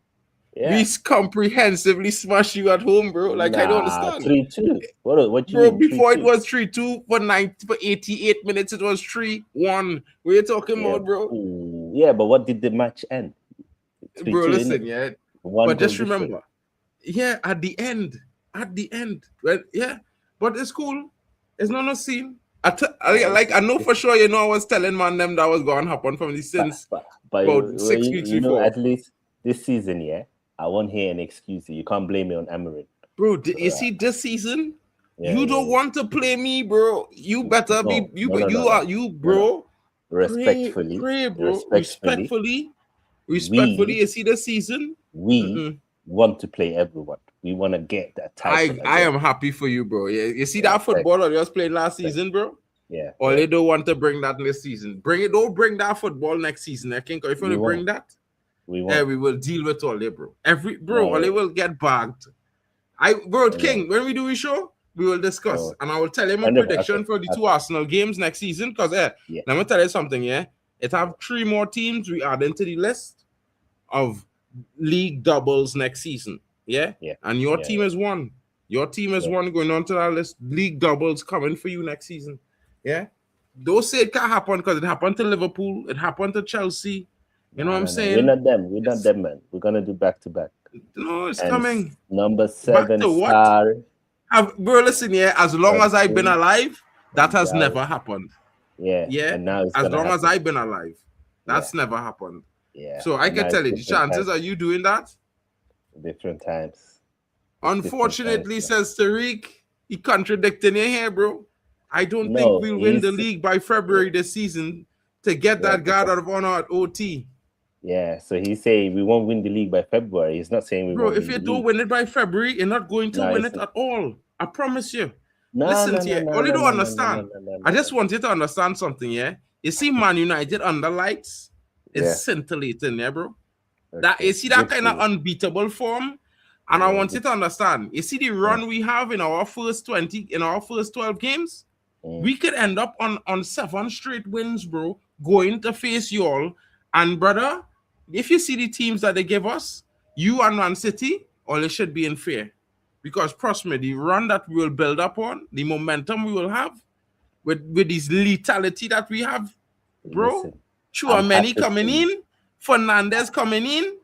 S4: Yeah.
S2: We comprehensively smashed you at home, bro. Like, I don't understand.
S4: 3-2. What you
S2: Bro,
S4: mean?
S2: before
S4: 3-2?
S2: it was 3-2 for 88 minutes, it was 3-1. What are you talking about, bro?
S4: Ooh, yeah, but what did the match end? 3-2,
S2: Bro,
S4: innit?
S2: listen, yeah.
S4: One
S2: But
S4: goal
S2: just
S4: difference.
S2: remember, yeah, at the end, well, yeah, but it's cool. It's not no scene. I know for sure, I was telling man them that was going to happen from the since
S4: But
S2: about 6 weeks
S4: you know,
S2: before.
S4: at least this season, yeah, I won't hear an excuse. You can't blame me on Amarin.
S2: Bro, you see this season,
S4: Yeah,
S2: you don't want to play me, bro. You better
S4: No,
S2: be you
S4: no, no,
S2: you
S4: no,
S2: are
S4: no.
S2: you, bro.
S4: Respectfully,
S2: Pray, bro.
S4: respectfully,
S2: Respectfully, you see this season.
S4: we want to play everyone. We want to get that title.
S2: I
S4: again.
S2: am happy for you, bro. Yeah, you see that football that you was playing last season, bro?
S4: Yeah.
S2: Or they don't want to bring that next season. Don't bring that football next season. I think if you want to bring that,
S4: we
S2: will deal with all they, bro. All they will get bagged. King, when we do a show, we will discuss. And I will tell him a prediction for the two Arsenal games next season. Because let me tell you something, yeah. It have 3 more teams we add into the list of league doubles next season. Yeah. And your team is one. Your team is one going on to that list. League doubles coming for you next season. Yeah. Don't say it can't happen because it happened to Liverpool. It happened to Chelsea. You know what I'm saying?
S4: We're not them. We're not them, man. We're gonna do back to back.
S2: No, it's
S4: And
S2: coming.
S4: Number
S2: Back
S4: 7
S2: to what?
S4: star.
S2: Bro, listen here. As long as I've been alive, that has
S4: Yeah.
S2: never happened.
S4: Yeah.
S2: Yeah.
S4: And now it's
S2: as
S4: gonna
S2: long as
S4: happen.
S2: I've been alive, that's never happened.
S4: Yeah.
S2: So I
S4: And
S2: can
S4: now
S2: tell you,
S4: it's
S2: the
S4: different
S2: chances
S4: times.
S2: are you doing that?
S4: Different times.
S2: Unfortunately,
S4: different times,
S2: says Tariq, he contradicting you here, bro. I don't think
S4: No,
S2: we'll win the
S4: he's-
S2: league by February this season to get
S4: Yeah,
S2: that guard out of honor at OT.
S4: Yeah, so he's saying we won't win the league by February. He's not saying we
S2: Bro,
S4: won't
S2: if
S4: win
S2: you
S4: the
S2: don't
S4: league.
S2: win it by February, you're not going to
S4: No,
S2: win
S4: it's
S2: it at all. I promise you.
S4: No,
S2: Listen
S4: no,
S2: to
S4: no,
S2: you.
S4: no,
S2: All you
S4: no,
S2: don't
S4: no,
S2: understand.
S4: no,
S2: I just want you to understand something, yeah? You see Man United under lights is
S4: Yeah.
S2: scintillating, yeah, bro?
S4: Okay.
S2: That you see that
S4: Good
S2: kind
S4: for
S2: of
S4: you.
S2: unbeatable form, and I
S4: Yeah,
S2: want you
S4: good.
S2: to understand. You see the run we have in our first 12 games. We could end up on 7 straight wins, bro. Going to face y'all, and brother, if you see the teams that they give us, you and Man City, all it should be in fear, because trust me, the run that we will build up on, the momentum we will have, with this lethality that we have, bro.
S4: Listen,
S2: Chouameni
S4: happy
S2: coming
S4: to-
S2: in, Fernandez coming in,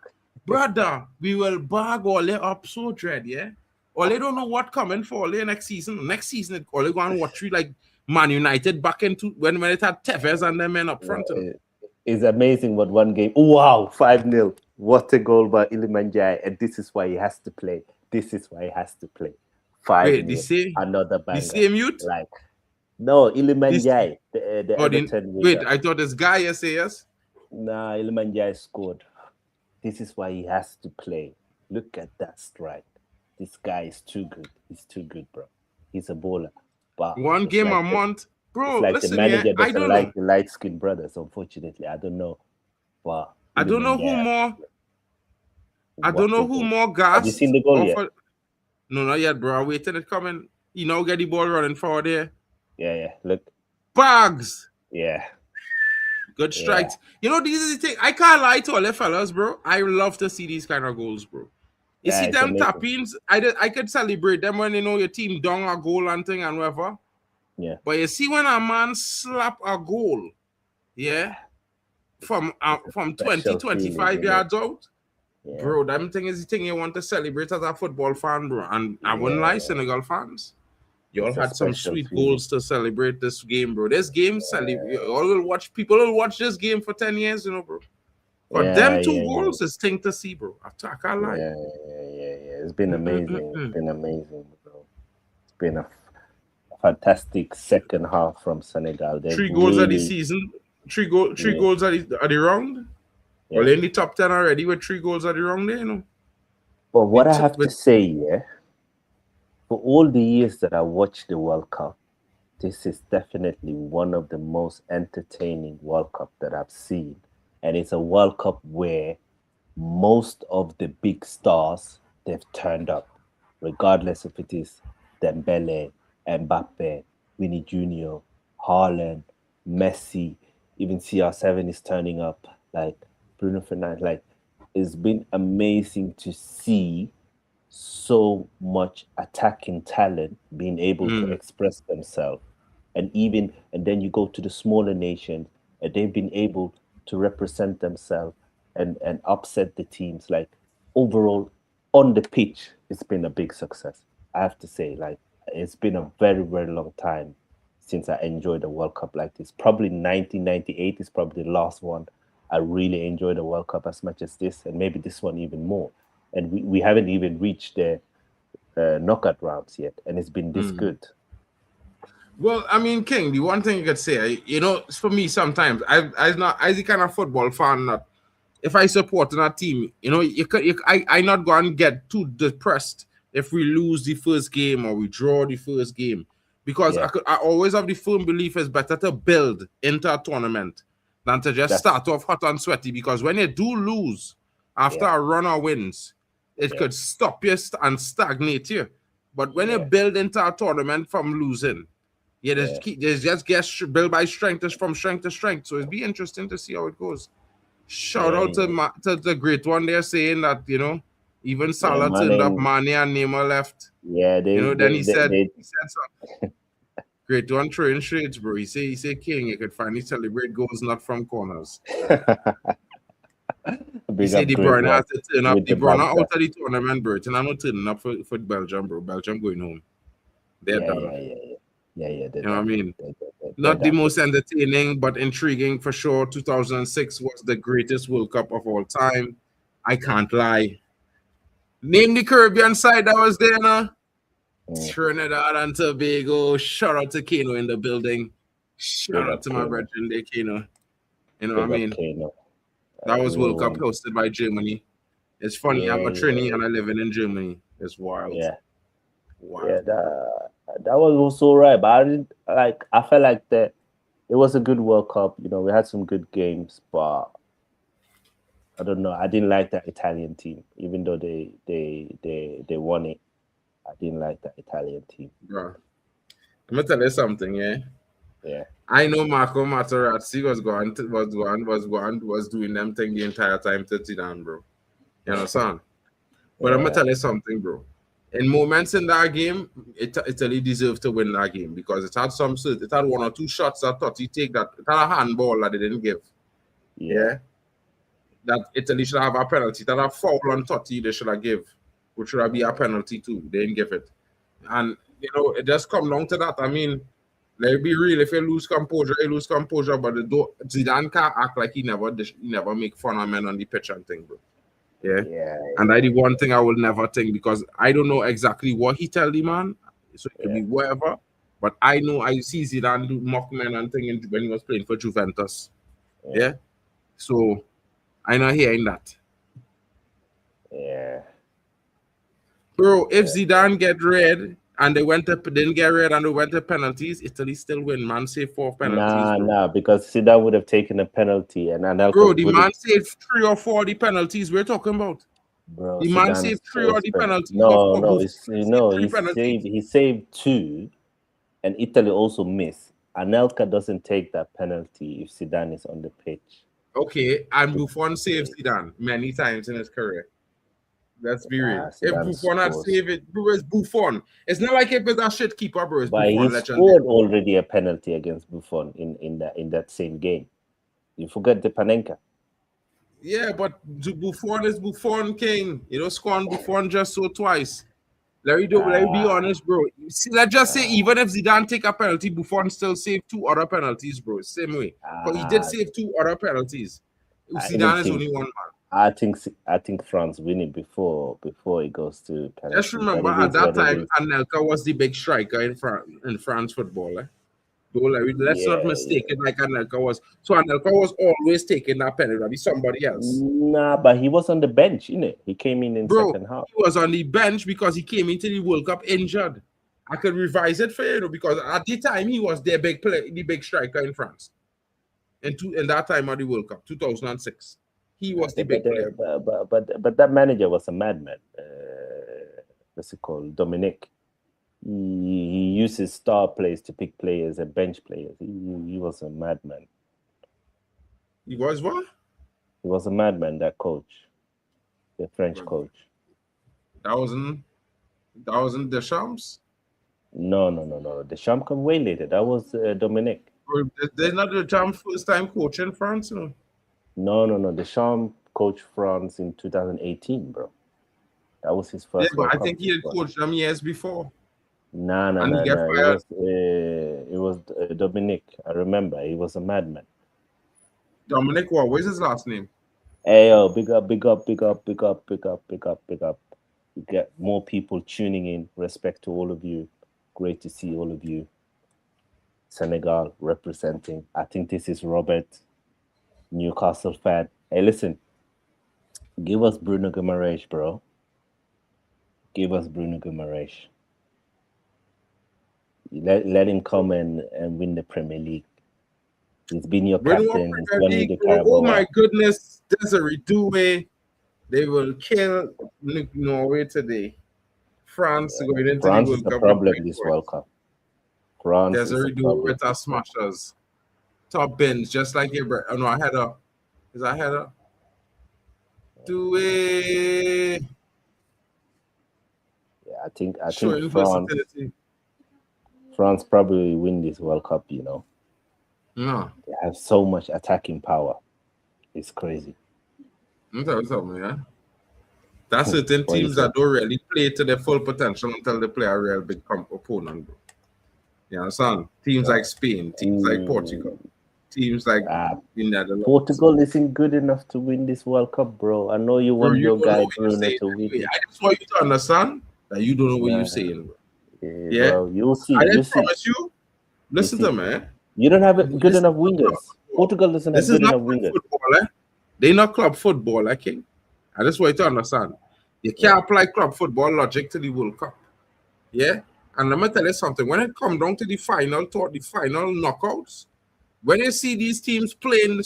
S2: brother. We will bag all it up so dread, yeah. All they don't know what coming for all next season. Next season, all they go and watch we like Man United back into when it had Tevez and them men up front.
S4: It's amazing what one game. Wow, 5-0. What a goal by Ilimanjai. And this is why he has to play. This is why he has to play. 5-0.
S2: Wait,
S4: Another banger.
S2: the same youth?
S4: Like, no, Ilimanjai. The Everton
S2: wait,
S4: winger.
S2: I thought this guy yes.
S4: Nah, Ilimanjai scored. This is why he has to play. Look at that strike. This guy is too good. He's too good, bro. He's a bowler. But
S2: One game a month. Bro,
S4: it's like
S2: listen
S4: the manager
S2: here. I
S4: doesn't
S2: don't
S4: like
S2: know.
S4: the light-skinned brothers, unfortunately. I don't know. But
S2: I don't know who
S4: Ilimanjai,
S2: more. I
S4: what
S2: don't know
S4: a
S2: who
S4: goal.
S2: more gas.
S4: Have you seen the goal yet?
S2: No, not yet, bro. I'm waiting it coming. You know, get the ball running forward there.
S4: Yeah. Look.
S2: Bags.
S4: Yeah.
S2: Good strikes. You know, these are the things. I can't lie to all the fellas, bro. I love to see these kind of goals, bro. You
S4: Yeah,
S2: see
S4: it's
S2: them
S4: amazing.
S2: tap-ins, I could celebrate them when you know your team down a goal and thing and whatever.
S4: Yeah.
S2: But you see when a man slap a goal, yeah, from 20,
S4: Special
S2: 25
S4: feeling,
S2: yards out,
S4: Yeah.
S2: bro, that thing is the thing you want to celebrate as a football fan, bro. And I wouldn't lie, Senegal fans. Y'all
S4: It's a
S2: had some
S4: special
S2: sweet
S4: feeling.
S2: goals to celebrate this game, bro. This game, people will watch this game for 10 years, you know, bro. But them two goals is thing to see, bro. I can't lie.
S4: Yeah. It's been amazing. It's been amazing, bro. It's been a fantastic second half from Senegal. They've
S2: 3 goals of the
S4: really-
S2: season. Three goals at the round.
S4: Yeah.
S2: Well, in the top 10 already with 3 goals at the round there, you know.
S4: But what I
S2: It's-
S4: have to say, yeah, for all the years that I watched the World Cup, this is definitely one of the most entertaining World Cup that I've seen. And it's a World Cup where most of the big stars, they've turned up, regardless if it is Dembele, Mbappe, Winnie Jr., Haaland, Messi, even CR7 is turning up, like Bruno Fernandes. Like, it's been amazing to see so much attacking talent being able to express themselves. And then you go to the smaller nations and they've been able to represent themselves and upset the teams. Like, overall, on the pitch, it's been a big success. I have to say, like, it's been a very, very long time since I enjoyed a World Cup like this. Probably 1998 is probably the last one I really enjoyed a World Cup as much as this, and maybe this one even more. And we haven't even reached the knockout rounds yet, and it's been this good.
S2: Well, I mean, King, the one thing you could say, you know, for me sometimes, I'm the kind of football fan that if I support a team, you know, I not going to get too depressed if we lose the first game or we draw the first game, because I always have the firm belief it's better to build into a tournament than to just start off hot and sweaty, because when you do lose after a run of wins, it could stop you and stagnate you. But when you build into a tournament from losing, there's just get build by strength from strength to strength. So it'd be interesting to see how it goes. Shout out to the great one there saying that, you know, even Salah turned up, Mane and Neymar left.
S4: Yeah,
S2: then he said something. Great one throwing shades, bro. He say King, you could finally celebrate goals not from corners. He
S4: Big
S2: say
S4: up
S2: De
S4: Great
S2: Bruyne
S4: One
S2: has to turn up.
S4: with
S2: De
S4: the
S2: Bruyne out
S4: banter.
S2: of the tournament, bro. And I'm not turning up for Belgium, bro. Belgium going home. They're
S4: Yeah,
S2: done.
S4: yeah, yeah, yeah. Yeah,
S2: You know what I mean?
S4: They're
S2: Not the
S4: done.
S2: most entertaining, but intriguing for sure. 2006 was the greatest World Cup of all time. I can't lie. Name the Caribbean side that was there now. Trinidad and Tobago. Shout out to Kano in the building. Shout
S4: Big
S2: out
S4: up
S2: to my
S4: Kano.
S2: brethren there, Kano. You know what I
S4: Big up
S2: mean?
S4: Kano.
S2: That was World Cup
S4: Everyone.
S2: hosted by Germany. It's funny, I'm
S4: Yeah,
S2: a Trini
S4: yeah,
S2: and I living in Germany. It's wild.
S4: yeah.
S2: Wild.
S4: Yeah, that was also right, but I didn't like. I felt like that it was a good World Cup. You know, we had some good games, but I don't know. I didn't like that Italian team, even though they won it. I didn't like that Italian team.
S2: Bro. I'm gonna tell you something, yeah.
S4: Yeah,
S2: I know Marco Materazzi was doing them thing the entire time to Zidane, bro. You understand? But I'm gonna
S4: yeah,
S2: tell you something, bro. In moments in that game, Italy deserved to win that game because it had it had one or two shots that thought he take that. It had a handball that they didn't give. Yeah. That Italy should have a penalty. That a foul on Totti they should have give, which should have be a penalty too. They didn't give it. And you know, it just come down to that. I mean, let it be real. If you lose composure, you lose composure. But Zidane can't act like he never make fun of men on the pitch and thing, bro. Yeah. And I the one thing I will never think because I don't know exactly what he tell the man. So it could be whatever. But I know I see Zidane do mock men and thing when he was playing for Juventus. Yeah. So I not hearing that.
S4: Yeah.
S2: Bro, if Zidane get red and didn't get red and they went to penalties, Italy still win. Man saved 4 penalties, bro.
S4: Nah, because Zidane would have taken a penalty and Anelka
S2: Bro, the
S4: would
S2: man
S4: have.
S2: saved 3 or 4 the penalties we're talking about.
S4: Bro,
S2: The man
S4: Zidane
S2: saved
S4: is
S2: 3
S4: so
S2: or the penalties.
S4: No,
S2: Buffon saved 3 penalties.
S4: he saved 2, and Italy also missed. Anelka doesn't take that penalty if Zidane is on the pitch.
S2: Okay, and Buffon saved Zidane many times in his career. Let's be real. If Buffon had saved it, bro, it's Buffon. It's not like if it's a shit keeper, bro. It's
S4: But
S2: Buffon,
S4: he
S2: legendary.
S4: scored already a penalty against Buffon in that same game. You forget the Panenka.
S2: Yeah, but Buffon is Buffon king. You know, scoring Buffon just so twice. Let me be honest, bro. See, let's just say even if Zidane take a penalty, Buffon still saved 2 other penalties, bro. Same way. But he did save 2 other penalties. Zidane is only 1 man.
S4: I think France win it before it goes to penalty.
S2: Just remember at that time, Anelka was the big striker in France football. Let's not mistake it like Anelka was. So Anelka was always taking that penalty. Be somebody else.
S4: Nah, but he was on the bench, innit? He came in second half.
S2: He was on the bench because he came into the World Cup injured. I could revise it for you because at the time he was the big striker in France. In that time of the World Cup, 2006. He was the big player.
S4: But that manager was a madman. What's it called? Dominic. He uses star players to pick players and bench players. He was a madman.
S2: He was what?
S4: He was a madman, that coach. The French coach.
S2: That wasn't Deschamps?
S4: No. Deschamps come way later. That was Dominic.
S2: There's not Deschamps' first time coach in France, you know?
S4: No. Deschamps coached France in 2018, bro. That was his first.
S2: Yeah, but I think he had coached them years before.
S4: No. It was Dominic. I remember. He was a madman.
S2: Dominic, what was his last name?
S4: Hey, yo, big up. You get more people tuning in. Respect to all of you. Great to see all of you. Senegal representing. I think this is Robert, Newcastle fan. Hey, listen. Give us Bruno Guimaraes, bro. Give us Bruno Guimaraes. Let him come and win the Premier League. He's been your captain. He's won the Carabao.
S2: Oh my goodness, Desiree Doué. They will kill Norway today. France going into
S4: France
S2: the
S4: is
S2: World
S4: a
S2: Cup.
S4: problem this World Cup. France
S2: Desiree Doué with our smashers. Top bins, just like Ibrahim. Oh no, I had a. Is I had a. Doué.
S4: Yeah, I think
S2: Showing
S4: France.
S2: versatility.
S4: France probably win this World Cup, you know.
S2: No.
S4: They have so much attacking power. It's crazy.
S2: I'm telling you something, yeah. That's certain
S4: What you
S2: teams
S4: say?
S2: that don't really play to their full potential until they play a real big opponent, bro. You understand? Teams like Spain, teams like Portugal, teams like the Netherlands.
S4: Portugal isn't good enough to win this World Cup, bro. I know you want your
S2: don't know
S4: guy
S2: what you're
S4: Bruno
S2: saying
S4: to win
S2: anyway.
S4: it.
S2: I just want you to understand that you don't know what you're saying, bro. Yeah,
S4: bro, you'll see.
S2: I
S4: You'll
S2: just
S4: see.
S2: promise you. Listen to me.
S4: You don't have good
S2: This
S4: enough
S2: is not
S4: wingers.
S2: club football.
S4: Portugal doesn't have
S2: This is
S4: good
S2: not
S4: enough
S2: club
S4: wingers.
S2: football, eh? They not club football, eh, King? I just want you to understand. You can't apply club football logic to the World Cup. Yeah? And let me tell you something. When it comes down to the final knockouts, when you see these teams playing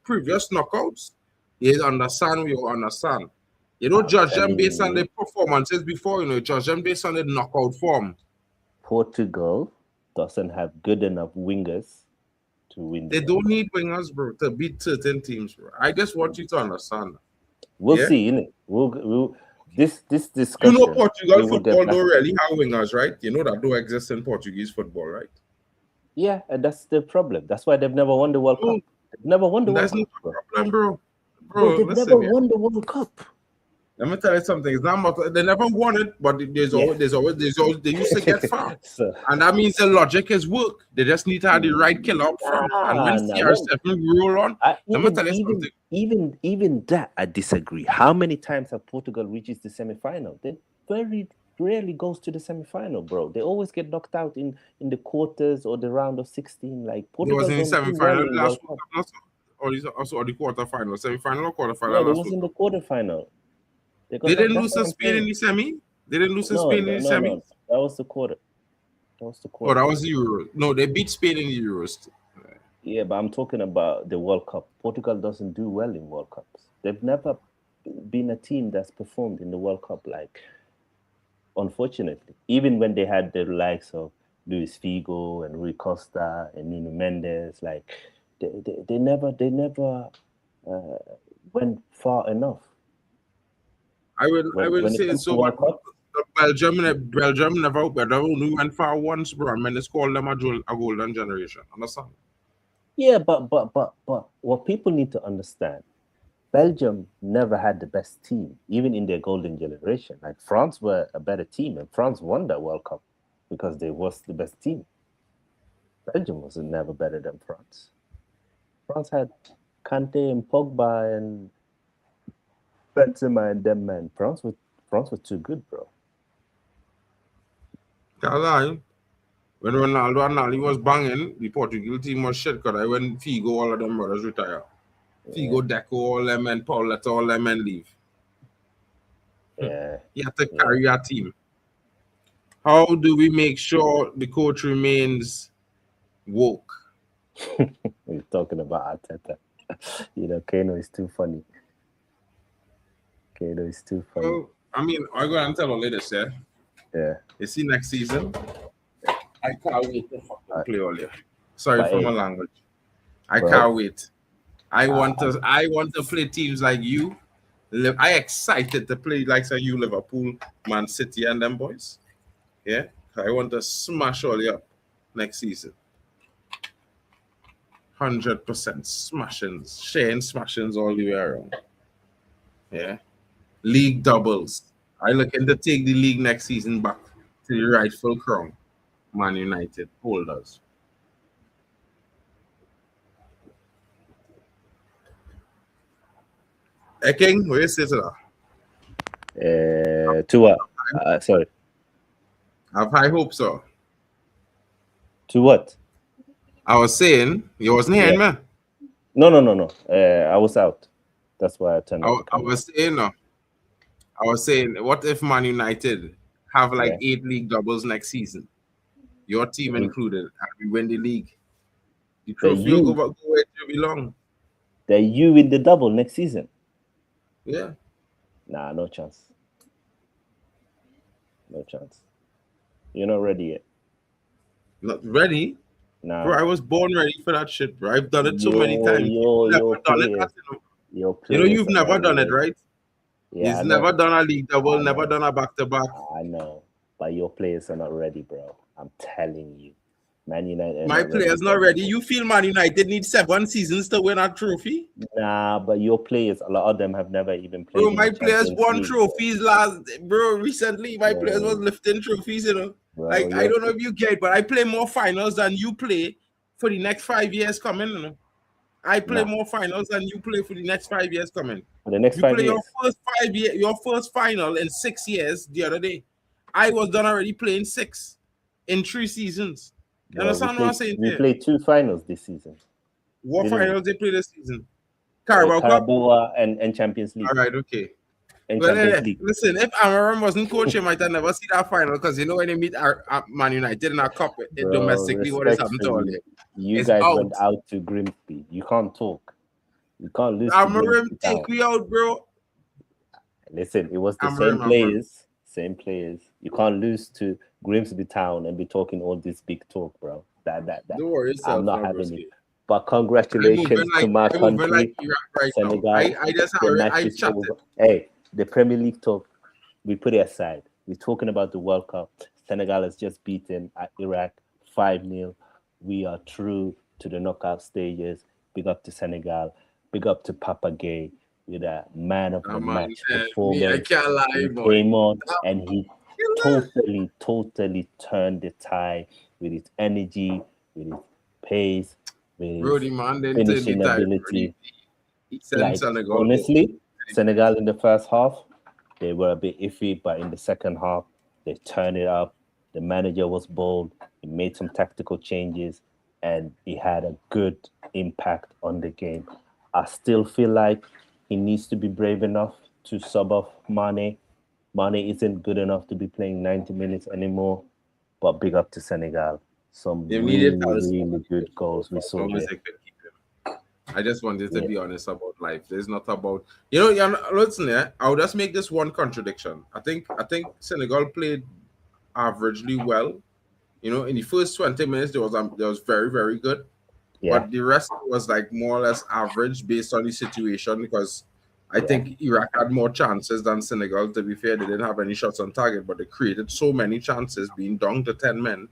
S2: previous knockouts, you understand, you understand. You don't judge them based on their performances before, you judge them based on the knockout form.
S4: Portugal doesn't have good enough wingers to win.
S2: They don't need wingers, bro, to beat certain teams, bro. I just want you to understand.
S4: We'll see, innit? We'll this discussion.
S2: You know Portugal football don't really have wingers, right? You know that don't exist in Portuguese football, right?
S4: Yeah, and that's the problem. That's why they've never won the World Cup. They've never won the World Cup.
S2: That's no problem, bro.
S4: Bro, they've never won the World Cup.
S2: Let me tell you something. It's not they never won it, but there's always they used to get far. And that means the logic is work. They just need to have the right killer up front. And when CR7 roll on, let me tell you something.
S4: Even that I disagree. How many times have Portugal reached the semi-final? They very rarely goes to the semi-final, bro. They always get knocked out in the quarters or the round of 16. Like Portugal
S2: was in the semi-final last World Cup, or the quarter-final, semi-final or quarter-final?
S4: Yeah, it was in the quarter-final.
S2: They didn't lose to Spain in the semi? They didn't lose to Spain in the semi?
S4: No. That was the quarter.
S2: Oh, that was the Euros. No, they beat Spain in the Euros.
S4: Yeah, but I'm talking about the World Cup. Portugal doesn't do well in World Cups. They've never been a team that's performed in the World Cup, like, unfortunately. Even when they had the likes of Luis Figo and Rui Costa and Nuno Mendes, like, they never went far enough.
S2: I will say so. Belgium never went far once, bro. And let's call them a golden generation. Understand?
S4: Yeah, but what people need to understand, Belgium never had the best team, even in their golden generation. Like France were a better team, and France won that World Cup because they was the best team. Belgium was never better than France. France had Kante and Pogba and Benzema and them, man. France was too good, bro.
S2: When Ronaldo and Nali was banging, the Portugal team was shit because when Figo, all of them brothers retire. Figo, Deco, all them, and Pauletta, all them, and leave.
S4: Yeah.
S2: You have to carry our team. How do we make sure the coach remains woke?
S4: We're talking about Arteta. Kano is too funny. Kano is too funny.
S2: Well, I mean, I go and tell all this, yeah?
S4: Yeah.
S2: You see next season, I can't wait to fucking play all year. Sorry for my language. I can't wait. I want to play teams like you. I excited to play like you, Liverpool, Man City, and them boys. Yeah, I want to smash all you up next season. 100% smashings, sharing smashings all the way around. Yeah, league doubles. I looking to take the league next season back to the rightful crown. Man United holders. Hey King, where you say to
S4: that? To what? Sorry.
S2: Have high hopes, sir.
S4: To what?
S2: I was saying you wasn't hearing me.
S4: No. I was out. That's why I turned.
S2: I was saying, what if Man United have like 8 league doubles next season? Your team included, and we win the league. The trophy will go where it belong.
S4: They're you in the double next season?
S2: Yeah.
S4: Nah, no chance. No chance. You're not ready yet.
S2: Not ready?
S4: Nah.
S2: Bro, I was born ready for that shit, bro. I've done it so many times. You've never done it, right?
S4: Yeah,
S2: He's never done a league double, never done a back-to-back.
S4: I know. But your players are not ready, bro. I'm telling you, Man United.
S2: My players not ready. You feel Man United need 7 seasons to win a trophy?
S4: Nah, but your players, a lot of them have never even played.
S2: Bro,
S4: in
S2: my
S4: the
S2: players
S4: Champions
S2: won
S4: League.
S2: trophies recently. My players was lifting trophies,
S4: Bro,
S2: Like, I don't know if you get, but I play more finals than you play for the next 5 years coming, I play more finals than you play for the next 5 years coming.
S4: For the next
S2: You
S4: 5
S2: play
S4: years.
S2: your first final in 6 years the other day. I was done already playing 6 in 3 seasons. You
S4: Bro,
S2: understand what I'm saying?
S4: we played 2 finals this season.
S2: What
S4: Didn't
S2: finals they play this season? Carabao Cup?
S4: Carabao and Champions League.
S2: All right, okay.
S4: And
S2: Well,
S4: Champions League.
S2: listen, if Amaram wasn't coach, you might have never see that final because when they meet our Man United in our cup domestically, what is happening to all that?
S4: You guys went out to Grimsby. You can't talk. You can't lose.
S2: Amaram take me out, bro.
S4: Listen, it was the same players. Same players. You can't lose to Grimsby Town and be talking all this big talk, bro. That.
S2: Don't worry yourself,
S4: I'm not having it. But congratulations to my country, Senegal.
S2: I chatted.
S4: Hey, the Premier League talk, we put it aside. We're talking about the World Cup. Senegal has just beaten Iraq 5-0. We are through to the knockout stages. Big up to Senegal. Big up to Papa Gay with a man of the match performance.
S2: I can't lie,
S4: he came on and he totally turned the tide with his energy, with his pace, with his finishing ability. Honestly, Senegal in the first half, they were a bit iffy, but in the second half, they turned it up. The manager was bold. He made some tactical changes, and he had a good impact on the game. I still feel like he needs to be brave enough to sub off Mane. Mane isn't good enough to be playing 90 minutes anymore, but big up to Senegal. Some really good goals we saw there.
S2: I just wanted to be honest about life. There's not about listen. I'll just make this one contradiction. I think Senegal played averagely well. In the first 20 minutes, there was very, very good. Yeah. But the rest was like more or less average based on the situation because I think Iraq had more chances than Senegal. To be fair, they didn't have any shots on target, but they created so many chances, being down to 10 men.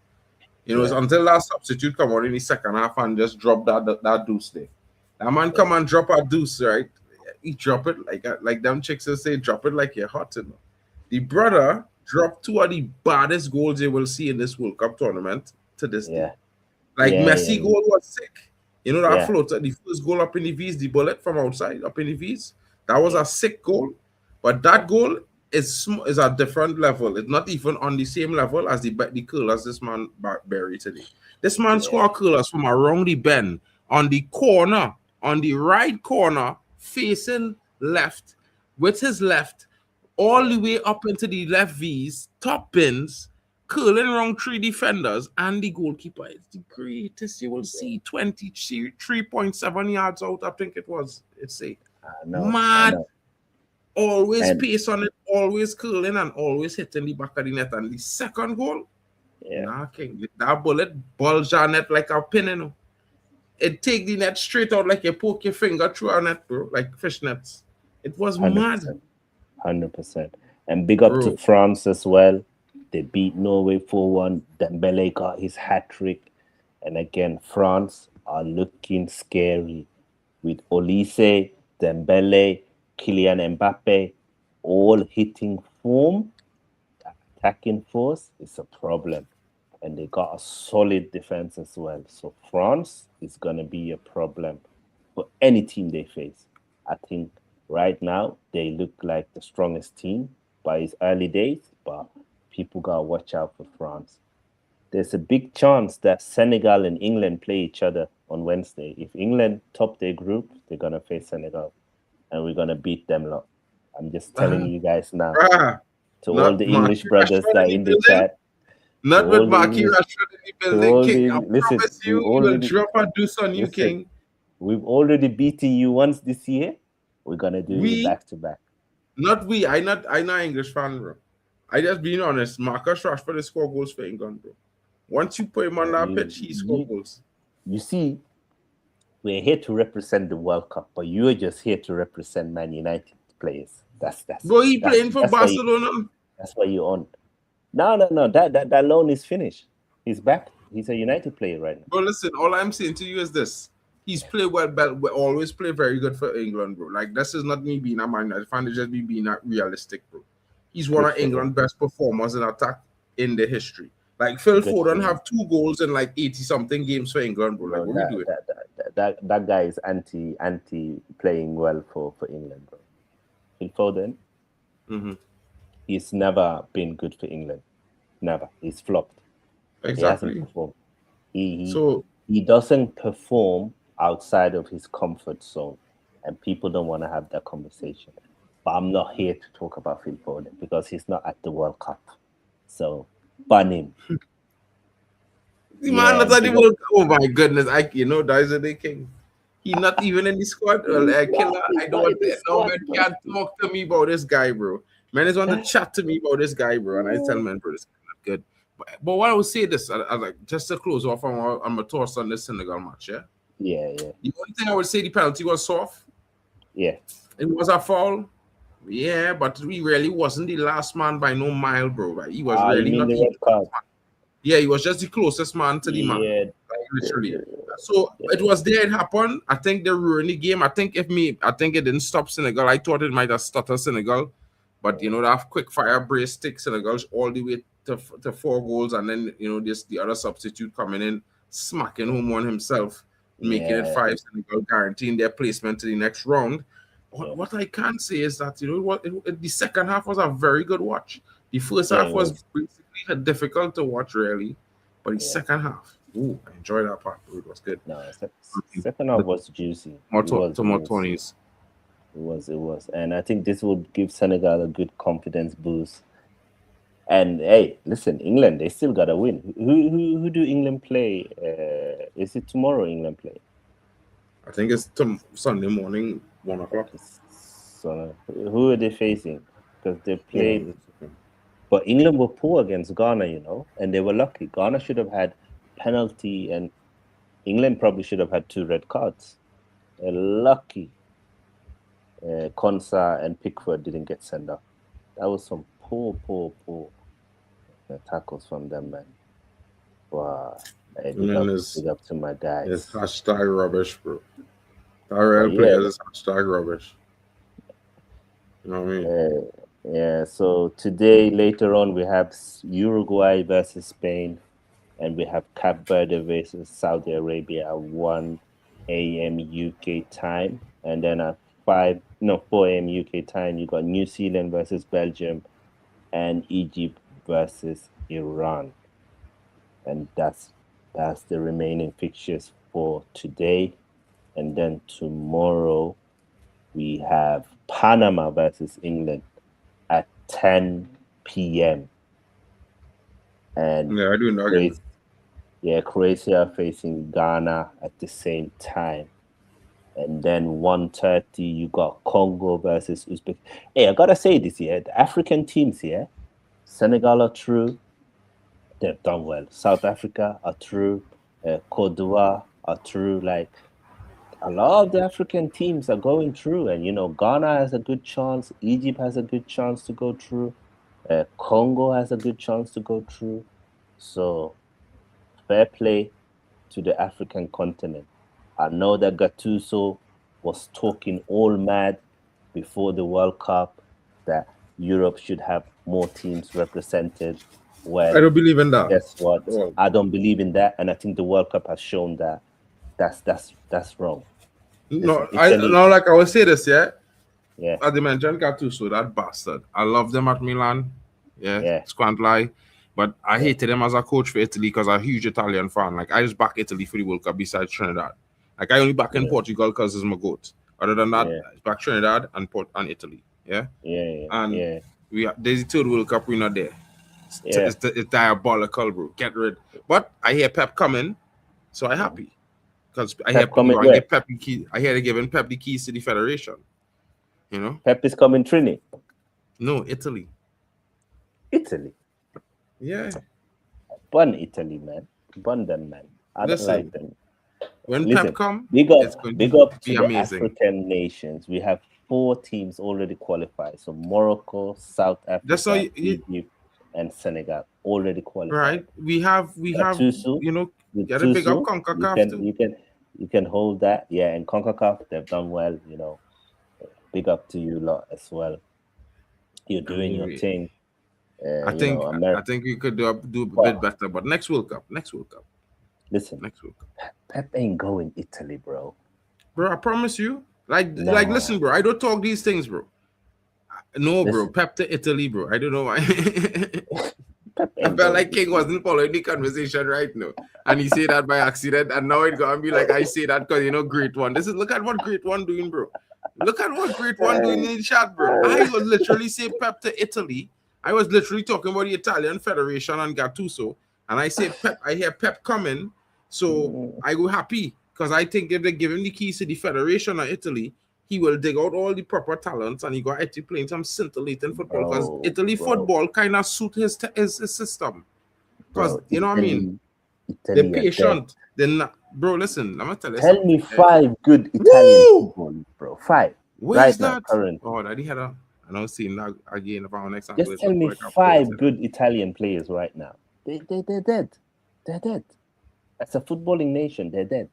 S2: It's until that substitute come out in the second half and just drop that deuce there. That man come and drop a deuce, right? He drop it like them chicks will say, drop it like you're hot. The brother dropped 2 of the baddest goals you will see in this World Cup tournament to this day. Messi goal was sick. That floater, the first goal up in the V's, the bullet from outside up in the V's. That was a sick goal. But that goal is a different level. It's not even on the same level as the curlers this man buried today. This man scored curlers from around the bend on the corner, on the right corner, facing left, with his left, all the way up into the left V's, top pins, curling around 3 defenders, and the goalkeeper is the greatest you will see. 23.7 yards out, I think it was. It's mad. Always pace on it, always curling, and always hitting the back of the net. And the second goal, king, that bullet bulged our net like a pin, It take the net straight out like you poke your finger through our net, bro, like fish nets. It was 100%, mad.
S4: 100%. And big up to France as well. They beat Norway 4-1. Dembele got his hat-trick. And again, France are looking scary with Olise, Dembele, Kylian Mbappe, all hitting form. Attacking force is a problem. And they got a solid defense as well. So France is going to be a problem for any team they face. I think right now they look like the strongest team by its early days, but people got to watch out for France. There's a big chance that Senegal and England play each other on Wednesday. If England top their group, they're going to face Senegal, and we're going to beat them lot. I'm just telling you guys now. To all the English brothers that are in the chat.
S2: Not with Marquis Rashford in the building, King. I promise you, we will drop a deuce on you, King.
S4: We've already beaten you once this year. We're going to do it back-to-back.
S2: Not we. I'm not English fan, bro. I just being honest. Marcus Rashford is score goals for England, bro. Once you put him on that pitch, he scores goals.
S4: You see, we're here to represent the World Cup, but you're just here to represent Man United players. That's
S2: bro, playing for Barcelona.
S4: That's why you're on. No. That loan is finished. He's back. He's a United player right now.
S2: But listen, all I'm saying to you is this: he's played well, always play very good for England, bro. Like this is not me being a Man United fan; it's just me being not realistic, bro. He's one
S4: Good
S2: of
S4: for him.
S2: England's best performers in attack in the history. Like Phil
S4: Good
S2: Foden
S4: for
S2: have 2 goals in like 80 something games for England, bro. Like
S4: No,
S2: what are we doing?
S4: that guy is anti playing well for England, bro. Phil Foden,
S2: Mhm.
S4: he's never been good for England. Never. He's flopped. He
S2: Exactly.
S4: hasn't performed. He
S2: So
S4: doesn't perform outside of his comfort zone, and people don't want to have that conversation. But I'm not here to talk about Phil Foden because he's not at the World Cup. So ban him.
S2: the man that's at the
S4: big
S2: World Cup. Oh my goodness, that is the king. He not even in the squad. Well, killer. I don't. No man can't talk to me about this guy, bro. Man is want to chat to me about this guy, bro, and I tell man, bro, this guy not good. But what I would say this, I like just to close off on my thoughts on this Senegal match, yeah.
S4: Yeah.
S2: The only thing I would say, the penalty was soft.
S4: Yeah.
S2: It was a foul. Yeah, but he really wasn't the last man by no mile, bro. Right? He was
S4: You
S2: really
S4: mean
S2: not
S4: the
S2: the
S4: red card?
S2: Yeah, he was just the closest man to the man.
S4: Yeah.
S2: Like, literally. So it was there, it happened. I think they ruined the game. I think it didn't stop Senegal. I thought it might have stuttered Senegal. But that quick fire brace stick Senegal all the way to 4 goals, and then the other substitute coming in, smacking home one himself, making it 5 Senegal, guaranteeing their placement to the next round. What I can say is that the second half was a very good watch. The first half was basically difficult to watch, really, but the second half, I enjoyed that part. It was good.
S4: No, second half was juicy.
S2: More 20s.
S4: It was, and I think this will give Senegal a good confidence boost. And hey, listen, England, they still gotta win. Who do England play? Is it tomorrow? England play?
S2: I think it's Sunday morning, 1:00.
S4: So who are they facing? Because they played. But England were poor against Ghana, and they were lucky. Ghana should have had penalty, and England probably should have had 2 red cards. They're lucky. Konsa and Pickford didn't get sent off. That was some poor tackles from them, man. Wow. Hey, big up to my guys.
S2: It's hashtag rubbish, bro. Our players is hashtag rubbish. You know what I mean?
S4: Yeah, so today, later on, we have Uruguay versus Spain, and we have Cape Verde versus Saudi Arabia at 1 a.m. UK time. And then at 4 a.m. UK time, you got New Zealand versus Belgium and Egypt versus Iran. And that's the remaining fixtures for today. And then tomorrow, we have Panama versus England at 10 p.m. And
S2: I do know.
S4: Croatia facing Ghana at the same time. And then 1:30, you got Congo versus Uzbek. Hey, I gotta say this here. The African teams here, Senegal are through. They've done well. South Africa are through. Cote d'Ivoire are through. Like, a lot of the African teams are going through, and Ghana has a good chance. Egypt has a good chance to go through. Congo has a good chance to go through. So, fair play to the African continent. I know that Gattuso was talking all mad before the World Cup that Europe should have more teams represented. Well,
S2: I don't believe in that.
S4: Guess what? I don't believe in that, and I think the World Cup has shown that that's wrong.
S2: No, like I will say this, yeah.
S4: Yeah.
S2: As I mentioned, Gattuso, that bastard. I love them at Milan. Yeah. Squant lie. But I hated him as a coach for Italy because I'm a huge Italian fan. Like, I just back Italy for the World Cup besides Trinidad. Like, I only back in Portugal because it's my goat. Other than that, I back Trinidad and Italy. Yeah. And there's the 3rd World Cup, we're not there. It's diabolical, bro. Get rid. But I hear Pep coming, so I'm happy. Because I hear Pep the key. I hear they're giving Pep the keys to the federation.
S4: Pep is coming Trini.
S2: No, Italy.
S4: Italy.
S2: Yeah.
S4: Bun Italy, man. Bun them, man. I don't like them.
S2: When Pep come,
S4: big up to the
S2: amazing.
S4: African nations. We have 4 teams already qualified. So Morocco, South Africa, Egypt, and Senegal already qualified.
S2: Right. We have
S4: Tusu,
S2: you know,
S4: with
S2: gotta pick up
S4: Tusu,
S2: CONCACAF too.
S4: you can hold that. Yeah, and CONCACAF, they've done well, you know. Big up to you lot as well. You're doing your thing.
S2: I think we could do a bit better, but next World Cup.
S4: Listen,
S2: Next World Cup.
S4: Pep ain't going Italy, bro.
S2: Bro, I promise you. Like,
S4: No.
S2: listen, bro. I don't talk these things, bro. No, bro.
S4: Listen.
S2: Pep to Italy, bro. I don't know why.
S4: Pep
S2: I
S4: ain't
S2: felt
S4: going
S2: like King wasn't following the conversation right now. And he said that by accident. And now it's going to be like, I say that because, you know, Great One. Look at what Great One doing, bro. Look at what Great One doing in the chat, bro. I was literally saying Pep to Italy. I was literally talking about the Italian Federation and Gattuso. And I say Pep, I hear Pep coming. So I go happy. Because I think if they give him the keys to the Federation of Italy, he will dig out all the proper talents and he got actually playing some scintillating football because Italy football kind of suit his system. Because you know what I mean? They're patient. They're not, bro. Listen, I'm gonna tell you.
S4: Tell me 5 good Italian football, bro. 5.
S2: Where's
S4: right
S2: that?
S4: Now, current.
S2: Oh, that he had a. I don't see that again. If our next time,
S4: just tell me 5 good Italian players right now. They're dead. They're dead. As a footballing nation, they're dead.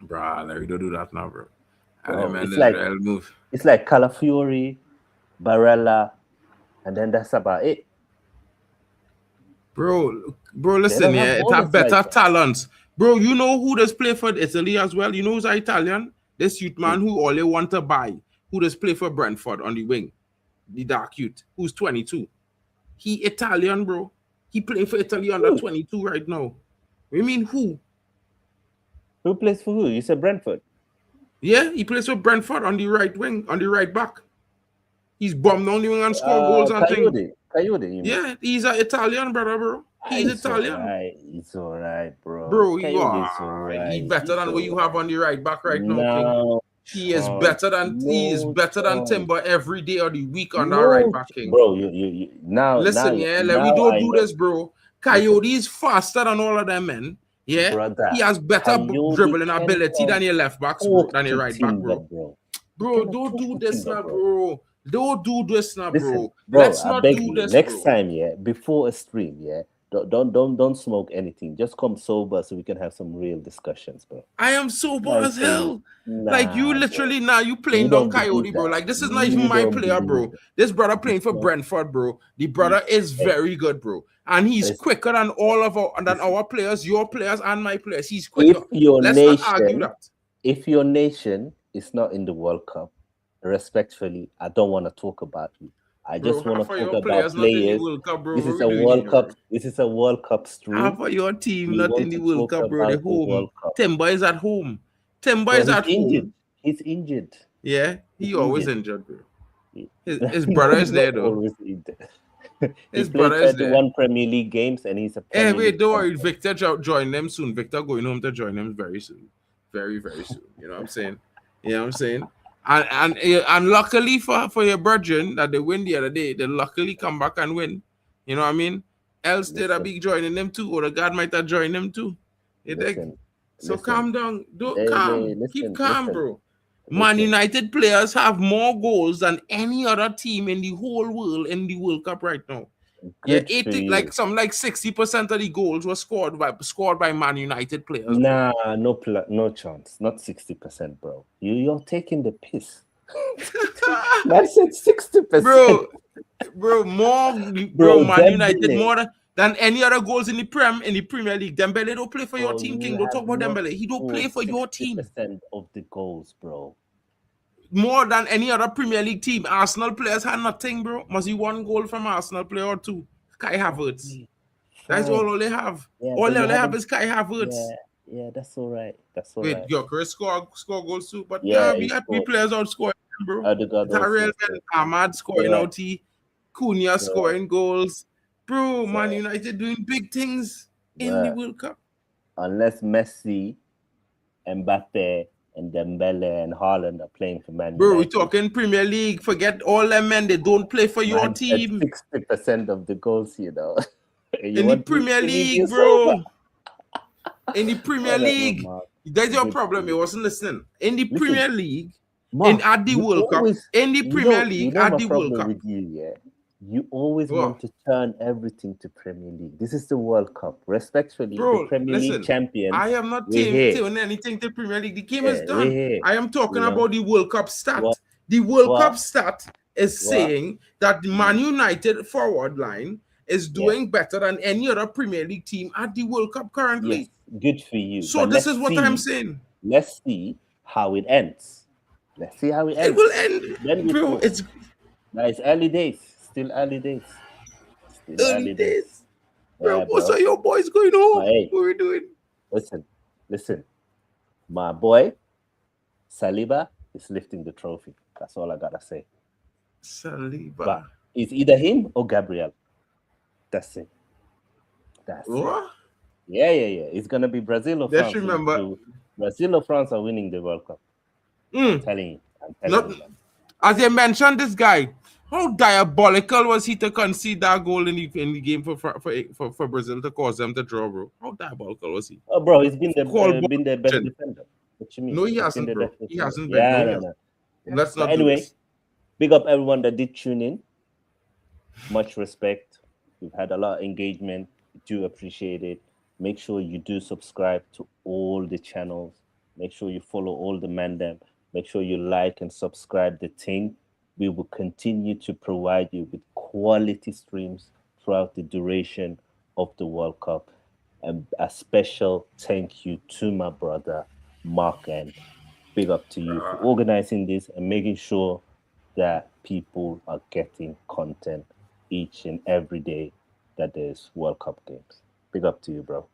S2: Bro, we don't do that now, bro.
S4: It's like Calafiori, Barella, and then that's about it.
S2: Bro, listen, yeah, it have better talents. Bro, you know who does play for Italy as well? You know who's Italian? This youth man who all they want to buy, who does play for Brentford on the wing, the dark youth, who's 22. He Italian, bro. He playing for Italy under 22 right now. You mean who?
S4: Who plays for who? You said Brentford.
S2: Yeah, he plays for Brentford on the right wing, on the right back. He's bombed on the wing and score goals and things.
S4: Coyote,
S2: yeah, he's an Italian brother, bro. He's Italian.
S4: It's all right, bro.
S2: Bro, he's better than what you have on the right back right now, King. He is better than Timber every day of the week on that right back, King.
S4: Bro, you now
S2: listen,
S4: now,
S2: yeah,
S4: now
S2: we don't do this, bro. Coyote is faster than all of them men. Yeah,
S4: brother,
S2: he has better dribbling ability than your left backs, bro, than your right back, bro. Bro, don't do this now, bro. Don't do this now, bro. Let's not do this.
S4: Next time, yeah, before a stream, yeah, don't smoke anything. Just come sober so we can have some real discussions, bro.
S2: I am sober as hell. Like you literally now you playing down Coyote, bro. Like this is not even my player, bro. This brother playing for Brentford, bro. The brother is very good, bro. And he's quicker than all of our players, your players and my players. He's quicker. Let's not argue that. If
S4: your nation is not in the World Cup, respectfully, I don't want to talk about you. I just want to talk about players. This is a World Cup. This is a World Cup stream.
S2: Half of your team not in the World Cup, bro. They're home. Timber is at home. Timber is at home.
S4: He's injured.
S2: Yeah, he's always injured, bro. His brother is there, though.
S4: Always injured.
S2: His brother is there.
S4: 31 Premier League games, and he's a.
S2: Wait, don't worry. Victor join them soon. Victor going home to join them very soon, very soon. You know what I'm saying? You know what I'm saying? And luckily for your brethren that they win the other day, they luckily come back and win. You know what I mean? Else they'd be joining them too, or the God might have joined them too. So calm down. Keep calm, bro. Man United players have more goals than any other team in the whole world in the World Cup right now.
S4: Good
S2: 60% of the goals were scored by Man United players.
S4: Nah, no chance. Not 60%, bro. You're taking the piss. I said 60%.
S2: Bro, Man United more than any other goals in the Premier League. Dembele don't play for your team, King. Don't talk about Dembele. He don't play for your team.
S4: 60% of the goals, bro.
S2: More than any other Premier League team. Arsenal players had nothing, bro. Must be 1 goal from Arsenal player or 2. Kai Havertz. That's all they have.
S4: Yeah,
S2: all they have is Kai Havertz.
S4: Yeah, that's all right.
S2: Wait, Gyökeres score goals too. But we got 3 players out scoring, bro. Tyrell and Ahmad scoring out. Cunha scoring goals. Bro, Man United doing big things in the World Cup.
S4: Unless Messi, Mbappe, and Dembele and Haaland are playing for Man United.
S2: Bro, we're talking Premier League. Forget all them men. They don't play for your team.
S4: 60% of the goals, you know.
S2: In the Premier League, bro. In the Premier League. That's your problem. You wasn't listening. In the Premier League, at the World Cup. In the Premier League, at the World Cup.
S4: You always
S2: Bro.
S4: want to turn everything to Premier League. This is the World Cup. Respectfully, the
S2: Bro,
S4: Premier League
S2: listen,
S4: champions.
S2: I am not
S4: we're here.
S2: doing anything to Premier League. The game
S4: Yeah,
S2: is
S4: we're
S2: done.
S4: here.
S2: I am talking
S4: You know?
S2: about the World Cup stat.
S4: What?
S2: The World
S4: What?
S2: Cup stat is
S4: What?
S2: saying that the Man United forward line is doing better than any other Premier League team at the World Cup currently.
S4: Yes, good for you.
S2: So
S4: But
S2: this
S4: let's
S2: is what
S4: see,
S2: I'm saying.
S4: Let's see how it ends. Let's see how it ends.
S2: It will end,
S4: Then we
S2: bro.
S4: know.
S2: It's
S4: Now it's early days. Still early days. Still
S2: early days. Bro,
S4: Yeah,
S2: what's
S4: bro.
S2: all your boys going on?
S4: Hey.
S2: What are we doing?
S4: Listen. My boy, Saliba, is lifting the trophy. That's all I gotta say.
S2: Saliba.
S4: But it's either him or Gabriel. That's it. That's it.
S2: What?
S4: Yeah. It's gonna be Brazil or
S2: Just
S4: France.
S2: remember-
S4: Brazil or France are winning the World Cup. I'm telling you. Man.
S2: As you mentioned, this guy, how diabolical was he to concede that goal in the game for Brazil to cause them to draw, bro? How diabolical was he?
S4: Oh, bro, he's been the best
S2: Action.
S4: defender. What you mean?
S2: No, he
S4: He's
S2: hasn't,
S4: been the
S2: bro.
S4: best
S2: He
S4: defender.
S2: hasn't been.
S4: Yeah,
S2: No, he
S4: no.
S2: hasn't. Let's
S4: But
S2: not do
S4: anyway,
S2: this.
S4: big up everyone that did tune in. Much respect. We've had a lot of engagement. Do appreciate it. Make sure you do subscribe to all the channels. Make sure you follow all the mandem. Make sure you like and subscribe the thing. We will continue to provide you with quality streams throughout the duration of the World Cup. And a special thank you to my brother, Mark, and big up to you for organizing this and making sure that people are getting content each and every day that there's World Cup games. Big up to you, bro.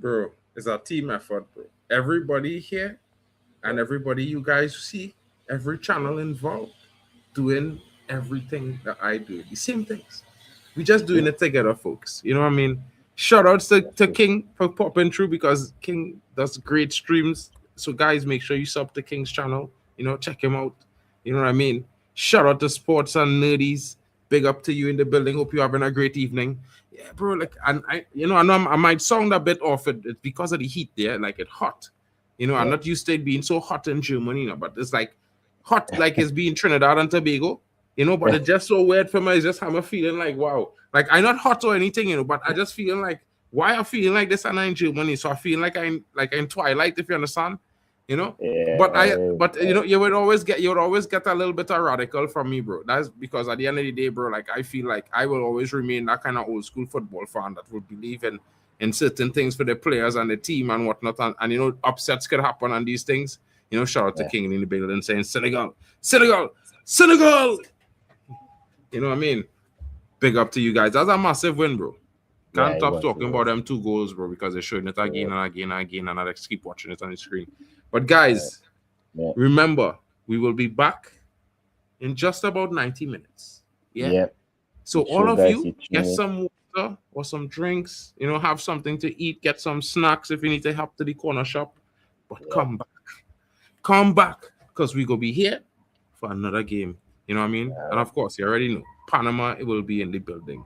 S2: Bro, it's a team effort, bro. Everybody here and everybody you guys see, every channel involved, doing everything that I do. The same things. We just doing it together, folks. You know what I mean? Shout outs to King for popping through because King does great streams. So guys, make sure you sub to King's channel. You know, check him out. You know what I mean? Shout out to Sports and Nerdies. Big up to you in the building. Hope you're having a great evening. Yeah, bro. Like, and I know I might sound a bit off. It's because of the heat there. Like, it's hot. You know, I'm not used to it being so hot in Germany, you know, but it's like hot, like it's being Trinidad and Tobago, you know, but it's just so weird for me. It's just I'm feeling like, wow, like I'm not hot or anything, you know, but I just feeling like, why I'm feeling like this and I'm in Germany. So I feel like I'm in Twilight, if you understand, you know. But you know, you would always get a little bit of radical from me, bro. That's because at the end of the day, bro, like I feel like I will always remain that kind of old school football fan that would believe in certain things for the players and the team and whatnot, and you know, upsets could happen on these things. You know, shout out to King in the building saying Senegal. You know what I mean? Big up to you guys. That's a massive win, bro. Can't stop talking about them 2 goals, bro, because they're showing it again and again and again, and I just keep watching it on the screen. But guys, remember, we will be back in just about 90 minutes. Yeah. So all of you get some water or some drinks, you know, have something to eat, get some snacks if you need to help to the corner shop. But come back, because we gonna be here for another game. You know what I mean? And of course, you already know Panama, it will be in the building.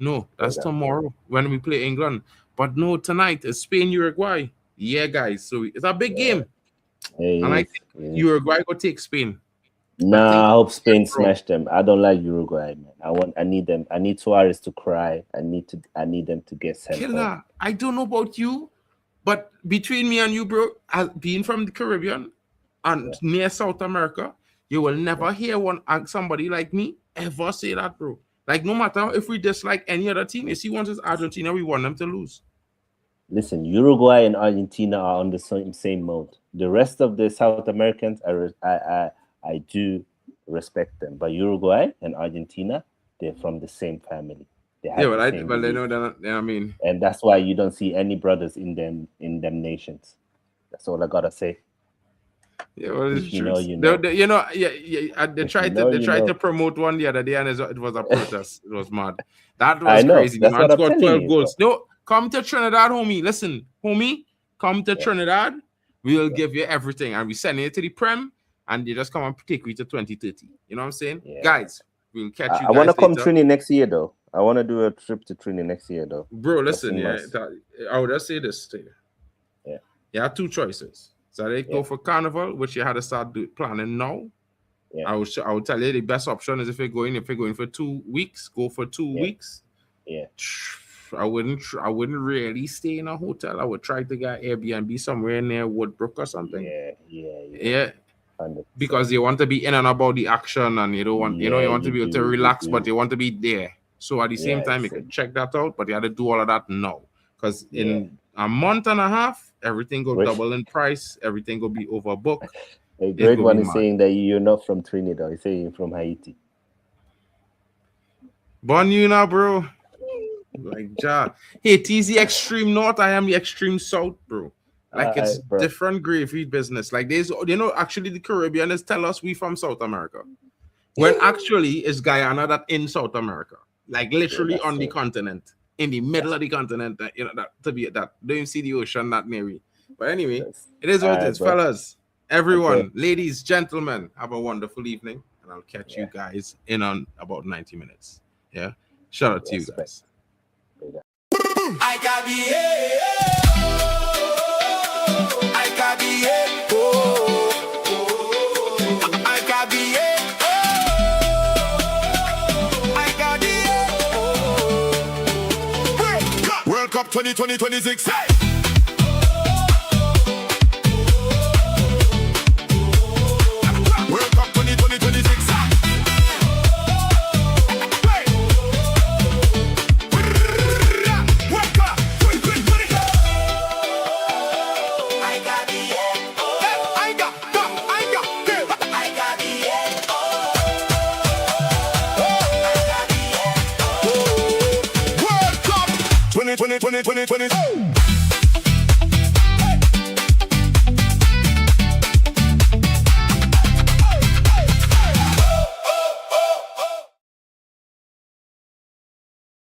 S2: No, that's tomorrow when we play England. But no, tonight is Spain, Uruguay. Yeah, guys. So it's a big game. And I think Uruguay will take Spain.
S4: Nah, I hope Spain smash them. I don't like Uruguay, man. I need them. I need Suarez to cry. I need them to get sent home.
S2: Killer, I don't know about you, but between me and you, bro, being from the Caribbean and near South America, you will never hear somebody like me ever say that, bro. Like, no matter if we dislike any other team, if he wants us Argentina, we want them to lose.
S4: Listen, Uruguay and Argentina are on the same mode. The rest of the South Americans, I do respect them, but Uruguay and Argentina, they're from the same family.
S2: They know that. I mean,
S4: and that's why you don't see any brothers in them nations. That's all I gotta say.
S2: Yeah, well, it's
S4: you
S2: true.
S4: know.
S2: They tried to promote one the other day, and it was a protest. It was mad. That was crazy.
S4: That's
S2: Man
S4: what
S2: scored
S4: I'm
S2: 12 goals.
S4: Bro.
S2: No, come to Trinidad, homie. Listen, homie, come to Trinidad. We will give you everything, and we send it to the Prem, and they just come and take you to 2030. You know what I'm saying, guys? We'll catch you.
S4: I want to come Trini next year, though. I want to do a trip to Trini next year, though.
S2: Bro, listen, I would just say this to you. You have 2 choices. So they go for Carnival, which you had to start planning now,
S4: Yeah.
S2: I would tell you the best option is if you're going for 2 weeks, go for 2 weeks.
S4: Yeah.
S2: I wouldn't really stay in a hotel. I would try to get Airbnb somewhere near Woodbrook or something.
S4: Yeah. 100%.
S2: Because you want to be in and about the action, and you don't want you want to be able to relax, but you want to be there. So at the same time, you can check that out, but you have to do all of that now. Because in a month and a half, everything go double in price, everything will be overbooked.
S4: A great one is saying that you're not from Trinidad, he's saying you're from Haiti.
S2: Born you now, bro. Like Haiti's the extreme north, I am the extreme south, bro. Like it's different gravy business. Like there's, actually the Caribbeans tell us we from South America, when actually it's Guyana that in South America, like literally on the continent, in the middle of the continent. That to be that don't even see the ocean that near. But anyway, it is what it is, fellas. Everyone, ladies, gentlemen, have a wonderful evening, and I'll catch you guys in on about 90 minutes. Yeah, shout out to you guys.
S1: I got World Cup 2026. World Cup 2026. World Cup 2020.